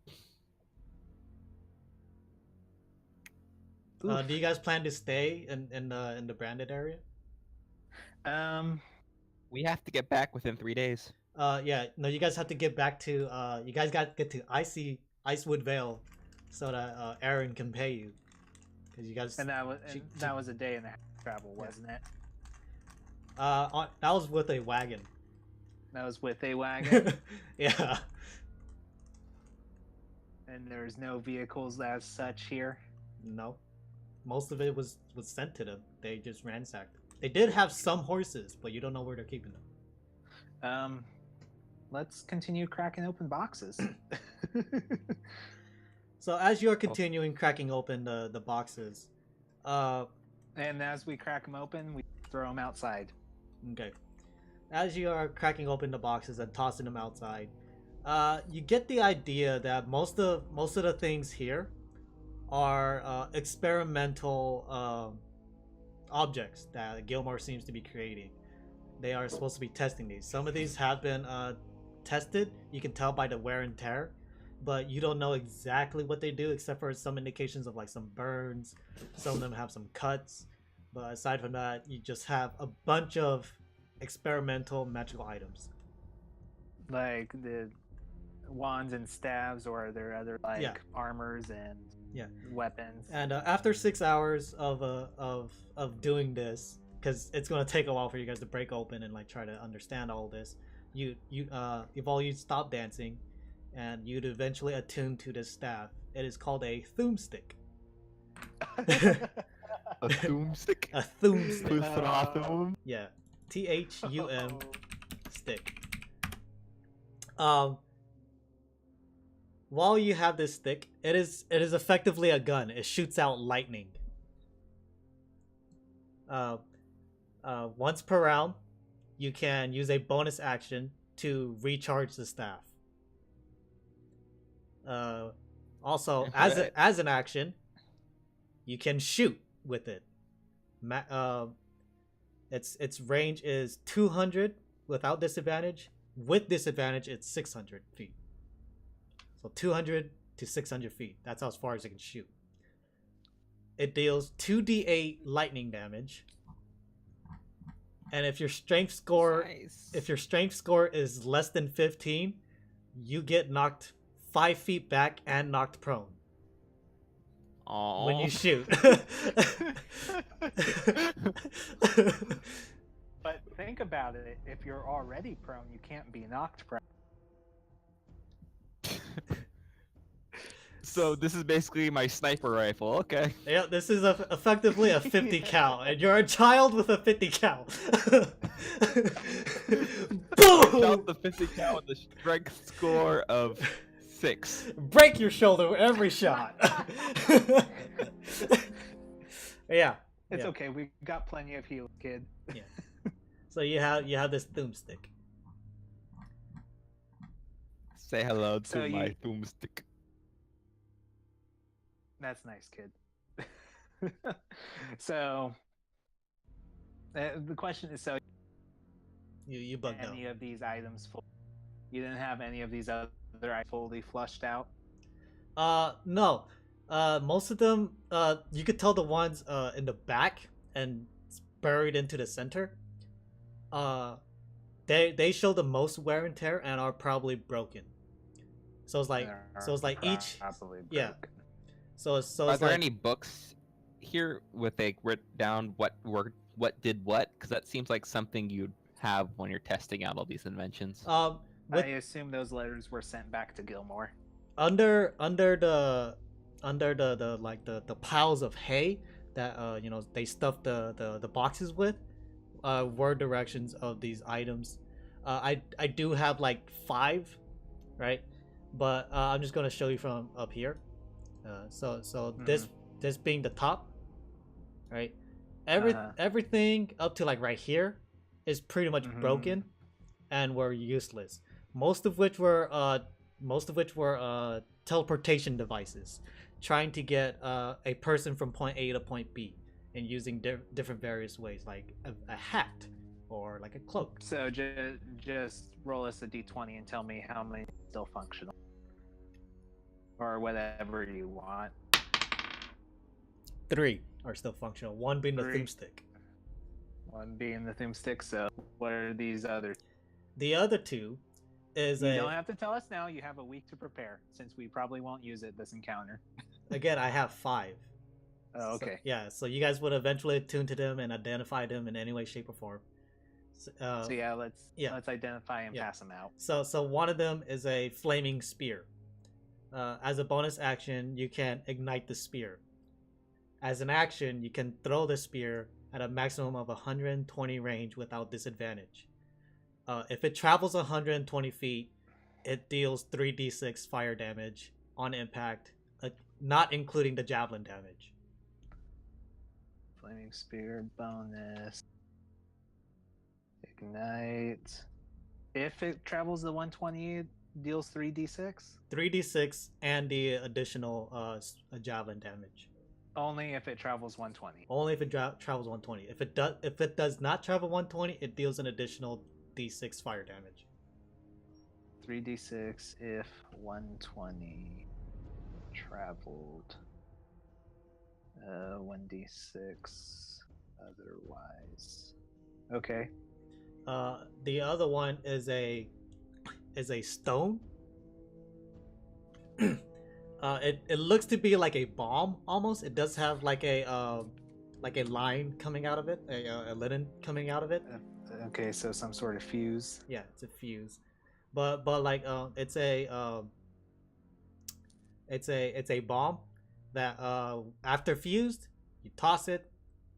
Do you guys plan to stay in the branded area? We have to get back within 3 days. Yeah, no, you guys have to get back to you guys got to get to Icewood Vale so that Aaron can pay you. Cuz you guys And that was she- that was a day and a half travel, wasn't it? that was with a wagon. That was with a wagon, Yeah. and there's no vehicles as such here. No. Most of it was sent to them. They just ransacked. They did have some horses, but you don't know where they're keeping them. Let's continue cracking open boxes. So as you're continuing cracking open the boxes, And as we crack them open, we throw them outside. okay. As you are cracking open the boxes and tossing them outside, you get the idea that most of the things here are experimental objects that Gilmore seems to be creating. They are supposed to be testing these. Some of these have been tested. You can tell by the wear and tear, but you don't know exactly what they do except for some indications of like some burns. Some of them have some cuts, but aside from that, you just have a bunch of experimental magical items. Like the wands and staves, or are there other like Yeah. armors and Yeah. weapons? And after 6 hours of doing this, because it's gonna take a while for you guys to break open and like try to understand all this, you'd stop dancing, and you'd eventually attune to this staff. It is called a thumbstick. A doomstick. A thumbstick. Thuthrathum. Yeah, THUM stick. While you have this stick, it is effectively a gun. It shoots out lightning. Once per round, you can use a bonus action to recharge the staff. Also, as an action, you can shoot with it. Its range is 200 without disadvantage. With disadvantage, it's 600 feet. So 200 to 600 feet. That's how far as it can shoot. It deals 2d8 lightning damage. And if your strength score is less than 15, you get knocked 5 feet back and knocked prone Aww. when you shoot. But think about it. If you're already prone, you can't be knocked prone. So this is basically my sniper rifle. Okay. Yeah, this is effectively a 50 cal, and you're a child with a 50 cal. Shot Boom! the 50 cal with a strength score of 6. Break your shoulder with every shot. Yeah. It's yeah. okay. We got plenty of heals, kid. Yeah. So you have this boomstick. Say hello to So my you- boomstick. That's nice, kid. So the question is: so You bugged out. any of these items full? You didn't have any of these other items fully flushed out? No. Most of them, you could tell the ones in the back and buried into the center. They show the most wear and tear and are probably broken. So it's like each Probably yeah. broken. So Are it's there like any books here with like written down what did what? Because that seems like something you'd have when you're testing out all these inventions. with, I assume those letters were sent back to Gilmore. under the like the piles of hay that they stuffed the boxes with were directions of these items. I do have like 5, right? But I'm just gonna show you from up here. So this being the top, right? Everything up to like right here is pretty much broken and were useless. Most of which were teleportation devices, trying to get a person from point A to point B, and using different various ways, like a hat or like a cloak. So just roll us a d20 and tell me how many are still functional, or whatever you want. 3 are still functional. 1 being the 3. theme stick. 1 being the theme stick. So what are these other? The other 2 is You don't have to tell us now. You have a week to prepare, since we probably won't use it this encounter. again, I have 5. Oh, So, okay. yeah, so you guys would eventually attune to them and identify them in any way, shape, or form. So yeah, let's identify and Yeah. pass them out. So one of them is a flaming spear. As a bonus action, you can ignite the spear. As an action, you can throw the spear at a maximum of 120 range without disadvantage. If it travels 120 feet, it deals 3d6 fire damage on impact, not including the javelin damage. Flaming spear bonus. Ignite. If it travels the 120, it deals 3d6. 3d6 and the additional javelin damage. Only if it travels 120. Only if it travels 120. If it does not travel 120, it deals an additional d6 fire damage. 3d6 if 120 traveled. 1d6 otherwise. Okay. The other one is a stone. It looks to be like a bomb almost. It does have like a line coming out of it, a linen coming out of it. Okay, so some sort of fuse. Yeah, it's a fuse, but like it's a bomb that after fused, you toss it,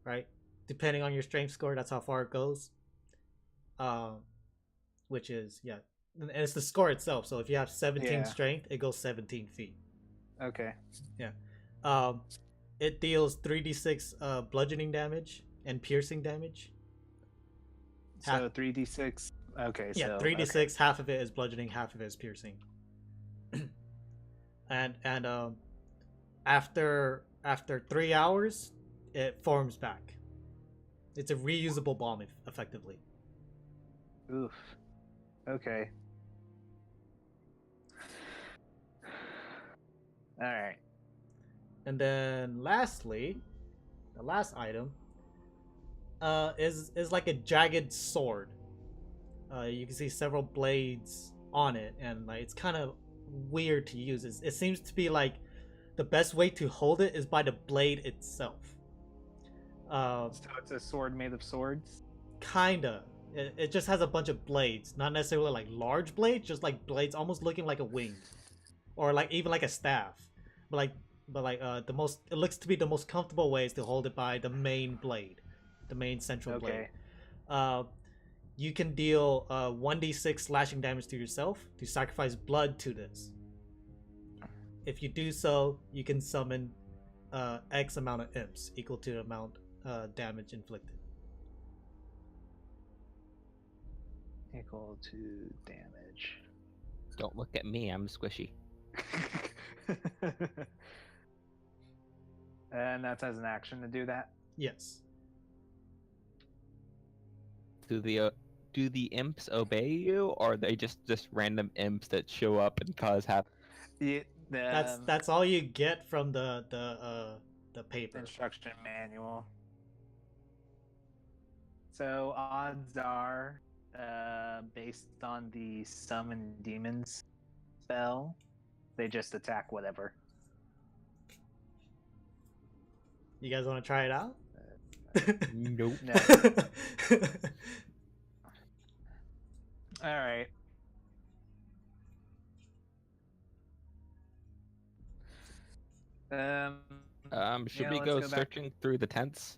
right? Depending on your strength score, that's how far it goes. Which is and it's the score itself. So if you have 17 strength, it goes 17 feet. Okay. Yeah. It deals 3d6 bludgeoning damage and piercing damage. So 3d6. Okay. Yeah, so 3d6. Okay. Half of it is bludgeoning, half of it is piercing. and after 3 hours, it forms back. It's a reusable bomb, effectively. Oof. Okay. All right. And then lastly, the last item is like a jagged sword. You can see several blades on it, and like it's kind of weird to use. It seems to be like the best way to hold it is by the blade itself. So it's a sword made of swords? Kinda. It just has a bunch of blades, not necessarily like large blades, just like blades almost looking like a wing, or like even like a staff. the most, it looks to be the most comfortable way is to hold it by the main blade, the main central blade. You can deal 1d6 slashing damage to yourself to sacrifice blood to this. If you do so, you can summon X amount of imps equal to the amount damage inflicted. Equal to damage. Don't look at me, I'm squishy. And that's as an action to do that? Yes. Do the imps obey you, or are they just random imps that show up and cause havoc? Yeah, That's all you get from the paper. instruction manual. So odds are, based on the summon demons spell, they just attack whatever. You guys want to try it out? Nope. No. All right. Should yeah, we let's go go back. searching through the tents?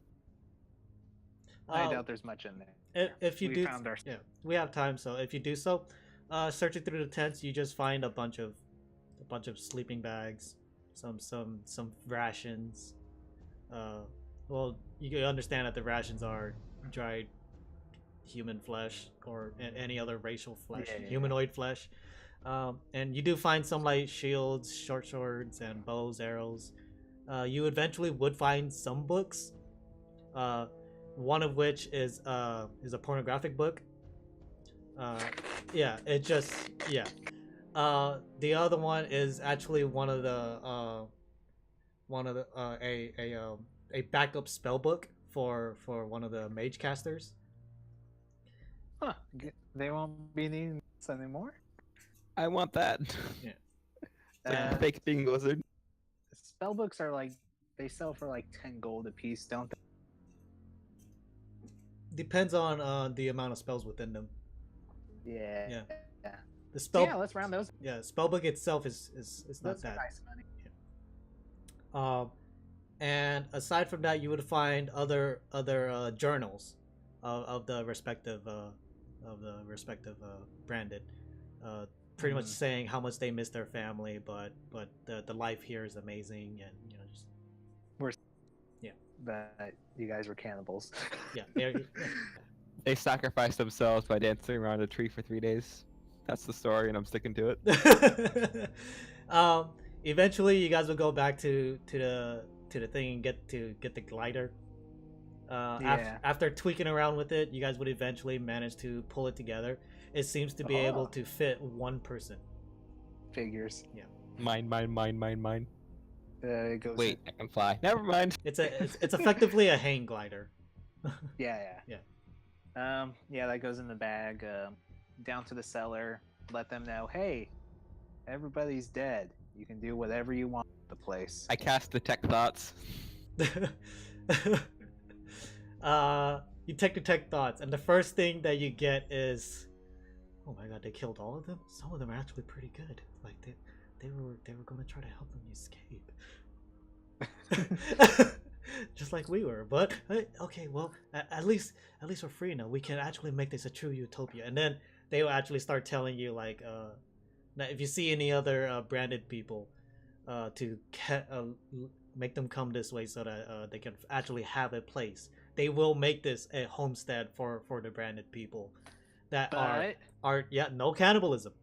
I doubt there's much in there. If you We do, found our- yeah, we have time. So if you do so, searching through the tents, you just find a bunch of sleeping bags, some rations. Well, you understand that the rations are dried human flesh or any other racial flesh, Yeah. humanoid flesh. And you do find some like shields, short swords, and bows, arrows. You eventually would find some books. One of which is a pornographic book. Yeah, it just the other one is actually one of the a backup spell book for one of the mage casters. Huh. They won't be needing this anymore? I want that. Yeah. Uh, Fake thing wizard. Spellbooks are like, they sell for like 10 gold a piece, don't they? Depends on the amount of spells within them. Yeah. Yeah. Yeah. The spell Yeah, let's round those. spellbook itself is not Those are that. nice money. And aside from that, you would find other journals of the respective branded, pretty much saying how much they miss their family, but the life here is amazing, and just But you guys were cannibals. yeah. They sacrificed themselves by dancing around a tree for 3 days. That's the story, and I'm sticking to it. Eventually, you guys will go back to the thing and get the glider. Yeah. After tweaking around with it, you guys would eventually manage to pull it together. It seems to be able to fit one person. Figures. Mine. It goes Wait, I can fly. Never mind. It's effectively a hang glider. Yeah. Yeah, that goes in the bag. Down to the cellar. Let them know, hey, everybody's dead. You can do whatever you want with the place. I cast detect thoughts. You detect thoughts, and the first thing that you get is, oh my god, they killed all of them. Some of them are actually pretty good. Like they were going to try to help them escape. Just like we were, but okay, well, at least we're free now. We can actually make this a true utopia. And then they will actually start telling you, like, that if you see any other branded people, to make them come this way so that they can actually have a place. They will make this a homestead for the branded people that are no cannibalism.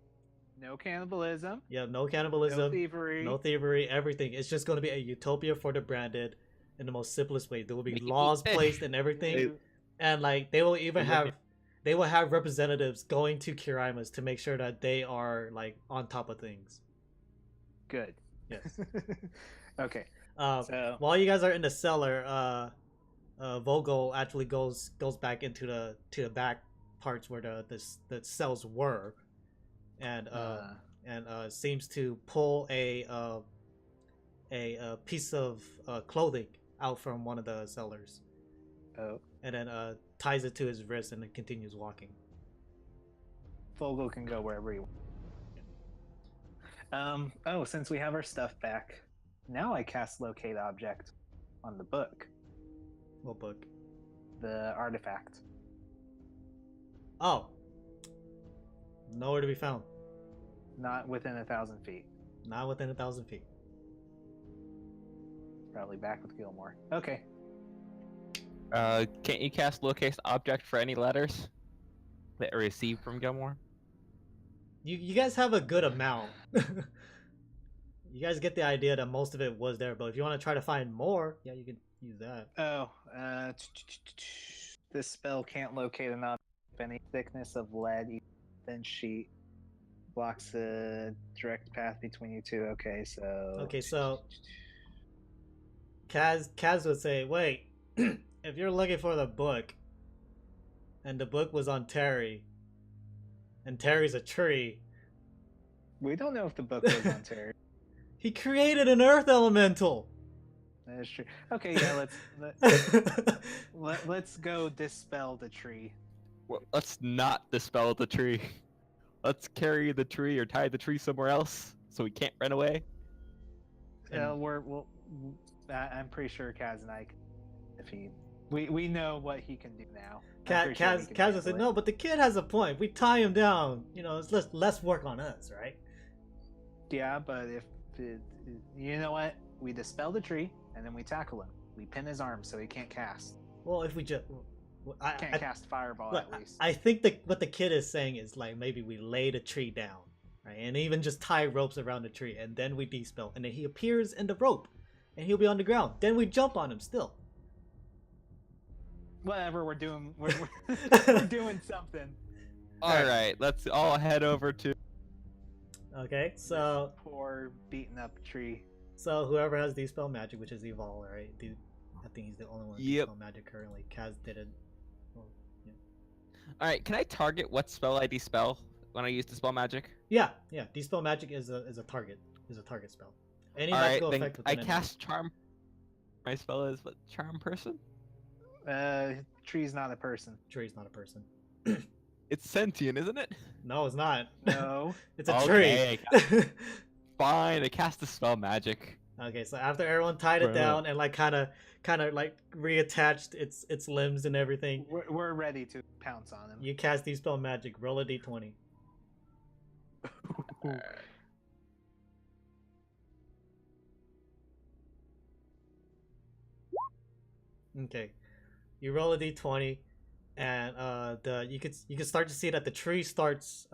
No cannibalism. Yeah, no cannibalism. No thievery. No thievery, everything. It's just going to be a utopia for the branded in the most simplest way. There will be Make it laws eat fish. placed and everything. And like they will even have representatives going to Ky-Rimus to make sure that they are like on top of things. Good. Yes. Okay. So while you guys are in the cellar, Vogel actually goes back into the back parts where the cells were, and seems to pull a piece of clothing out from one of the cellars. Oh. And then ties it to his wrist and then continues walking. Vogel can go wherever he wants. Since we have our stuff back, Now I cast locate object on the book, What book? the artifact. Oh. Nowhere to be found. Not within 1,000 feet. Not within 1,000 feet. Probably back with Gilmore. Okay. Can't you cast locate object for any letters that are received from Gilmore? You guys have a good amount. You guys get the idea that most of it was there, but if you want to try to find more, yeah, you can use that. Oh, this spell can't locate an object of any thickness of lead than sheet. Blocks a direct path between you two. Okay, so Kaz would say, wait, if you're looking for the book, and the book was on Terry, and Terry's a tree, we don't know if the book was on Terry. he created an earth elemental. That is true. Okay, yeah, let's go dispel the tree. Well, let's not dispel the tree. Let's carry the tree or tie the tree somewhere else so we can't run away. I'm pretty sure Kaz and I, we know what he can do now. Kaz would say, no, but the kid has a point. We tie him down, it's less work on us, right? Yeah, but you know what? We dispel the tree and then we tackle him. We pin his arm so he can't cast. Well, if we just Can't cast fireball at least. I think what the kid is saying is like maybe we lay the tree down, right, and even just tie ropes around the tree, and then we dispel, and then he appears in the rope, and he'll be on the ground. Then we jump on him still. Whatever we're doing, we're doing something. All right, let's all head over to. Okay, so this poor beaten up tree. So whoever has dispel magic, which is Evol, right? I think he's the only one with dispel magic currently. Kaz did it. Well, yeah. All right, can I target what spell I dispel when I use dispel magic? Yeah. Dispel magic is a target. Is a target spell. Any all magical right, effect. I cast charm. My spell is what? Charm person. Tree's not a person. Tree's not a person. It's sentient, isn't it? No, it's not. No, it's a okay, tree. Fine, I cast dispel magic. Okay, so after everyone tied it down and like kind of like reattached its limbs and everything, we're ready to pounce on him. You cast dispel magic. Roll a d20. Okay, you roll a d20, and you can start to see that the tree starts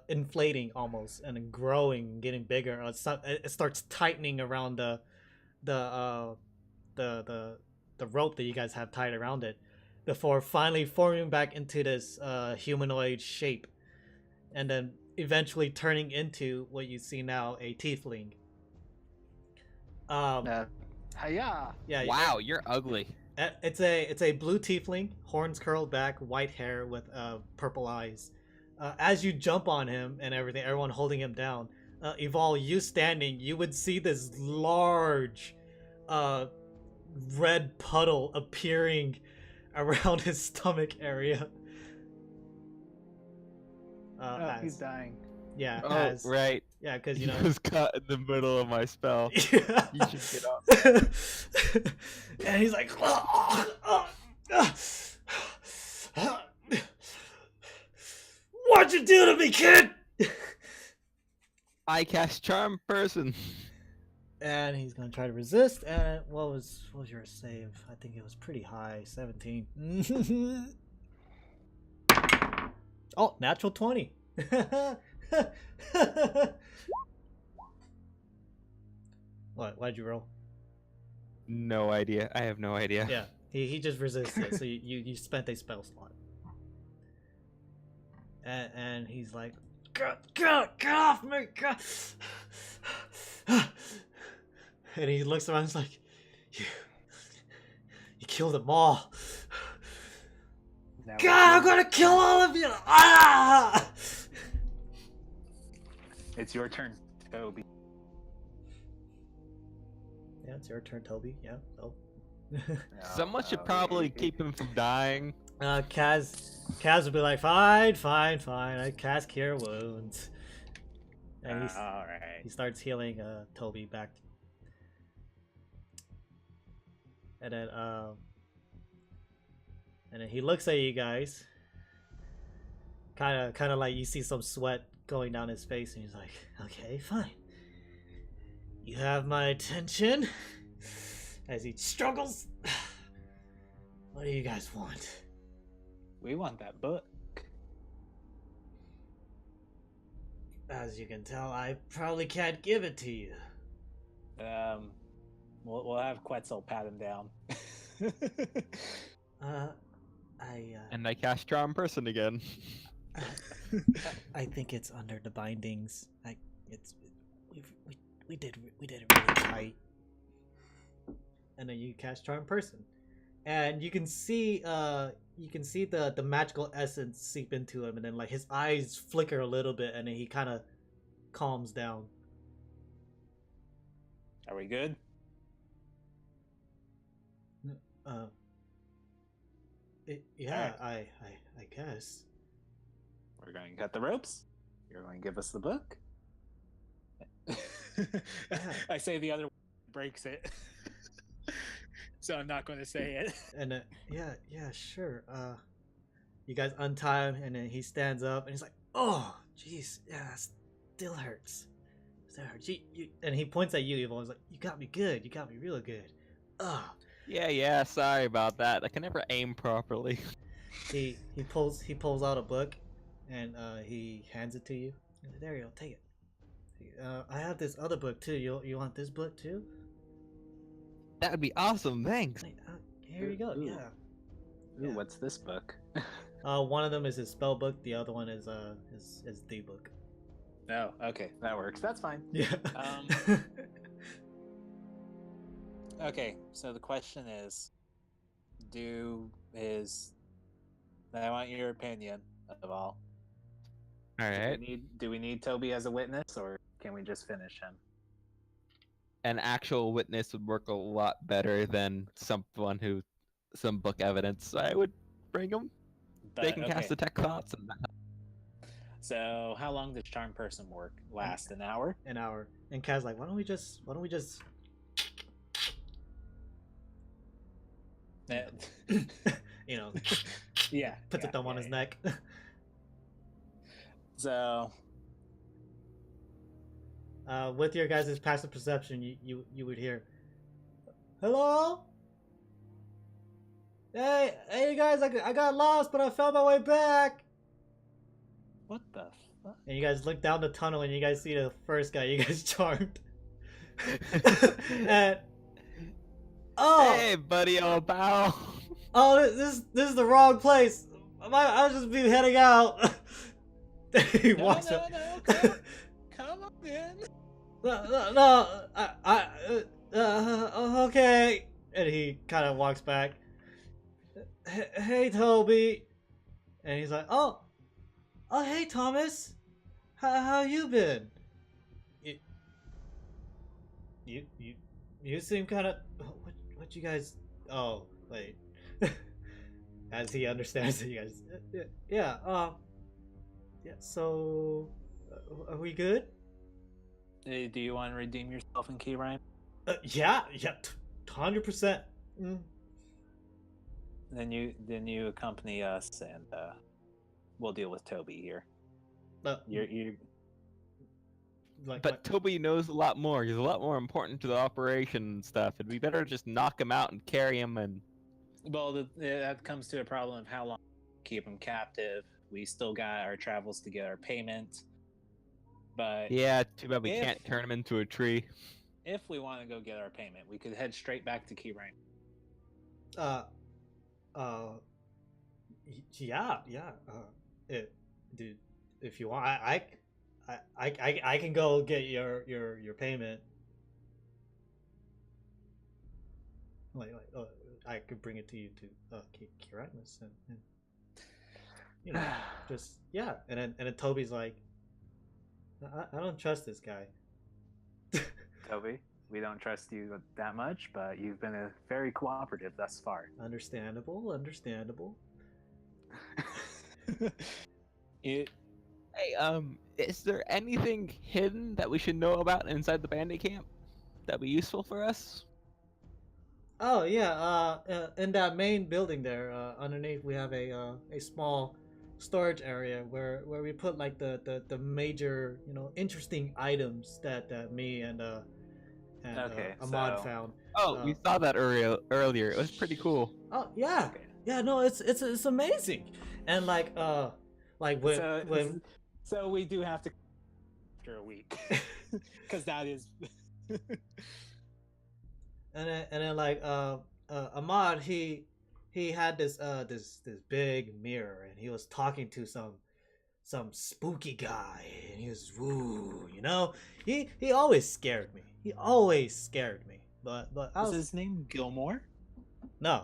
inflating almost and then growing, getting bigger. It starts tightening around the rope that you guys have tied around it, before finally forming back into this humanoid shape, and then eventually turning into what you see now, a tiefling. Hiya! Yeah. Wow, you're ugly. It's a blue tiefling, horns curled back, white hair with purple eyes. As you jump on him and everything, everyone holding him down, Evol, you standing, you would see this large red puddle appearing around his stomach area. He's dying. Yeah. Oh, right. Yeah, because he was caught in the middle of my spell. Yeah. You should get up. And he's like, what'd you do to me, kid? I cast charm person. And he's gonna try to resist. And what was your save? I think it was pretty high, 17. Oh, natural 20. Why'd you roll? No idea. I have no idea. Yeah, he just resisted. So you spent a spell slot. And he's like, get off me! And he looks around. He's like, you killed them all. God, I'm gonna kill all of you! Ah! It's your turn, Toby. Yeah, it's your turn, Toby. Yeah. Oh. Someone should probably keep him from dying. Kaz would be like, fine. I cast Cure Wounds. And All right. he starts healing Toby back. and then he looks at you guys. Kind of like you see some sweat going down his face, and he's like, "Okay, fine. You have my attention." As he struggles. What do you guys want? We want that book. As you can tell, I probably can't give it to you. We'll have Quetzal pat him down. And I cast Charm Person again. I think it's under the bindings. We did it really tight. And then you cast Charm Person, and you can see the magical essence seep into him, and then like his eyes flicker a little bit, and then he kind of calms down. Are we good? Yeah, Alright. I guess. We're going to cut the ropes. You're going to give us the book. I say the other breaks it. So I'm not going to say it. And yeah, sure. You guys untie him, and then he stands up, and he's like, "Oh, jeez, yeah, that still hurts. Still hurts." And he points at you, Evil. He's like, "You got me good. You got me really good." Oh. Yeah, sorry about that. I can never aim properly. He pulls out a book, and he hands it to you. There you go, take it. I have this other book too. You want this book too? That would be awesome, thanks. Here you go. Ooh. Yeah. Ooh, what's this book? One of them is his spell book. The other one is the book. Oh, okay, that works. That's fine. Yeah. Okay, so the question is, I want your opinion of all. All right. Do we need Toby as a witness, or can we just finish him? An actual witness would work a lot better than some book evidence. I would bring them. They can cast detect thoughts. And So, how long does Charm Person work? Last an hour? An hour. And Kaz's like, why don't we just you know, yeah. puts a thumb on his neck. So, with your guys' passive perception, you would hear, "Hello? Hey, you guys, I got lost, but I found my way back." what the fuck? And you guys look down the tunnel, and you guys see the first guy you guys charmed. And Hey, buddy, old pal. this is the wrong place. I'll just be heading out. He walks up. No, come on in. No, okay. And he kind of walks back. Hey, Toby. And he's like, oh, hey, Thomas. How you been? You seem kind of. What you guys? Oh, wait. As he understands that you guys. Yeah. So, are we good? Do you want to redeem yourself in Ky-Rimus? Yeah, 100%. Then you accompany us, and we'll deal with Toby here. You're But Toby knows a lot more. He's a lot more important to the operation and stuff. It'd be better to just knock him out and carry him and. Well, that comes to a problem of how long to keep him captive. We still got our travels to get our payment. But yeah, too bad we can't turn him into a tree. If we want to go get our payment, we could head straight back to Ky-Rimus. Yeah. Dude, if you want, I can go get your payment. I could bring it to you to Ky-Rimus and you know, just yeah. And then Toby's like, I don't trust this guy. Toby, we don't trust you that much, but you've been very cooperative thus far. Understandable. Hey, is there anything hidden that we should know about inside the bandit camp that would be useful for us? Oh yeah, in that main building there, underneath we have a small storage area where we put like the major, interesting items that me and Okay, Ahmad so- found. Oh, we saw that earlier. It was pretty cool. Oh yeah, Okay. yeah. No, it's amazing, and like when So, when so we do have to after a week because that is. and then like Ahmad he had this big mirror and he was talking to some spooky guy and he was woo, he always scared me. He always scared me. But I Is was, his name Gilmore? no.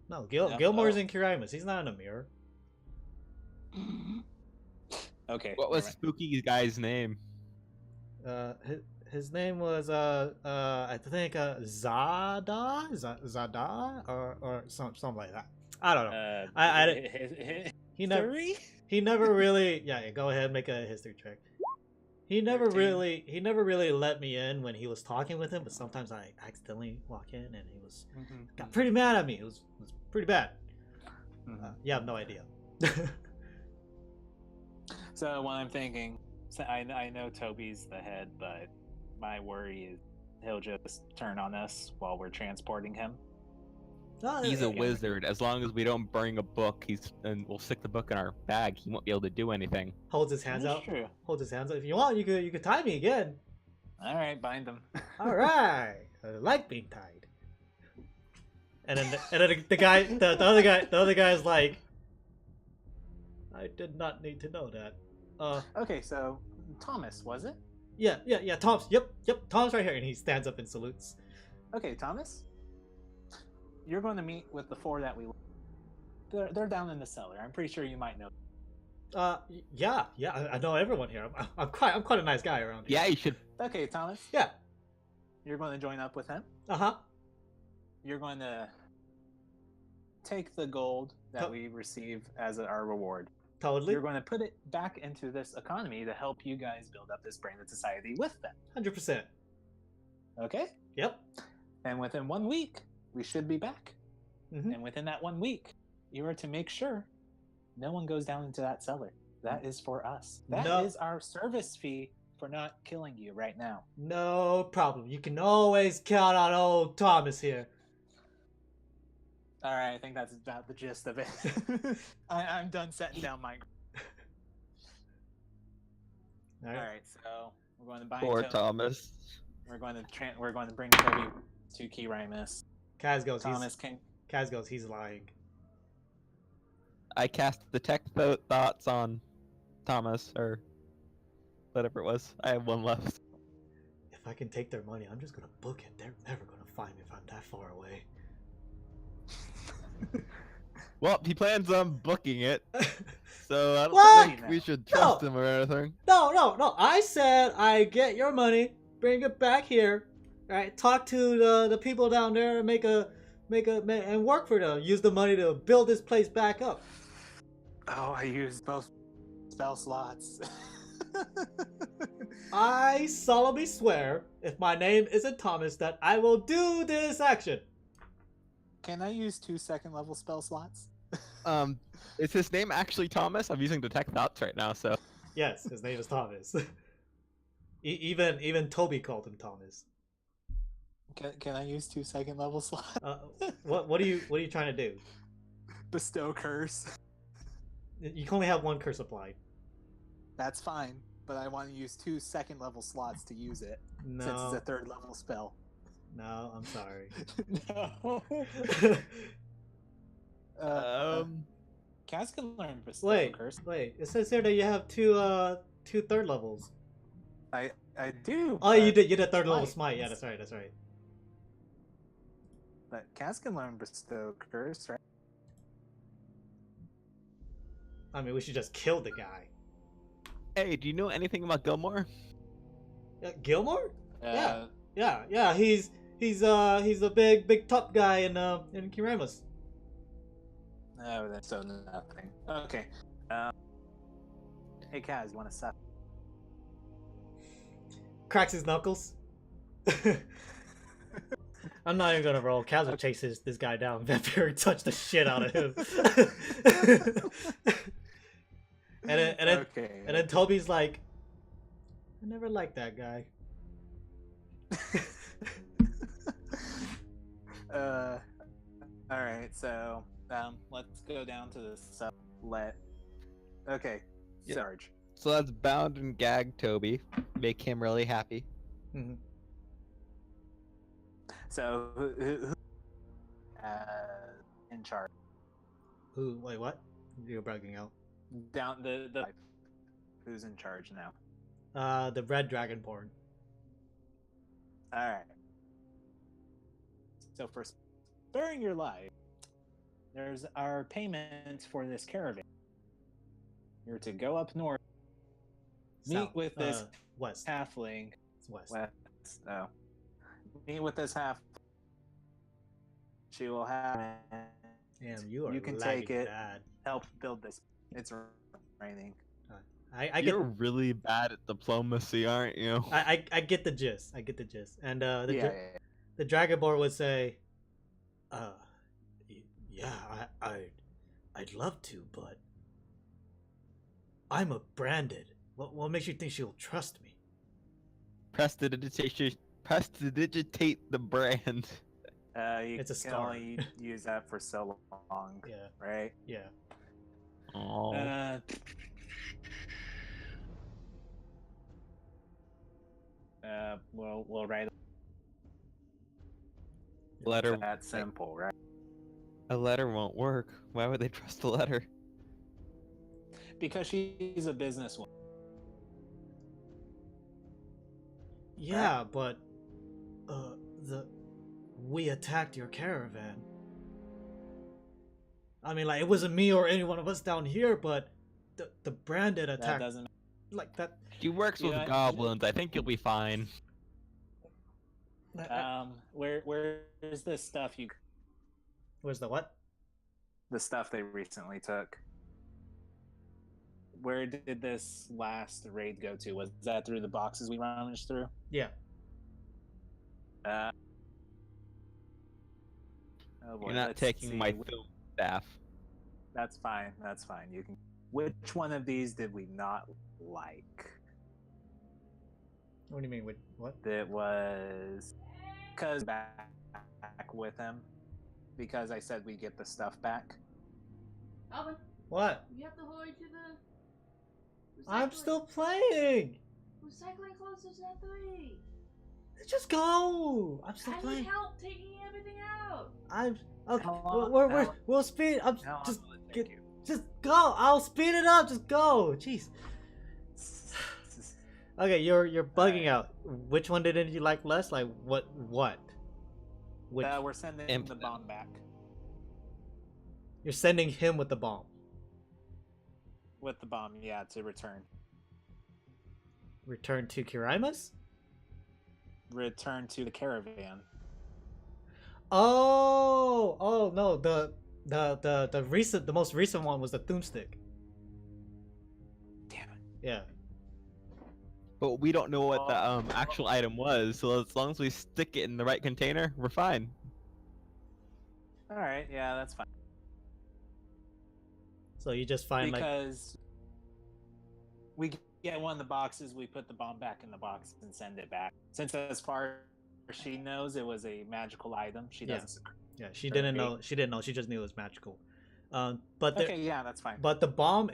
No? Gilmore's Oh. in Ky-Rimus. He's not in a mirror. Okay. What was alright. Spooky guy's name? His name was I think Zada or something like that. I don't know. He never History? he never really go ahead and make a history check. He never 13. really let me in when he was talking with him, but sometimes I accidentally walk in and he Mhm. got pretty mad at me. It was pretty bad. Mhm. You have no idea. So what I'm thinking, so I know Toby's the head, but my worry is he'll just turn on us while we're transporting him. He's a Yeah. wizard. As long as we don't bring a book, and we'll stick the book in our bag. He won't be able to do anything. Holds his hands That's out. true. Holds his hands out. If you want, you could tie me again. All right, bind him. All right, I like being tied. And then the guy, the other guy's like, I did not need to know that. Okay, so Thomas, was it? Yeah. Tom's, yep. Tom's right here, and he stands up and salutes. Okay, Thomas, you're going to meet with the four that we. They're down in the cellar. I'm pretty sure you might know. Yeah. I know everyone here. I'm quite a nice guy around here. Yeah, you should. Okay, Thomas. Yeah. You're going to join up with him. Uh-huh. You're going to take the gold that To- we receive as our reward. Totally. You're going to put it back into this economy to help you guys build up this branded society with them. 100%. Okay? Yep. And within 1 week, we should be back. Mhm. And within that 1 week, you are to make sure no one goes down into that cellar. That is for us. That is No. our service fee for not killing you right now. No problem. You can always count on old Thomas here. All right, I think that's about the gist of it. I'm done setting down my. All All right. right, so we're going to buy. Poor Thomas. We're going to bring Toby to Ky-Rimus. Kaz goes. Thomas can. Kaz goes. He's lying. I cast detect thoughts on Thomas, or whatever it was. I have one left. If I can take their money, I'm just gonna book it. They're never gonna find me if I'm that far away. Well, he plans on booking it, so I don't What? think we should trust No. him or anything. No. I said I get your money, bring it back here. All right. Talk to the people down there and make and work for them. Use the money to build this place back up. Oh, I used both spell slots. I solemnly swear, if my name isn't Thomas, that I will do this action. Can I use 2 second level spell slots? Is his name actually Thomas? I'm using detect thoughts right now, so. Yes, his name is Thomas. Even Toby called him Thomas. Can I use 2 second level slots? What are you trying to do? Bestow curse. You can only have one curse applied. That's fine, but I want to use 2 second level slots to use it since No, it's a 3rd level spell. no, I'm sorry. No. Kaz can learn bestow Wait, curse. it says here that you have two 3rd levels. I do. Oh, you but- did 3rd level Smite. smite. Yeah, that's right. But Kaz can learn bestow curse, right? I mean, we should just kill the guy. Hey, do you know anything about Gilmore? Gilmore? Uh, Yeah. He's a big top guy in Ky-Rimus. No, that's so nothing. Okay. Hey Kaz, you want to suck? Cracks his knuckles. I'm not even gonna roll. Kaz chases this guy down. Vampire touched the shit out of him. and then Toby's like, I never liked that guy. All right, so let's go down to the sublet. Okay, Yeah. Sarge. So that's bound and gag Toby. Make him really happy. Mm-hmm. So who in charge? Who? Wait, what? You're bugging out. Down the who's in charge now? The red dragonborn. All right. So for sparing your life, there's our payment for this caravan. You're to go up north, meet South. with this West. halfling. It's west. West. Oh. Meet with this half. She will have. Damn, you are. You can lagging take it. Bad. Help build this. It's raining. I get. You're really bad at diplomacy, aren't you? I get the gist. I get the gist. And Yeah. the dragonborn would say, yeah, I'd love to, but I'm a branded. What makes you think she'll trust me? Prestidigitate the brand. You It's a can star. only use that for so long, Yeah, right? yeah. Oh. We'll write Letter. that simple, right? A letter won't work. Why would they trust a letter? Because she's a businesswoman. Yeah, but we attacked your caravan. I mean, like, it wasn't me or any one of us down here, but the branded That attack doesn't. like that. She works with Yeah, goblins. I think you'll be fine. Where's the stuff you? Where's the what? The stuff they recently took. Where did this last raid go to? Was that through the boxes we rummaged through? Yeah. Oh boy, You're not let's taking see. my food staff. That's fine. That's fine. You can. Which one of these did we not like? What do you mean? What? It was because back with him because I said we get the stuff back. Alvin, What? you have to hurry to the. I'm recycling. still playing. Recycling closes at 3. Just go. I'm still I need playing. help taking everything out. I'm okay. How long- We'll speed. I'm How long just will it take get. you? Just go. I'll speed it up. Just go. Jeez. Okay, you're bugging out. Which one didn't you like less? Like what? Which We're sending the Infinite. bomb back you're sending him with the bomb. with the bomb. Yeah, to return. Return to Ky-Rimus? Return to the caravan. Oh no, the most recent one was the Thumbstick. Damn it. Yeah. But we don't know what the actual item was, so as long as we stick it in the right container, we're fine. All right. Yeah, that's fine. So you just find like Because we get one of the boxes, we put the bomb back in the box and send it back. Since as far as she knows, it was a magical item. She Yeah. doesn't. yeah, she didn't know. She didn't know. She just knew it was magical. But there, Okay, yeah, that's fine. but the bomb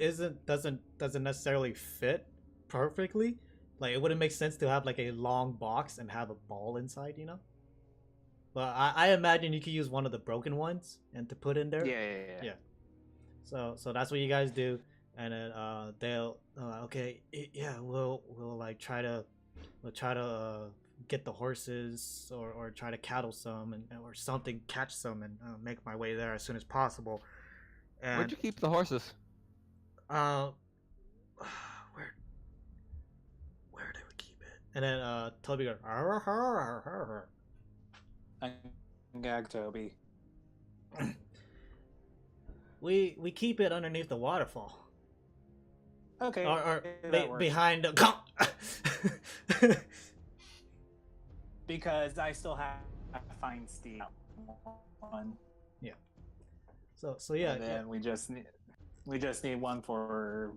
doesn't necessarily fit perfectly. Like it wouldn't make sense to have like a long box and have a ball inside, you know. But I imagine you could use one of the broken ones and to put in there. Yeah. Yeah. So that's what you guys do, and then they'll okay, yeah, we'll like try to get the horses or try to cattle some and or something, catch some and make my way there as soon as possible. And Where'd you keep the horses? where did we keep it? And then Toby goes, "Arr, arr, arr, arr, arr." Gag Toby. We keep it underneath the waterfall. Okay. Or that works. behind the Because I still have find Steve one. So yeah, And then we just need one for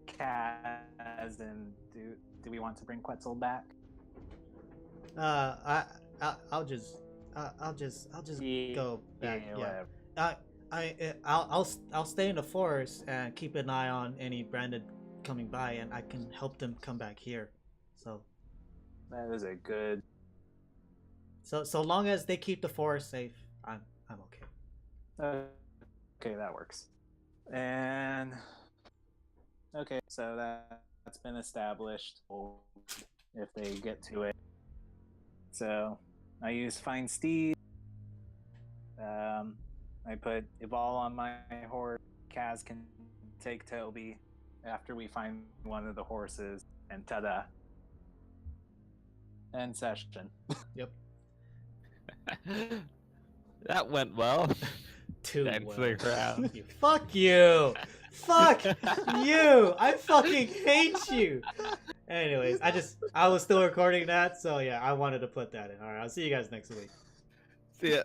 Kaz. And do we want to bring Quetzal back? I'll just Yeah, go back. Yeah. Whatever. I'll stay in the forest and keep an eye on any branded coming by, and I can help them come back here. So That is a good. so long as they keep the forest safe, I'm okay. Okay, that works. And okay, so that's been established. If they get to it, so I use Find Steed. I put Evolve on my horse. Kaz can take Toby after we find one of the horses, and ta-da! End session. Yep. That went well. Too Dancing well. around. Fuck you. Fuck you. I fucking hate you. Anyways, I was still recording that, so yeah, I wanted to put that in. All right, I'll see you guys next week. See ya.